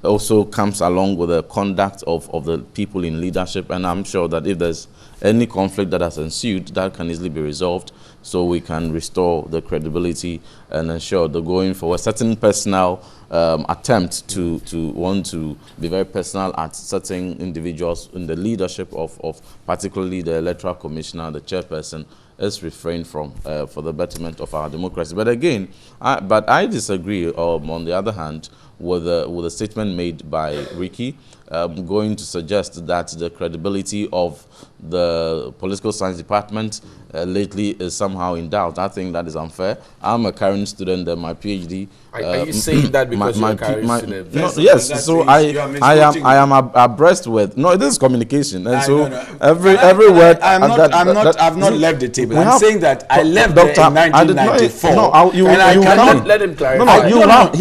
also comes along with the conduct of the people in leadership. And I'm sure that if there's any conflict that has ensued, that can easily be resolved so we can restore the credibility and ensure the going forward. Certain personal attempt to want to be very personal at certain individuals in the leadership of particularly the Electoral Commissioner, the chairperson, is refrained from for the betterment of our democracy. But again, I disagree on the other hand with a statement made by Ricky, going to suggest that the credibility of the political science department lately is somehow in doubt. I think that is unfair. I'm a current student and my PhD. Are you saying that because you're a current student? No, yes, so I am abreast with, no, this is communication. And so every word. I've not left the table. I'm saying that I left there in 1994. I cannot let him clarify. He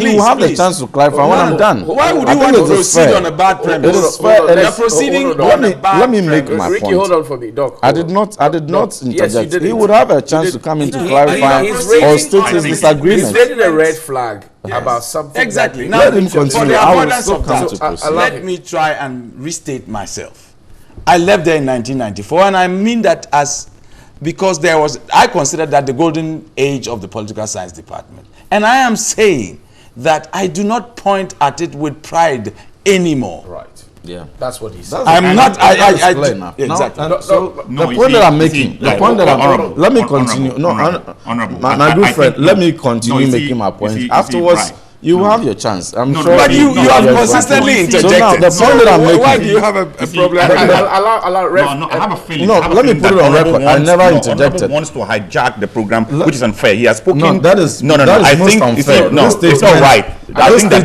will have the chance to clarify when I'm done. Why would you want to proceed on a bad premise? They're proceeding on a bad Let me make my Ricky, point. hold on for me, Doc. I did not interject. Yes, you did. He would have a chance to come in to clarify or state his disagreement. He's raising a red flag about something. Exactly. Now, let him continue. I will still come to proceed. Let me try and restate myself. I left there in 1994, and I mean that because I consider that the golden age of the political science department. And I am saying that I do not point at it with pride anymore. Right. Yeah, that's what he said. I'm not. Exactly. The point that I'm making. Let me continue. No, my good friend. Let me continue making my point. Afterwards, You will have your chance. I'm sure. But you have consistently interjected. So now the point that I'm making. Why do you have a problem? I have a feeling. No, let me put it on record. I never interjected. Wants to hijack the program, which is unfair. He has spoken. No, that is no. I think unfair. it's not right. I think I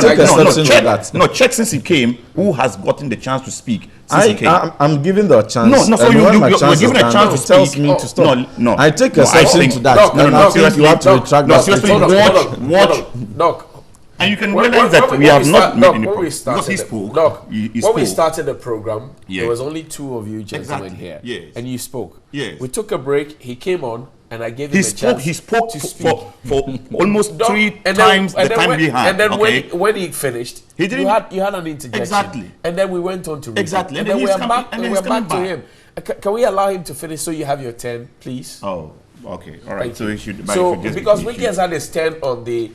take exception to that. No, check since he came. Who has gotten the chance to speak? I'm giving the chance. No, so you're given a chance to speak. Tells me to stop. No. I take exception to that. No, seriously, you have to retract that. Seriously, watch. Doc. And you can realize that we have not made any progress. When we started the program, there was only two of you gentlemen here. Yes. And you spoke. Yes. We took a break. He came on, and I gave him a chance. He spoke for almost three times the time we had. And then when he finished, you had an interjection. Exactly. And then we went on to read. Exactly. And then we are back to him. Can we allow him to finish so you have your 10, please? Oh. Okay, all right. So because Wiki has had his 10 on the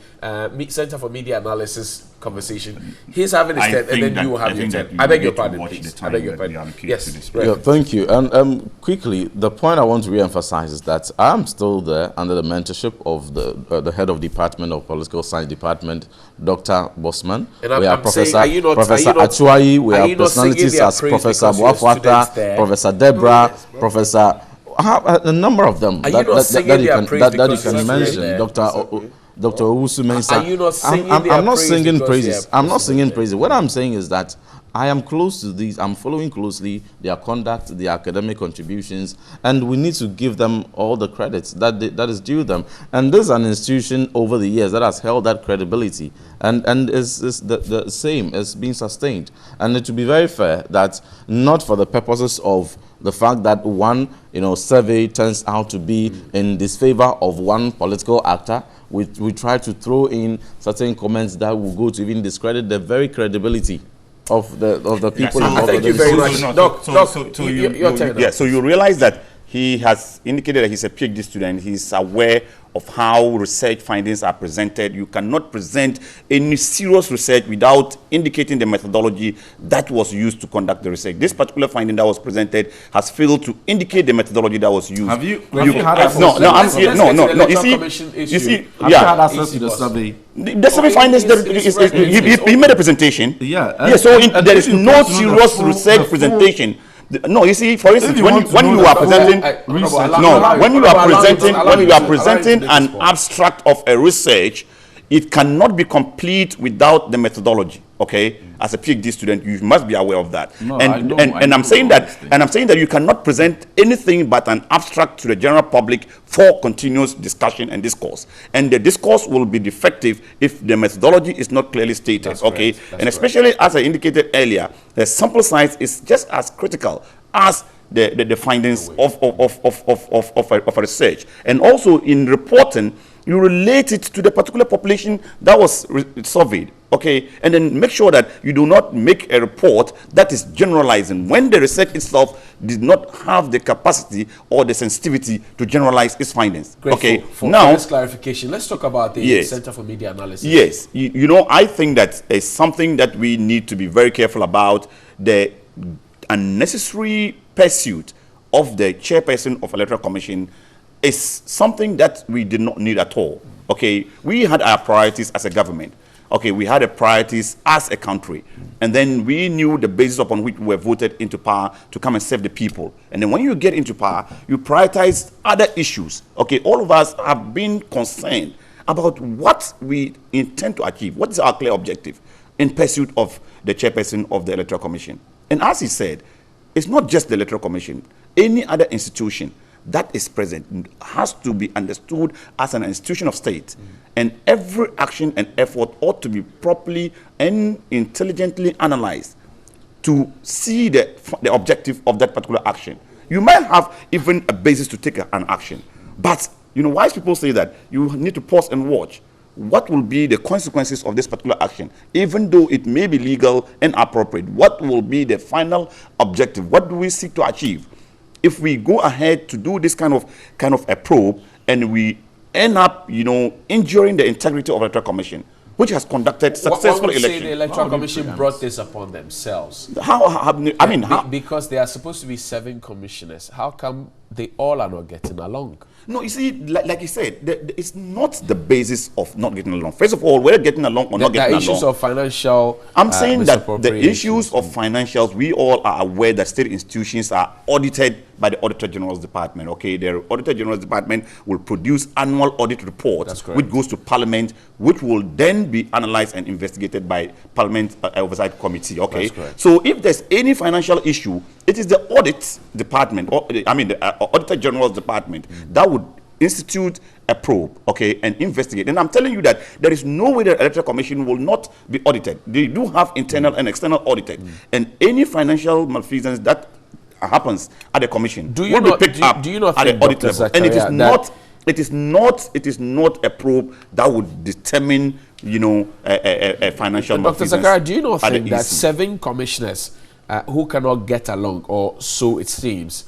Center for Media Analysis conversation, he's having his 10, and then you will have your 10. I beg your pardon, please. I beg your pardon. Yes. Yeah, thank you. And quickly, the point I want to re-emphasize is that I am still there under the mentorship of the head of Department of Political Science Department, Dr. Bosman. And we have Professor Achuayi. We have personalities as Professor Boafwata, Professor Deborah, Professor. A number of them that you can mention, Dr. Owusu Mensah. I'm not singing praises. I'm not singing praises. What I'm saying is that I am close to these. I'm following closely their conduct, their academic contributions, and we need to give them all the credits that is due them. And this is an institution over the years that has held that credibility, and is the same as being sustained. And it to be very fair, that not for the purposes of the fact that one survey turns out to be in disfavor of one political actor, we try to throw in certain comments that will go to even discredit the very credibility of the people involved. Thank you very much. Doc, so you realize that he has indicated that he's a PhD student. He's aware of how research findings are presented. You cannot present any serious research without indicating the methodology that was used to conduct the research. This particular finding that was presented has failed to indicate the methodology that was used. Have you had access? No. You see, have you had access to the survey? The survey findings, he made a presentation. Yeah. So there is no serious research presentation. No, you see, for instance, when you are presenting an abstract of a research, it cannot be complete without the methodology. Okay, as a PhD student, you must be aware of that. No, and I'm saying that you cannot present anything but an abstract to the general public for continuous discussion and discourse. And the discourse will be defective if the methodology is not clearly stated. That's okay, correct. and especially as I indicated earlier, the sample size is just as critical as the findings of a research. And also in reporting, you relate it to the particular population that was surveyed, okay? And then make sure that you do not make a report that is generalizing when the research itself did not have the capacity or the sensitivity to generalize its findings. Okay, for this clarification, let's talk about the Center for Media Analysis. Yes, you know, I think that is something that we need to be very careful about, the unnecessary pursuit of the chairperson of Electoral Commission is something that we did not need at all. Okay, we had our priorities as a government. Okay, we had a priorities as a country. And then we knew the basis upon which we were voted into power to come and serve the people. And then when you get into power, you prioritize other issues. Okay, all of us have been concerned about what we intend to achieve. What is our clear objective in pursuit of the chairperson of the Electoral Commission? And as he said, it's not just the Electoral Commission. Any other institution that is present has to be understood as an institution of state. And every action and effort ought to be properly and intelligently analyzed to see the objective of that particular action. You might have even a basis to take an action. But, you know, wise people say that you need to pause and watch. What will be the consequences of this particular action? Even though it may be legal and appropriate, what will be the final objective? What do we seek to achieve? If we go ahead to do this kind of a probe and we end up, you know, injuring the integrity of the Electoral Commission, which has conducted successful elections. Say the Electoral Commission brought this upon themselves. How? Because there are supposed to be 7 commissioners. How come they all are not getting along. No, you see, like you said, it's not the basis of not getting along. First of all, we're getting along or not getting along. The issues of financial I'm saying that the issues of financials, we all are aware that state institutions are audited by the Auditor General's Department. Okay, the Auditor General's Department will produce annual audit reports, which goes to Parliament, which will then be analyzed and investigated by Parliament Oversight Committee. Okay, so if there's any financial issue, it is the Audit Department, or I mean the Auditor General's Department, that would institute a probe, okay, and investigate. And I'm telling you that there is no way the Electoral Commission will not be audited. They do have internal and external audited, and any financial malfeasance that happens at the commission will be picked up at the audit level. And it is not a probe that would determine, you know, a financial malfeasance. Dr. Zakaria, do you not think that 7 commissioners who cannot get along, or so it seems,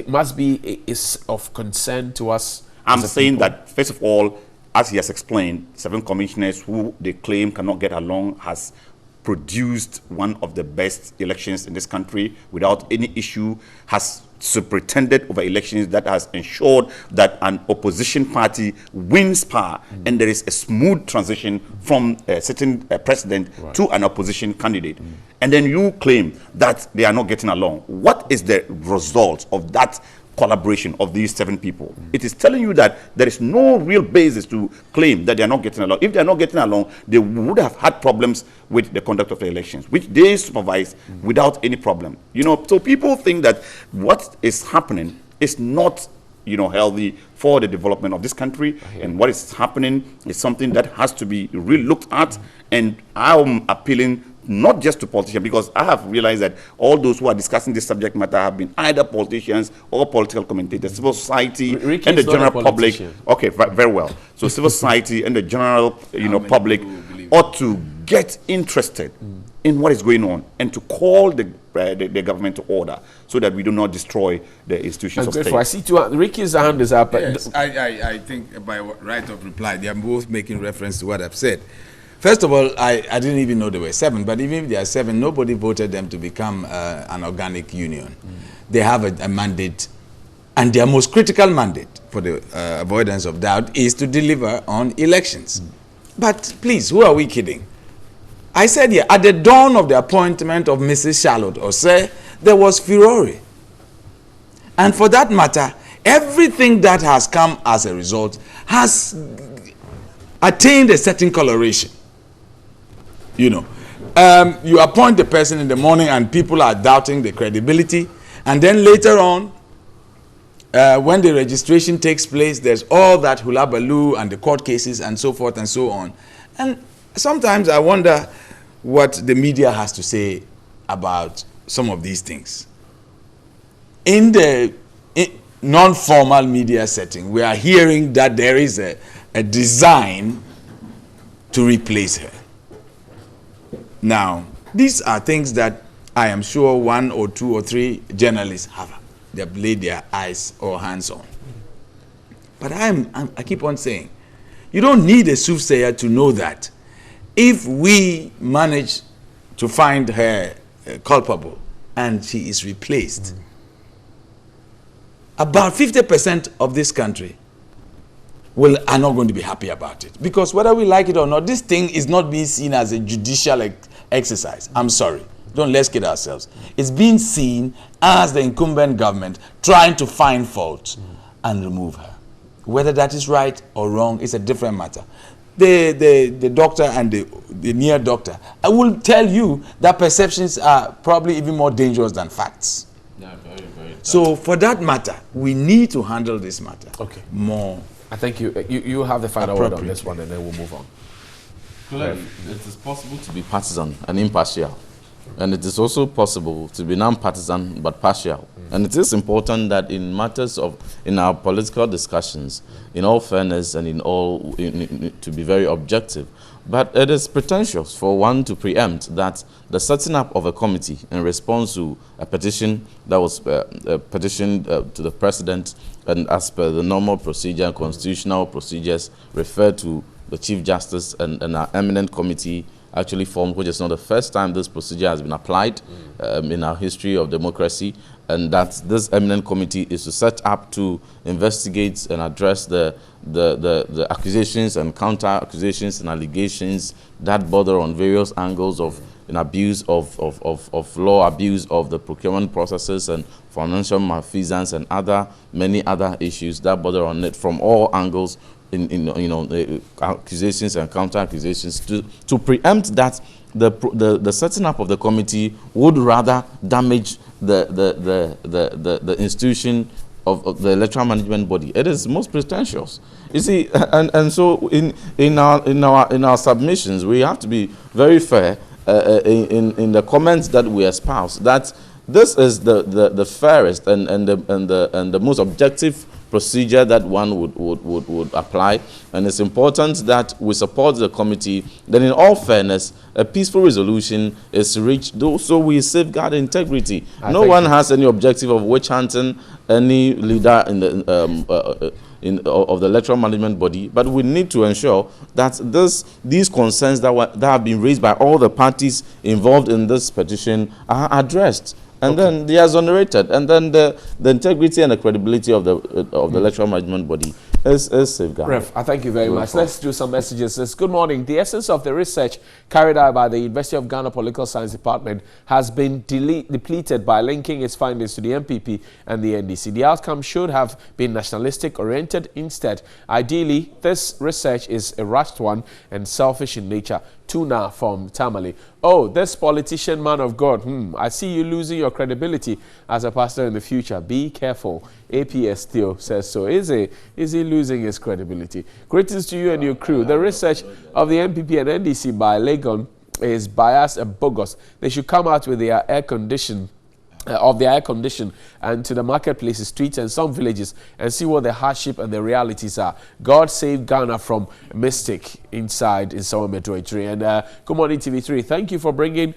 must be of concern to us? I'm saying that, first of all, as he has explained, 7 commissioners who they claim cannot get along has produced one of the best elections in this country without any issue, has superintended over elections that has ensured that an opposition party wins power and there is a smooth transition from a certain president to an opposition candidate. And then you claim that they are not getting along. What is the result of that collaboration of these 7 people? It is telling you that there is no real basis to claim that they are not getting along. If they are not getting along, they would have had problems with the conduct of the elections, which they supervised without any problem. You know, so people think that what is happening is not, you know, healthy for the development of this country, and what is happening is something that has to be really looked at. And I'm appealing not just to politicians, because I have realized that all those who are discussing this subject matter have been either politicians or political commentators, civil society and the general public. Okay, very well. So civil society and the general, you know, public ought to get interested in what is going on and to call the government to order so that we do not destroy the institutions of state. I see Ricky's hand is up. Yes, I think by right of reply, they are both making reference to what I've said. First of all, I didn't even know there were 7, but even if there are 7, nobody voted them to become an organic union. They have a mandate, and their most critical mandate, for the avoidance of doubt, is to deliver on elections. But please, who are we kidding? I said here, at the dawn of the appointment of Mrs. Charlotte Osei, there was furore. And for that matter, everything that has come as a result has attained a certain coloration. You know, you appoint the person in the morning and people are doubting the credibility. And then later on, when the registration takes place, there's all that hula-baloo and the court cases and so forth and so on. And sometimes I wonder what the media has to say about some of these things. In the non-formal media setting, we are hearing that there is a design to replace her. Now, these are things that I am sure 1 or 2 or 3 journalists they've laid their eyes or hands on. But I keep on saying, you don't need a soothsayer to know that if we manage to find her culpable and she is replaced, about 50% of this country are not going to be happy about it. Because whether we like it or not, this thing is not being seen as a judicial exercise. I'm sorry. Let's kid ourselves. It's being seen as the incumbent government trying to find fault and remove her. Whether that is right or wrong is a different matter. The doctor and the near doctor, I will tell you that perceptions are probably even more dangerous than facts. Yeah, very, very. So for that matter, we need to handle this matter more. I think you have the final word on this one, and then we'll move on. It is possible to be partisan and impartial, and it is also possible to be non-partisan but partial. And it is important that in matters in our political discussions, in all fairness and to be very objective. But it is pretentious for one to preempt that the setting up of a committee in response to a petition that was petitioned to the president, and as per the normal procedure and constitutional procedures referred to the Chief Justice and our eminent committee actually formed, which is not the first time this procedure has been applied in our history of democracy, and that this eminent committee is to set up to investigate and address the accusations and counter-accusations and allegations that border on various angles of an abuse of law, abuse of the procurement processes and financial malfeasance and many other issues that border on it from all angles in accusations and counter-accusations to preempt that the setting up of the committee would rather damage the institution of the electoral management body. It is most pretentious. You see, and so in our submissions, we have to be very fair in the comments that we espouse that this is the fairest and the most objective procedure that one would apply, and it's important that we support the committee. Then, in all fairness, a peaceful resolution is reached, so we safeguard integrity. No one has any objective of witch hunting any leader in the of the electoral management body, but we need to ensure that these concerns that have been raised by all the parties involved in this petition are addressed. And then they are exonerated, and then the integrity and the credibility of the electoral management body is safeguarded. Ref, I thank you very much. Let's do some messages. Good morning. The essence of the research carried out by the University of Ghana Political Science Department has been depleted by linking its findings to the MPP and the NDC. The outcome should have been nationalistic oriented. Instead, ideally, this research is a rushed one and selfish in nature. Tuna from Tamale. Oh, this politician, man of God, I see you losing your credibility as a pastor in the future. Be careful. APS Theo says so. Is he losing his credibility? Greetings to you and your crew. The research of the MPP and NDC by Legon is biased and bogus. They should come out with their air condition and to the marketplaces, streets and some villages and see what the hardship and the realities are. God save Ghana from mistake inside in Sawa Metroitri. And good morning, TV3. Thank you for bringing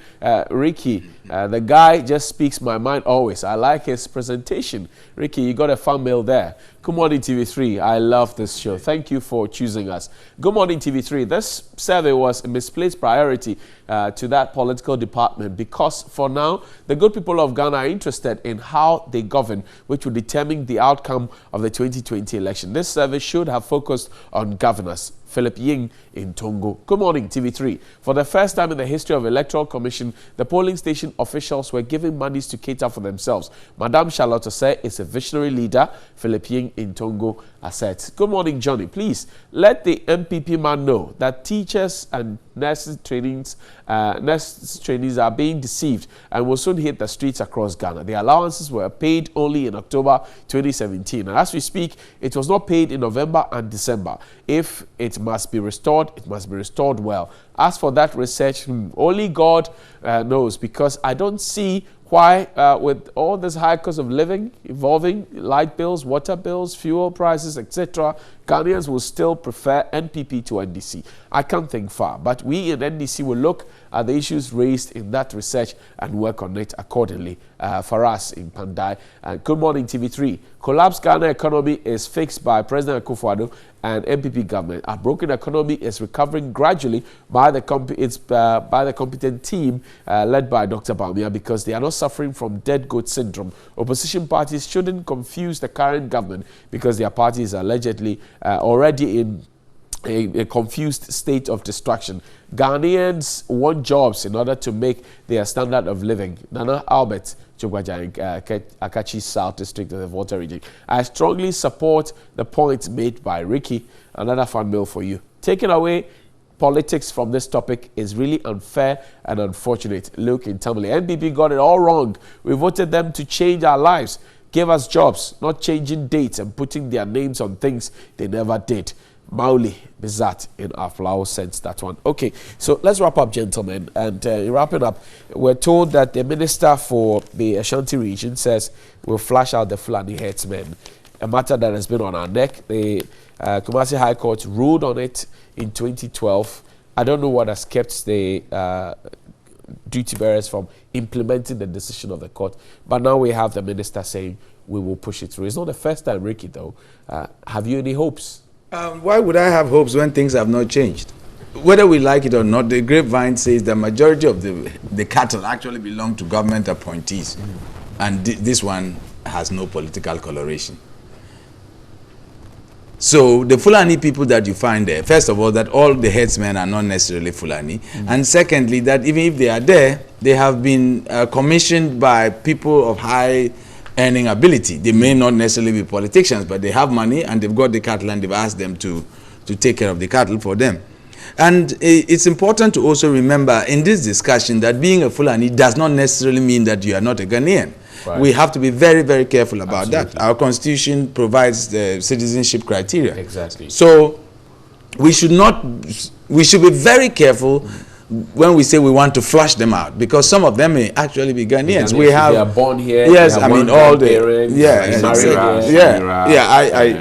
Ricky. The guy just speaks my mind always. I like his presentation. Ricky, you got a fan mail there. Good morning, TV3. I love this show. Thank you for choosing us. Good morning, TV3. This survey was a misplaced priority to that political department because for now, the good people of Ghana are interested in how they govern, which will determine the outcome of the 2020 election. This survey should have focused on governance. Philip Ying in Tongo. Good morning, TV3. For the first time in the history of Electoral Commission, the polling station officials were given monies to cater for themselves. Madame Charlotte Osei is a visionary leader. Philip Ying in Tongo said. Good morning, Johnny. Please let the MPP man know that teachers and nurses trainees are being deceived and will soon hit the streets across Ghana. The allowances were paid only in October 2017. And as we speak, it was not paid in November and December. If it must be restored, it must be restored well. As for that research, only God knows, because I don't see why, with all this high cost of living, evolving light bills, water bills, fuel prices, etc., Ghanaians will still prefer NPP to NDC. I can't think far, but we in NDC will look at the issues raised in that research and work on it accordingly. For us in Pandai. Good morning, TV3. Collapsed Ghana economy is fixed by President Akufo-Addo and MPP government. A broken economy is recovering gradually by the competent team led by Dr. Bawumia, because they are not suffering from dead goat syndrome. Opposition parties shouldn't confuse the current government because their parties are allegedly already in a confused state of destruction. Ghanaians want jobs in order to make their standard of living. Nana Albert Chugwaja in Akachi South District of the Volta region. I strongly support the points made by Ricky. Another fan mail for you. Taking away politics from this topic is really unfair and unfortunate. Look in Tamale. NPP got it all wrong. We voted them to change our lives, give us jobs, not changing dates and putting their names on things they never did. Mauli Bizat in Aflao sends that one. Okay, so let's wrap up, gentlemen. And wrapping up, we're told that the minister for the Ashanti region says we'll flash out the Fulani herdsmen, a matter that has been on our neck. The Kumasi High Court ruled on it in 2012. I don't know what has kept the duty bearers from implementing the decision of the court, but now we have the minister saying we will push it through. It's not the first time, Ricky, though. Have you any hopes? Why would I have hopes when things have not changed? whether we like it or not, the grapevine says the majority of the cattle actually belong to government appointees. And this one has no political coloration. So the Fulani people that you find there, first of all, that all the herdsmen are not necessarily Fulani. And secondly, that even if they are there, they have been commissioned by people of high earning ability. They may not necessarily be politicians, but they have money and they've got the cattle and they've asked them to take care of the cattle for them. And it's important to also remember in this discussion that being a Fulani does not necessarily mean that you are not a Ghanaian. Right. We have to be very, very careful about that. Our constitution provides the citizenship criteria. Exactly. So we should be very careful when we say we want to flush them out, because some of them may actually be Ghanaians. We have, they are born here. Yes, I mean all the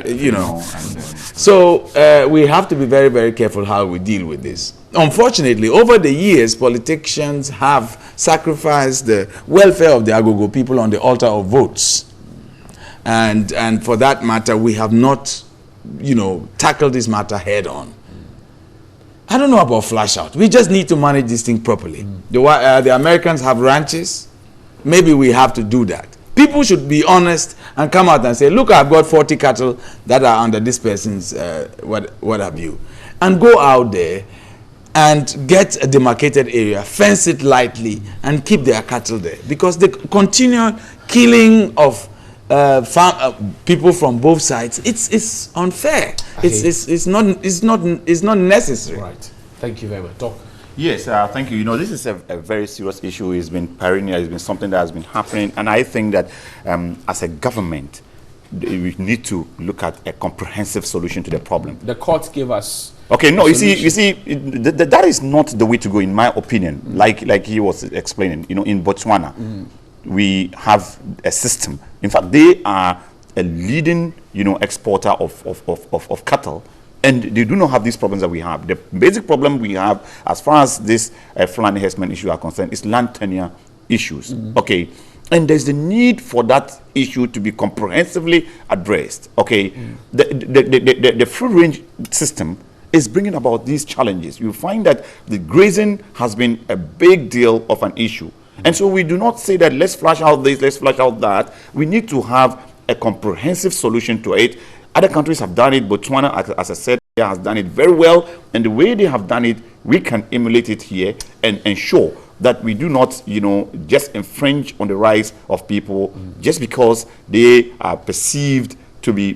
you know. So we have to be very, very careful how we deal with this. Unfortunately, over the years, politicians have sacrificed the welfare of the Agogo people on the altar of votes. And for that matter, we have not, tackled this matter head on. I don't know about flash out. We just need to manage this thing properly. The Americans have ranches. Maybe we have to do that. People should be honest and come out and say, look, I've got 40 cattle that are under this person's what have you. And go out there and get a demarcated area, fence it lightly, and keep their cattle there. Because the continual killing of people from both sides, it's unfair. It's not necessary. Right. Thank you very much. Doc. Yes, thank you. This is a very serious issue. It's been perennial. It's been something that has been happening. And I think that as a government, we need to look at a comprehensive solution to the problem. The courts gave us... Okay, no, you see, that is not the way to go, in my opinion. Like he was explaining, in Botswana, we have a system. In fact, they are a leading, exporter of cattle, and they do not have these problems that we have. The basic problem we have, as far as this Fulani herdsmen issue are concerned, is land tenure issues. Okay, and there's the need for that issue to be comprehensively addressed. Okay, the free range system is bringing about these challenges. You find that the grazing has been a big deal of an issue. And so we do not say that let's flash out this, let's flash out that. We need to have a comprehensive solution to it. Other countries have done it. Botswana, as I said, has done it very well. And the way they have done it, we can emulate it here and ensure that we do not, just infringe on the rights of people just because they are perceived to be,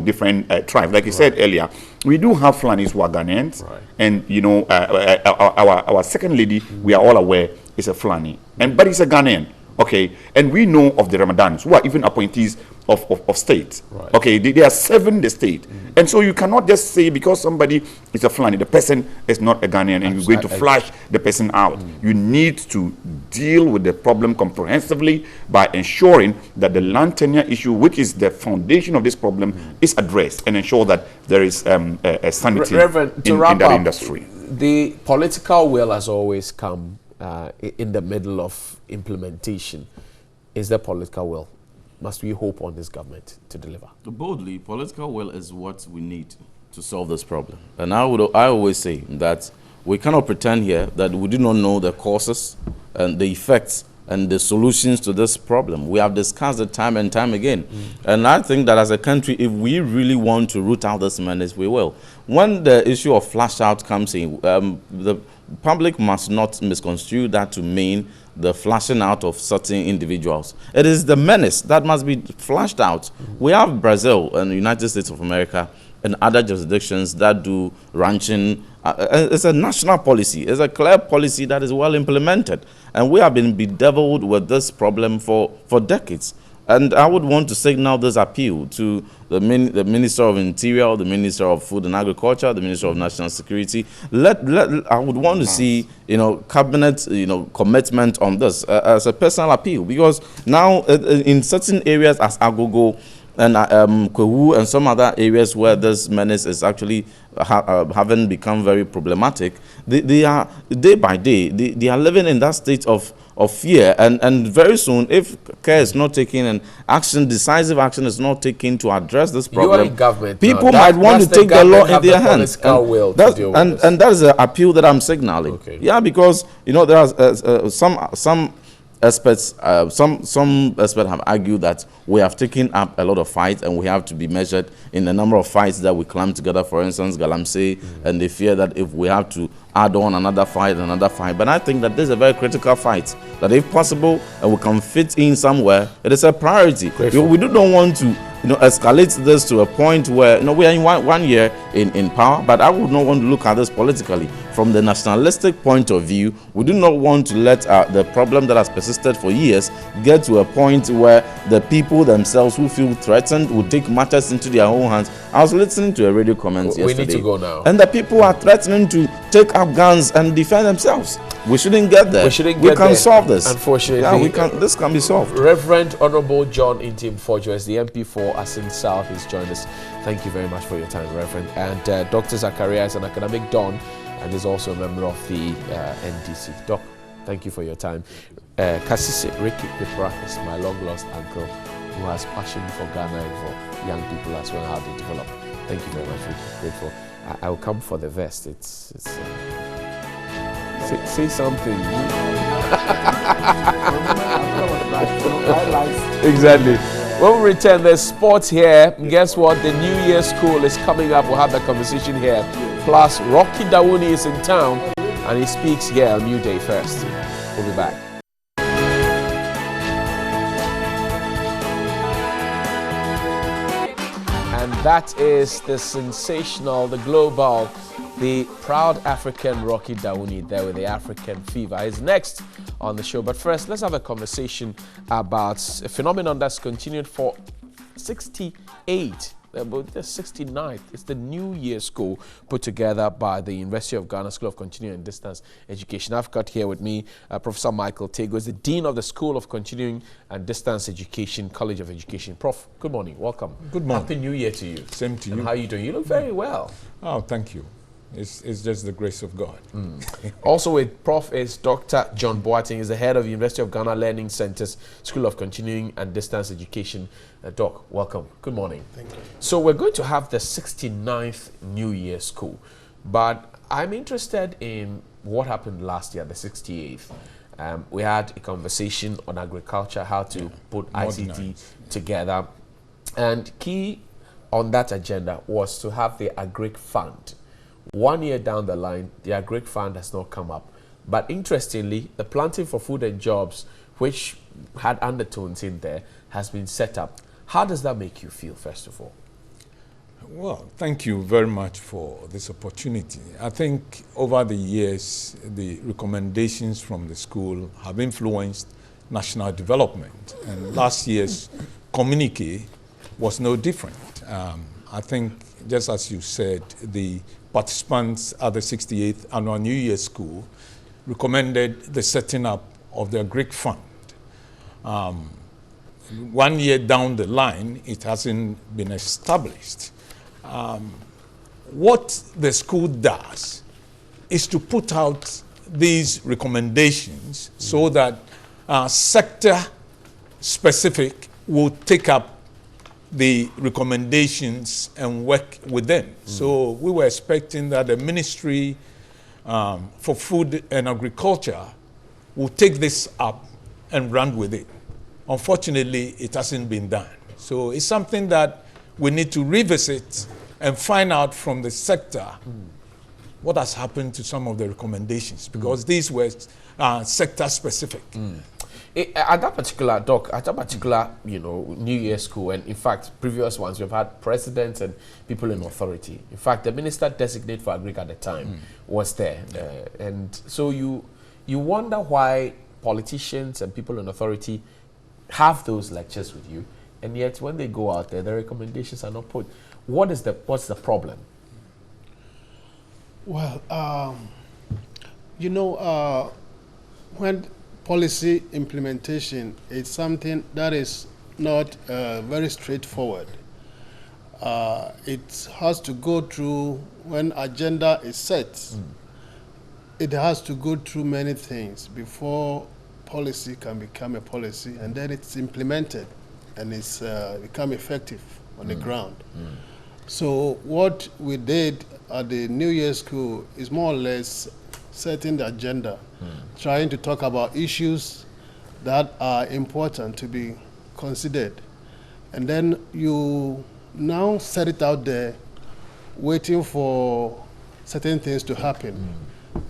different tribes. Like you said earlier, we do have Fulanis who are Ghanaians, and our second lady, we are all aware, is a Fulani, but he's a Ghanaian. Okay, and we know of the Ramadans who are even appointees of states. Right. Okay, they are serving the state, and so you cannot just say because somebody is a Fulani, the person is not a Ghanaian, and you're going to flash the person out. You need to deal with the problem comprehensively by ensuring that the land tenure issue, which is the foundation of this problem, is addressed, and ensure that there is a sanity in that industry. The political will has always come in the middle of implementation. Is there political will? Must we hope on this government to deliver? Boldly, political will is what we need to solve this problem. And I always say that we cannot pretend here that we do not know the causes and the effects and the solutions to this problem. We have discussed it time and time again. And I think that as a country, if we really want to root out this madness, we will. When the issue of flash out comes in, the public must not misconstrue that to mean the flashing out of certain individuals. It is the menace that must be flashed out. We have Brazil and the United States of America and other jurisdictions that do ranching. It's a national policy. It's a clear policy that is well implemented. And we have been bedeviled with this problem for decades. And I would want to signal this appeal to the Minister of Interior, the Minister of Food and Agriculture, the Minister of National Security. I would want to see, cabinet, commitment on this as a personal appeal, because now in certain areas as Agogo, and Kwewu and some other areas where this menace is actually haven't become very problematic, they are day by day, they are living in that state of fear, and very soon, if care is not taken and decisive action is not taken to address this problem, you are in government people might want to take the law in their hands. And that is the appeal that I'm signaling. Okay. Yeah, because there are some experts, some experts have argued that we have taken up a lot of fights and we have to be measured in the number of fights that we climb together. For instance, Galamsey, and they fear that if we have to add on another fight, but I think that this is a very critical fight, that if possible and we can fit in somewhere, it is a priority. We do not want to escalate this to a point where we are in one year in power, but I would not want to look at this politically. From the nationalistic point of view, we do not want to let the problem that has persisted for years get to a point where the people themselves who feel threatened will take matters into their own hands. I was listening to a radio comment yesterday. We need to go now. And the people are threatening to take up guns and defend themselves. We shouldn't get there. We can solve this. Unfortunately, yeah, this can be solved. Reverend Honorable John Intim Forjo, the MP for Asin South, has joined us. Thank you very much for your time, Reverend. And Dr. Zachariah is an academic don and is also a member of the NDC. Doc, thank you for your time. Kasisi Ricky Pipra is my long-lost uncle who has passion for Ghana and for young people as well, how they develop. Thank you very much, Ricky. Grateful. I will come for the vest. Say something. Exactly. When we return, there's sports here. Guess what? The New Year school is coming up. We'll have the conversation here. Plus, Rocky Dawuni is in town and he speaks here on NewDay first. We'll be back. And that is the sensational, the global, the proud African Rocky Dawuni there with the African fever. He's next on the show. But first, let's have a conversation about a phenomenon that's continued for 68, the 69th. It's the New Year School put together by the University of Ghana School of Continuing and Distance Education. I've got here with me Professor Michael Tego, the Dean of the School of Continuing and Distance Education, College of Education. Prof, good morning. Welcome. Good morning. Happy New Year to you. Same to you. And how are you doing? You look very well. Oh, thank you. It's just the grace of God. Also with Prof is Dr. John Boateng. He's the head of the University of Ghana Learning Center's School of Continuing and Distance Education. Doc, welcome. Good morning. Thank you. So we're going to have the 69th New Year School, but I'm interested in what happened last year, the 68th. We had a conversation on agriculture, how to put ICT together, and key on that agenda was to have the Agric Fund. 1 year down the line, the Agric Fund has not come up. But interestingly, the Planting for Food and Jobs, which had undertones in there, has been set up. How does that make you feel, first of all? Well, thank you very much for this opportunity. I think over the years, the recommendations from the school have influenced national development. And last year's communique was no different. I think, just as you said, the participants at the 68th Annual New Year School recommended the setting up of the Agric Fund. 1 year down the line, it hasn't been established. What the school does is to put out these recommendations so that sector-specific will take up the recommendations and work with them. So we were expecting that the Ministry for Food and Agriculture will take this up and run with it. Unfortunately, it hasn't been done. So it's something that we need to revisit and find out from the sector what has happened to some of the recommendations, because these were sector-specific. At that particular, Doc, New Year School, and in fact, previous ones, we've had presidents and people in authority. In fact, the minister designate for Agric at the time was there. And so you wonder why politicians and people in authority have those lectures with you, and yet when they go out there, the recommendations are not put. What's the problem? Well, when policy implementation is something that is not very straightforward. It has to go through, when agenda is set, it has to go through many things before policy can become a policy, and then it's implemented and it's become effective on the ground. So what we did at the New Year School is more or less setting the agenda, trying to talk about issues that are important to be considered. And then you now set it out there, waiting for certain things to happen.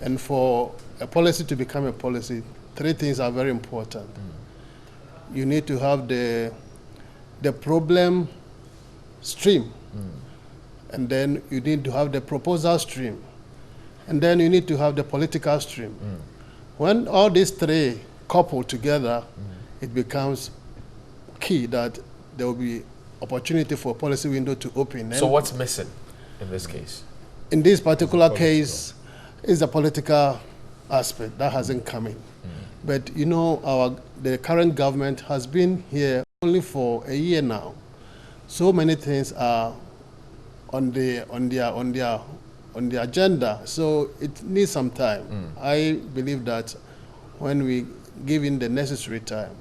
And for a policy to become a policy, 3 things are very important. You need to have the problem stream, and then you need to have the proposal stream, and then you need to have the political stream. When all these 3 couple together, it becomes key that there will be opportunity for a policy window to open. So what's missing in this case? In this particular case, is the political aspect that hasn't come in. But you know, the current government has been here only for a year now. So many things are on the agenda, so it needs some time. I believe that when we give in the necessary time,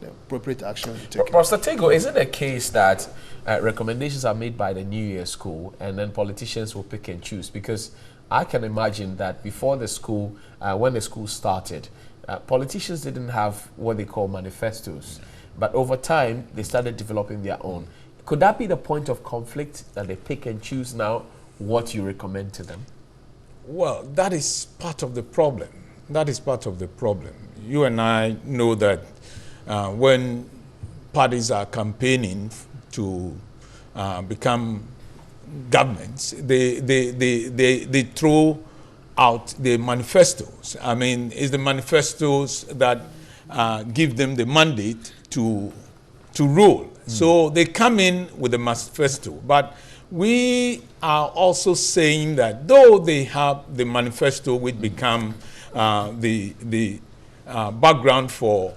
the appropriate action to take. Pastor Tego, is it a case that recommendations are made by the New Year School and then politicians will pick and choose? Because I can imagine that before the school, when the school started, politicians didn't have what they call manifestos. But over time, they started developing their own. Could that be the point of conflict, that they pick and choose now what you recommend to them? Well, that is part of the problem. That is part of the problem. You and I know that when parties are campaigning to become governments, they throw out the manifestos. I mean, it's the manifestos that give them the mandate to rule. So they come in with a manifesto, but we are also saying that though they have the manifesto which become the background for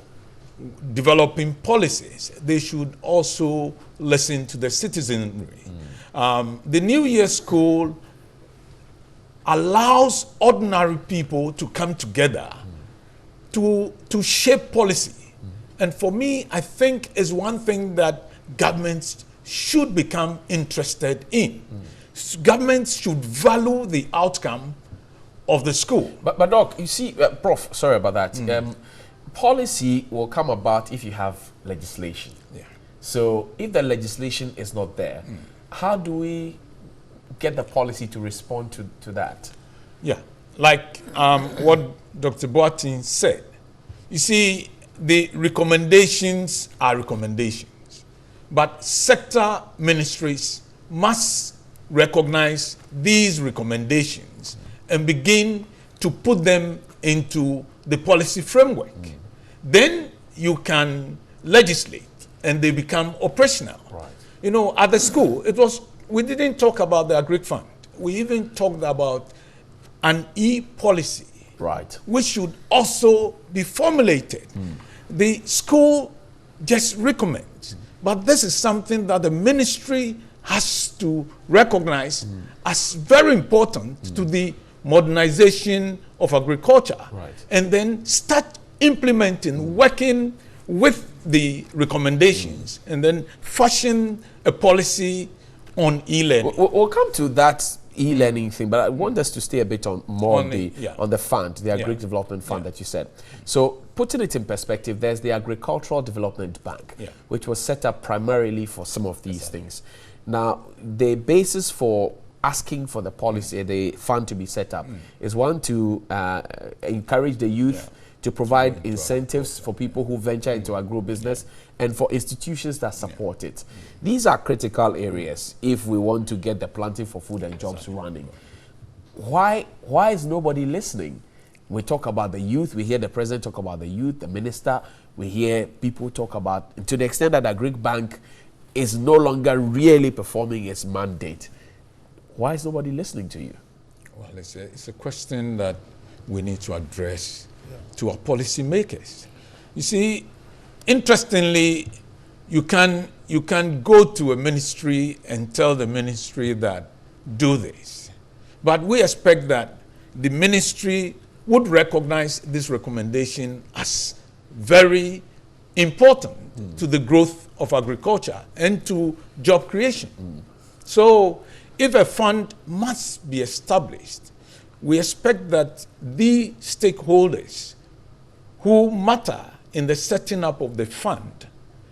developing policies, they should also listen to the citizenry. The New Year School allows ordinary people to come together to shape policy. And for me, I think is one thing that governments should become interested in. Governments should value the outcome of the school. But Doc, you see, Prof, sorry about that. Policy will come about if you have legislation. So if the legislation is not there, how do we get the policy to respond to that? Yeah, like what Dr. Boateng said. You see, the recommendations are recommendations, but sector ministries must recognize these recommendations and begin to put them into the policy framework. Then you can legislate and they become operational. Right. You know, at the school, we didn't talk about the agri fund. We even talked about an e-policy, right, which should also be formulated. The school just recommends, but this is something that the ministry has to recognize as very important to the modernization of agriculture, and then start implementing, working with the recommendations, and then fashion a policy on e-learning. We'll come to that e-learning thing, but I want us to stay a bit on the fund, the Agri Development Fund that you said. So putting it in perspective, there's the Agricultural Development Bank, which was set up primarily for some of these things. Now, the basis for asking for the policy, the fund to be set up, is one, to encourage the youth, to provide incentives for people who venture into agro-business, and for institutions that support it. These are critical areas if we want to get the planting for food and jobs running. Why is nobody listening? We talk about the youth, we hear the president talk about the youth, the minister, we hear people talk about, to the extent that the Agric Bank is no longer really performing its mandate. Why is nobody listening to you? Well, it's a question that we need to address to our policymakers. You see, interestingly, you can go to a ministry and tell the ministry that do this. But we expect that the ministry would recognize this recommendation as very important to the growth of agriculture and to job creation. So if a fund must be established, we expect that the stakeholders who matter in the setting up of the fund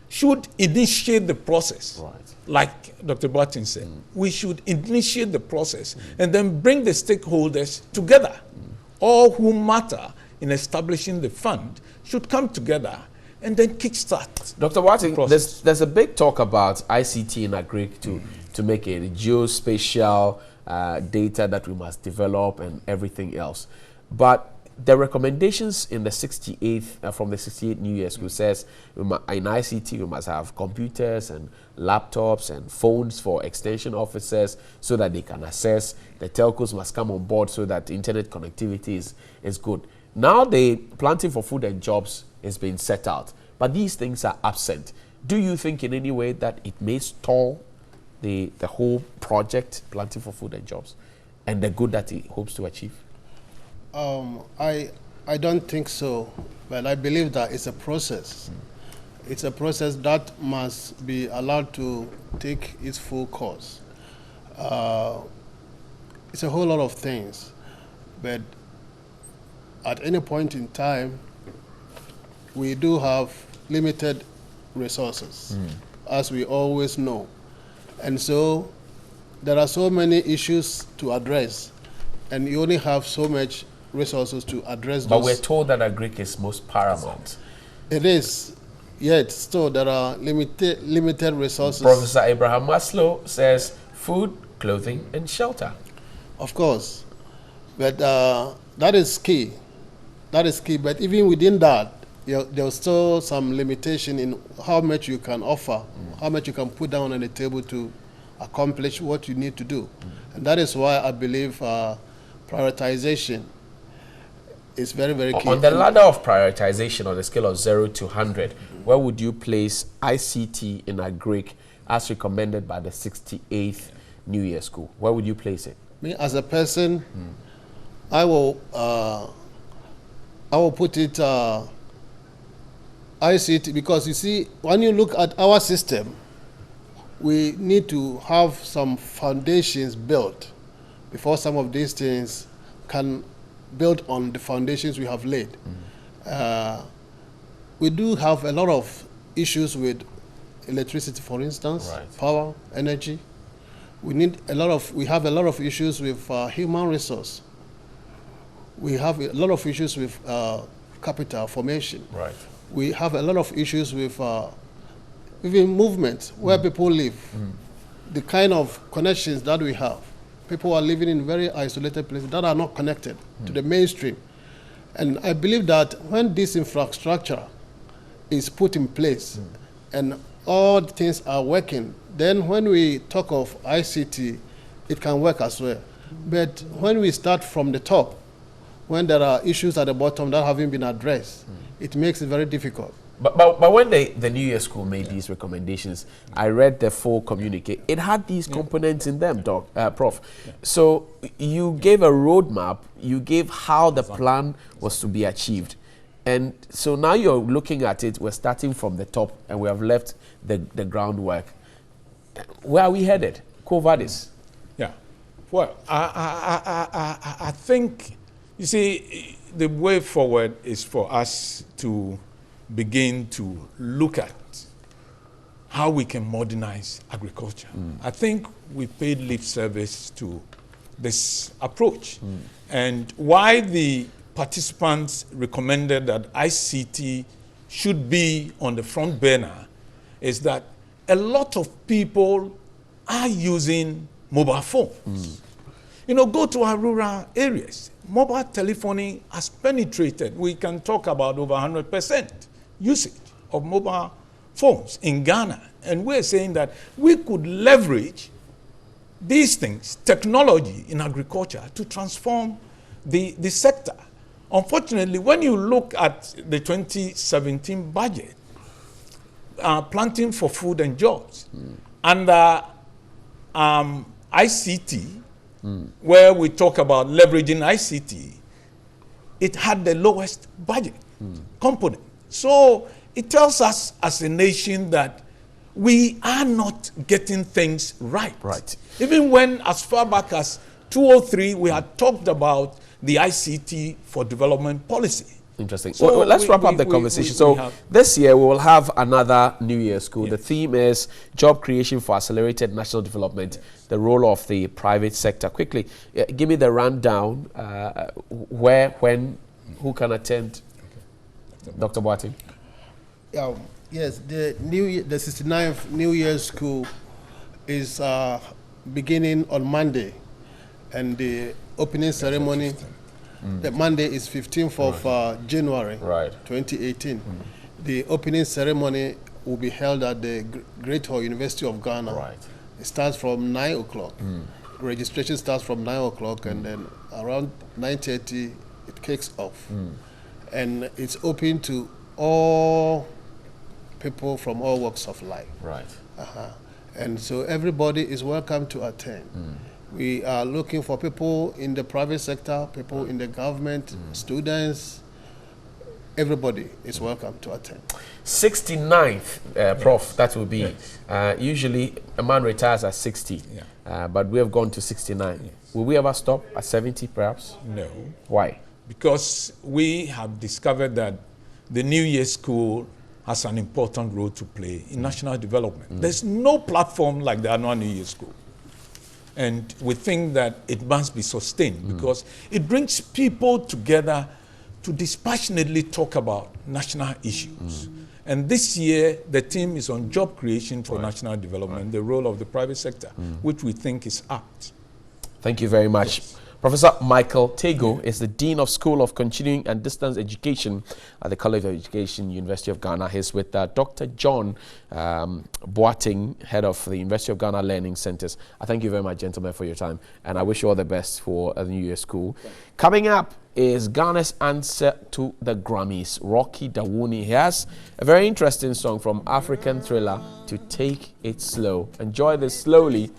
should initiate the process. Right. Like Dr. Barton said, we should initiate the process and then bring the stakeholders together. All who matter in establishing the fund should come together and then kickstart. Dr. Barton, there's a big talk about ICT in agric to make a geospatial data that we must develop and everything else. But the recommendations in the 68th, from the 68th New Year School says in ICT we must have computers and laptops and phones for extension officers so that they can access. The telcos must come on board so that internet connectivity is good. Now the Planting for Food and Jobs is being set out, but these things are absent. Do you think in any way that it may stall the whole project, Planting for Food and Jobs, and the good that it hopes to achieve? I don't think so, but I believe that it's a process. It's a process that must be allowed to take its full course. It's a whole lot of things, but at any point in time, we do have limited resources, as we always know. And so there are so many issues to address, and you only have so much resources to address but those. we're told that agric is most paramount. It is, yet still there are limited resources. Professor Abraham Maslow says food, clothing, and shelter. Of course, but that is key. That is key, but even within that, there's still some limitation in how much you can offer, how much you can put down on the table to accomplish what you need to do. And that is why I believe prioritization is very, very key. On the ladder of prioritization, on a scale of 0 to 100, where would you place ICT in agric as recommended by the 68th New Year School? Where would you place it? Me as a person, I will put it ICT, because you see, when you look at our system, we need to have some foundations built before some of these things can build on the foundations we have laid. We do have a lot of issues with electricity, for instance, power, energy. We have a lot of issues with human resource. We have a lot of issues with capital formation. Right. We have a lot of issues with even movement, where people live, the kind of connections that we have. People are living in very isolated places that are not connected to the mainstream. And I believe that when this infrastructure is put in place and all the things are working, then when we talk of ICT, it can work as well. But when we start from the top, when there are issues at the bottom that haven't been addressed, it makes it very difficult. But when the New Year School made these recommendations, I read the full communique. It had these components in them, Prof. Yeah. So you gave a roadmap. You gave how the plan was to be achieved. And so now you're looking at it. We're starting from the top, and we have left the groundwork. Where are we headed? Covadis. Yeah. Well, I think, you see, the way forward is for us to begin to look at how we can modernize agriculture. I think we paid lip service to this approach. And why the participants recommended that ICT should be on the front burner is that a lot of people are using mobile phones. You know, go to our rural areas. Mobile telephony has penetrated. We can talk about over 100% usage of mobile phones in Ghana. And we're saying that we could leverage these things, technology in agriculture, to transform the sector. Unfortunately, when you look at the 2017 budget, planting for food and jobs. Under ICT, where we talk about leveraging ICT, it had the lowest budget component. So it tells us as a nation that we are not getting things right. Even when, as far back as 2003, we had talked about the ICT for development policy. Interesting. So well, let's wrap up the conversation. So this year we will have another New Year school. The theme is job creation for accelerated national development, the role of the private sector. Quickly, give me the rundown, where, when, who can attend. Dr. Boateng. Yes, the 69th New Year's school is beginning on Monday, and the opening ceremony, the Monday is 15th of January 2018. The opening ceremony will be held at the Great Hall, University of Ghana. It starts from 9 o'clock. Registration starts from 9 o'clock, and then around 9:30 it kicks off. And it's open to all people from all walks of life. And so everybody is welcome to attend. We are looking for people in the private sector, people in the government, students. Everybody is welcome to attend. 69th, Prof, that will be. Usually a man retires at 60, but we have gone to 69. Will we ever stop at 70 perhaps? No. Why? Because we have discovered that the New Year School has an important role to play in national development. There's no platform like the annual New Year School. And we think that it must be sustained because it brings people together to dispassionately talk about national issues. And this year, the theme is on job creation for national development, the role of the private sector, which we think is apt. Thank you very much. Yes. Professor Michael Tego is the Dean of School of Continuing and Distance Education at the College of Education, University of Ghana. He's with Dr. John Boateng, head of the University of Ghana Learning Centers. I thank you very much, gentlemen, for your time, and I wish you all the best for the New Year School. Coming up is Ghana's answer to the Grammys. Rocky Dawuni. He has a very interesting song from African Thriller, To Take It Slow. Enjoy this slowly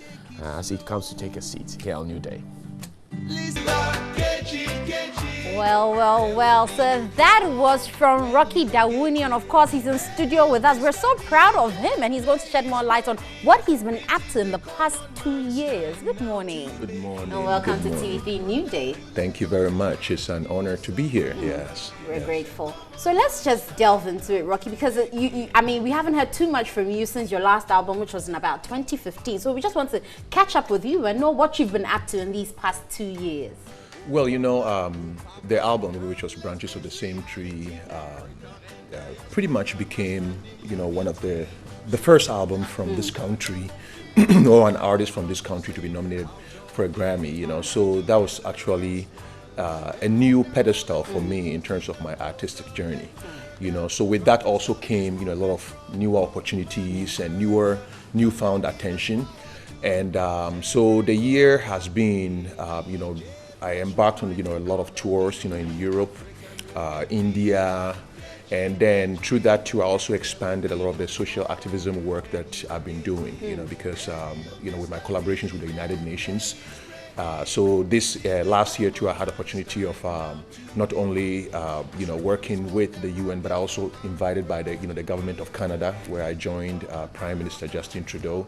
as it comes to take a seat here on NewDay. Well. So that was from Rocky Dawuni, and of course he's in studio with us. We're so proud of him, and he's going to shed more light on what he's been up to in the past 2 years. Good morning. Good morning. And welcome to TV3 NewDay. Thank you very much. It's an honor to be here. Yes. We're grateful. So let's just delve into it, Rocky, because I mean, we haven't heard too much from you since your last album, which was in about 2015. So we just want to catch up with you and know what you've been up to in these past 2 years. Well, you know, the album, which was Branches of the Same Tree, pretty much became, you know, one of the first album from this country, or an artist from this country to be nominated for a Grammy, you know. So that was actually a new pedestal for me in terms of my artistic journey, you know. So with that also came, you know, a lot of new opportunities and newfound attention. And so the year has been, you know, I embarked on, you know, a lot of tours, you know, in Europe, India, and then through that too, I also expanded a lot of the social activism work that I've been doing, you know, because, you know, with my collaborations with the United Nations. So this last year too, I had opportunity of not only you know, working with the UN, but I also invited by the, you know, the government of Canada, where I joined Prime Minister Justin Trudeau,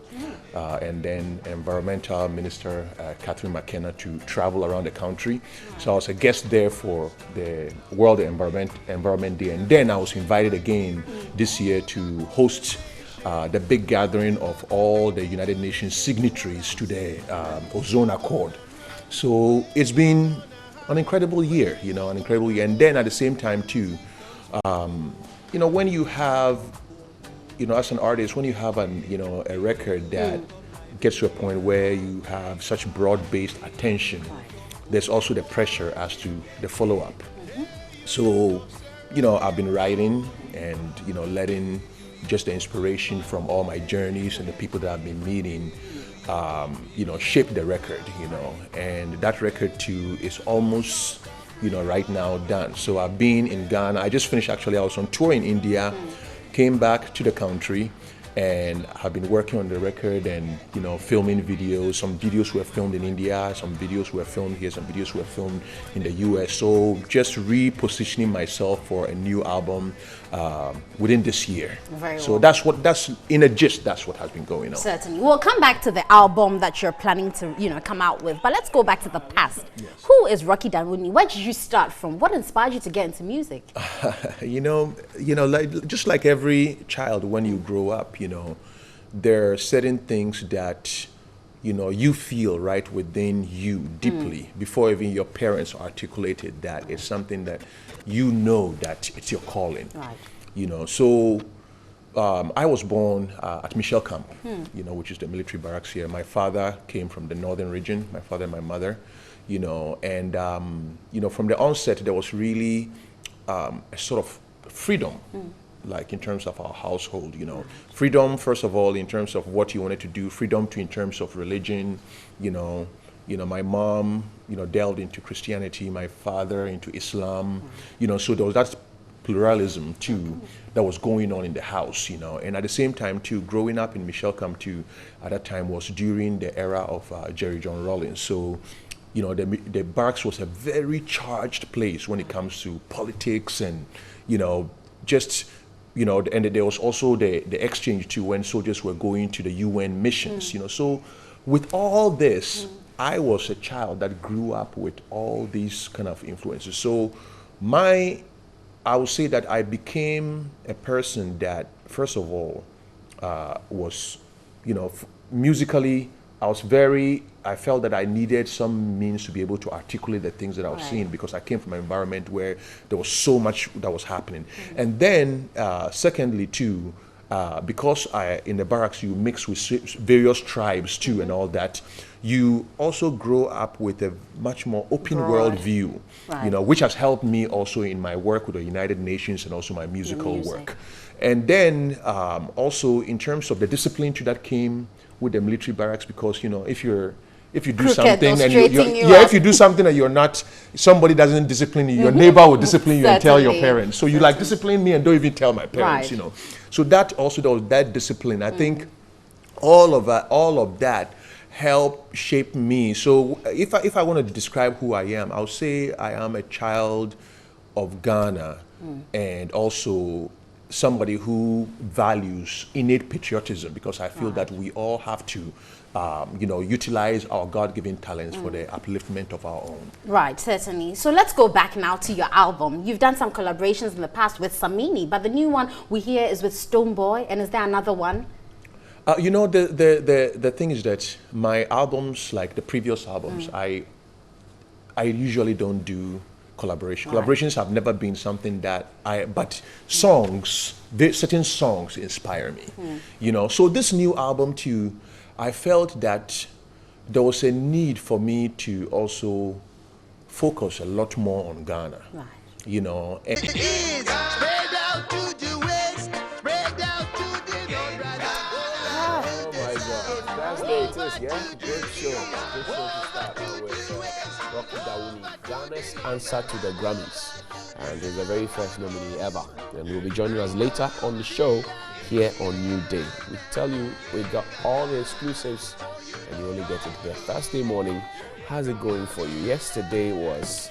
and then Environmental Minister Catherine McKenna to travel around the country. So I was a guest there for the World Environment Day, and then I was invited again this year to host the big gathering of all the United Nations signatories to the Ozone Accord. So it's been an incredible year, you know, an incredible year. And then at the same time too, you know, when you have, you know, as an artist, when you have you know, a record that gets to a point where you have such broad-based attention, there's also the pressure as to the follow-up. So, you know, I've been writing and, you know, letting just the inspiration from all my journeys and the people that I've been meeting, you know, shape the record, you know, and that record too is almost, you know, right now done. So I've been in Ghana. I just finished, actually, I was on tour in India, came back to the country, and have been working on the record and, you know, filming videos. Some videos were filmed in India, some videos were filmed here, some videos were filmed in the US. So just repositioning myself for a new album within this year. Very so well. that's in a gist, that's what has been going on. Certainly. We'll come back to the album that you're planning to, you know, come out with. But let's go back to the past. Yes. Who is Rocky Dawuni? Where did you start from? What inspired you to get into music? you know, like, just like every child, when you grow up, you know, there are certain things that, you know, you feel right within you deeply before even your parents articulated that. It's something that you know that it's your calling. Right. You know, so I was born at Michel Camp, you know, which is the military barracks here. My father came from the northern region, my father and my mother, you know, and, you know, from the onset, there was really a sort of freedom. Like in terms of our household, you know, freedom, first of all, in terms of what you wanted to do, freedom in terms of religion, you know, my mom, you know, delved into Christianity, my father into Islam, you know, so there was that pluralism too that was going on in the house, you know, and at the same time too, growing up in Michel Camp too, at that time was during the era of Jerry John Rawlings. So, you know, the barracks was a very charged place when it comes to politics and, you know, just, you know, and there was also the exchange too when soldiers were going to the UN missions, you know. So with all this, I was a child that grew up with all these kind of influences. So I would say that I became a person that, first of all, was, you know, musically, I felt that I needed some means to be able to articulate the things that I was seeing, because I came from an environment where there was so much that was happening. And then, secondly, too, because in the barracks you mix with various tribes too and all that, you also grow up with a much more open world view, you know, which has helped me also in my work with the United Nations and also my musical work. And then also in terms of the discipline too that came with the military barracks, because, you know, if you do something and if you do something and you're not, somebody doesn't discipline you, your neighbor will discipline you and tell your parents. So you like discipline me and don't even tell my parents, you know. So that also, there was that discipline. I think all of that helped shape me. So if I wanted to describe who I am, I would say I am a child of Ghana and also somebody who values innate patriotism, because I feel that we all have to you know, utilize our God-given talents for the upliftment of our own. Right, certainly. So let's go back now to your album. You've done some collaborations in the past with Samini, but the new one we hear is with Stonebwoy, and is there another one? You know, the thing is that my albums, like the previous albums, I usually don't do collaboration. Collaborations have never been something that but songs, certain songs inspire me, you know. So this new album too, I felt that there was a need for me to also focus a lot more on Ghana, you know. And Great show to start with Rocky Dawuni, Ghana's answer to the Grammys, and he's the very first nominee ever, and he'll be joining us later on the show here on NewDay. We tell you we got all the exclusives and you only get it here Thursday morning. How's it going for you? Yesterday was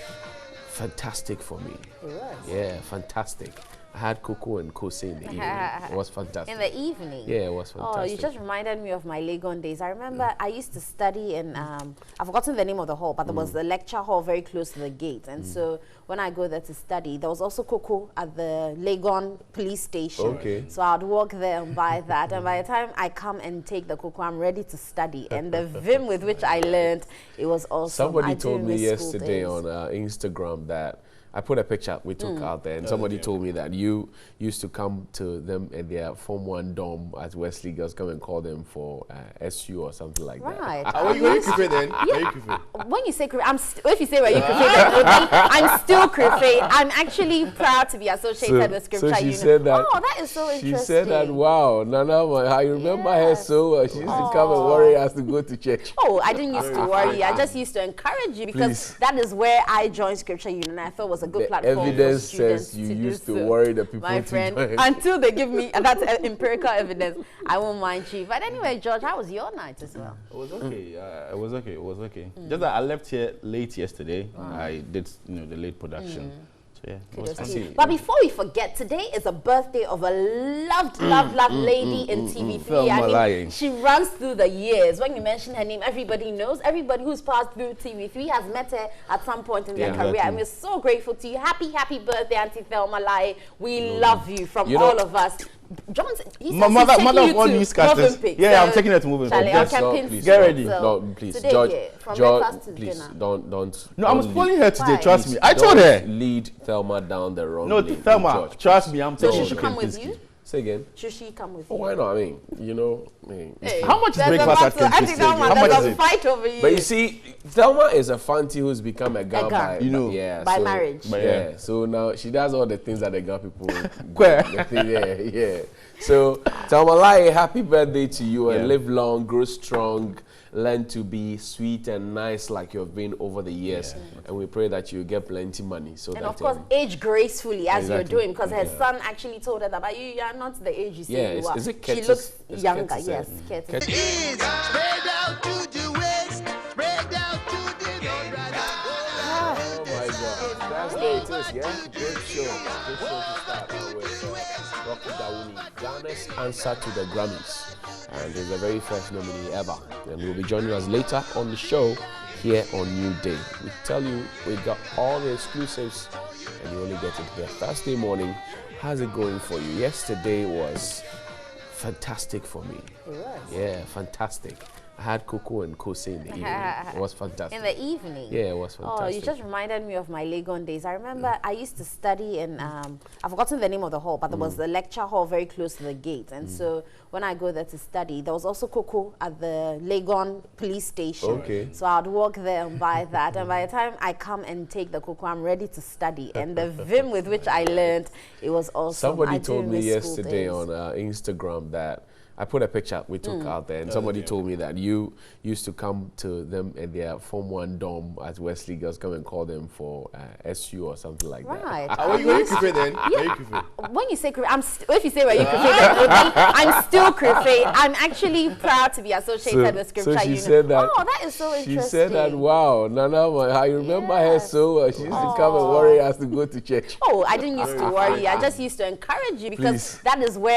fantastic for me. It was? Yeah, fantastic. I had Coco and Kose in the evening. It was fantastic. In the evening? Yeah, it was fantastic. Oh, you just reminded me of my Legon days. I remember I used to study in, I've forgotten the name of the hall, but there was the lecture hall very close to the gate. And so when I go there to study, there was also Coco at the Legon police station. Okay. So I'd walk there and buy that. And by the time I come and take the Coco, I'm ready to study. And the vim with which I learned, it was awesome. Somebody told me yesterday on Instagram that I put a picture we took out there, and somebody told me that you used to come to them in their Form 1 dorm as Wesley girls, come and call them for SU or something like that. Right. Were you Krife then? When you say Krife, if you say were you Krife, then I'm still Krife. I'm actually proud to be associated with Scripture So she Union. said that, oh, that is so interesting. She said that, wow, Nana, I remember her so well. She used to come and worry us to go to church. Oh, I didn't used to worry. I just used to encourage you, because that is where I joined Scripture Union. I thought it was a good the platform evidence for students says you to used do to so. worry the people My to friend, join. until they give me that's empirical evidence, I won't mind you. But anyway, George, how was your night as well? It was okay. It was okay. It was okay. Just that I left here late yesterday. I did, the late production. So yeah, it was fun. But before we forget, today is a birthday of a loved lady in TV3. I mean, she runs through the years. When you mention her name, everybody knows. Everybody who's passed through TV3 has met her at some point in their career. Exactly. And we're so grateful to you. Happy birthday, Auntie Thelma Lai. We love you from all of us. John, he says mother he's taking of all you to newscasters. Moving Yeah, I'm taking her to Moving Charlie, Pics. our Yes. campaign Get ready. No, please, today, George. from George, breakfast to please dinner. don't. No, I'm don't spoiling lead- her today. Why? Trust me. I Don't told her. Lead Thelma down the wrong No, lane. Thelma, George, trust me. I'm So taking she should come with you? Say again. Should she come with Oh, you? why not? I mean, Hey, How much is there's a breakfast at battle. Kempinski I think that again? one, How much there's is a it? fight over you. But you see, Thelma is a fanti who's become a girl by, You by marriage. Yeah. So now she does all the things that the girl people Queer. yeah. So Thelma Lai, happy birthday to you and Yeah. live long, grow strong, learn to be sweet and nice like you've been over the years. And we pray that you get plenty money. So And that of course, age gracefully as you're Exactly. doing, because her son actually told her that, but you are not the age you say you are. is it She Curtis? looks It's younger, Curtis, yes. Curtis. Curtis. Spread out to the west, spread out to the Oh my God, that's what it is, yeah? Good show to start out with. Dr. Dawuni, Ghana's answer to the Grammys. And he's the very first nominee ever. And he'll be joining us later on the show here on NewDay. We tell you we got all the exclusives and you only get it here Thursday morning. How's it going for you? Yesterday was fantastic for me. It was. Yeah, fantastic. I had Coco and Kose in the evening. It was fantastic. In the evening? Yeah, it was fantastic. Oh, you just reminded me of my Legon days. I remember I used to study in, I've forgotten the name of the hall, but there was the lecture hall very close to the gate. And so when I go there to study, there was also Coco at the Legon police station. Okay. So I'd walk there and buy that. And by the time I come and take the Coco, I'm ready to study. And the vim with which I learned, it was awesome. Somebody I do told me miss school yesterday days. on Instagram that I put a picture we took out there, and somebody told me that you used to come to them at their Form 1 dorm at Wesley Girls, come and call them for SU or something like Right. that. Were you Krife then? Yeah. Were you Krife? When you say Krife, if you say where you Krife, I'm still Krife. I'm actually proud to be associated with Scripture so she Unit. said that. Oh, that is so interesting. She said that. Wow, Nana, I remember her so well. She used to come and worry us to go to church. Oh, I didn't used to worry. I just used to encourage you because Please. that is where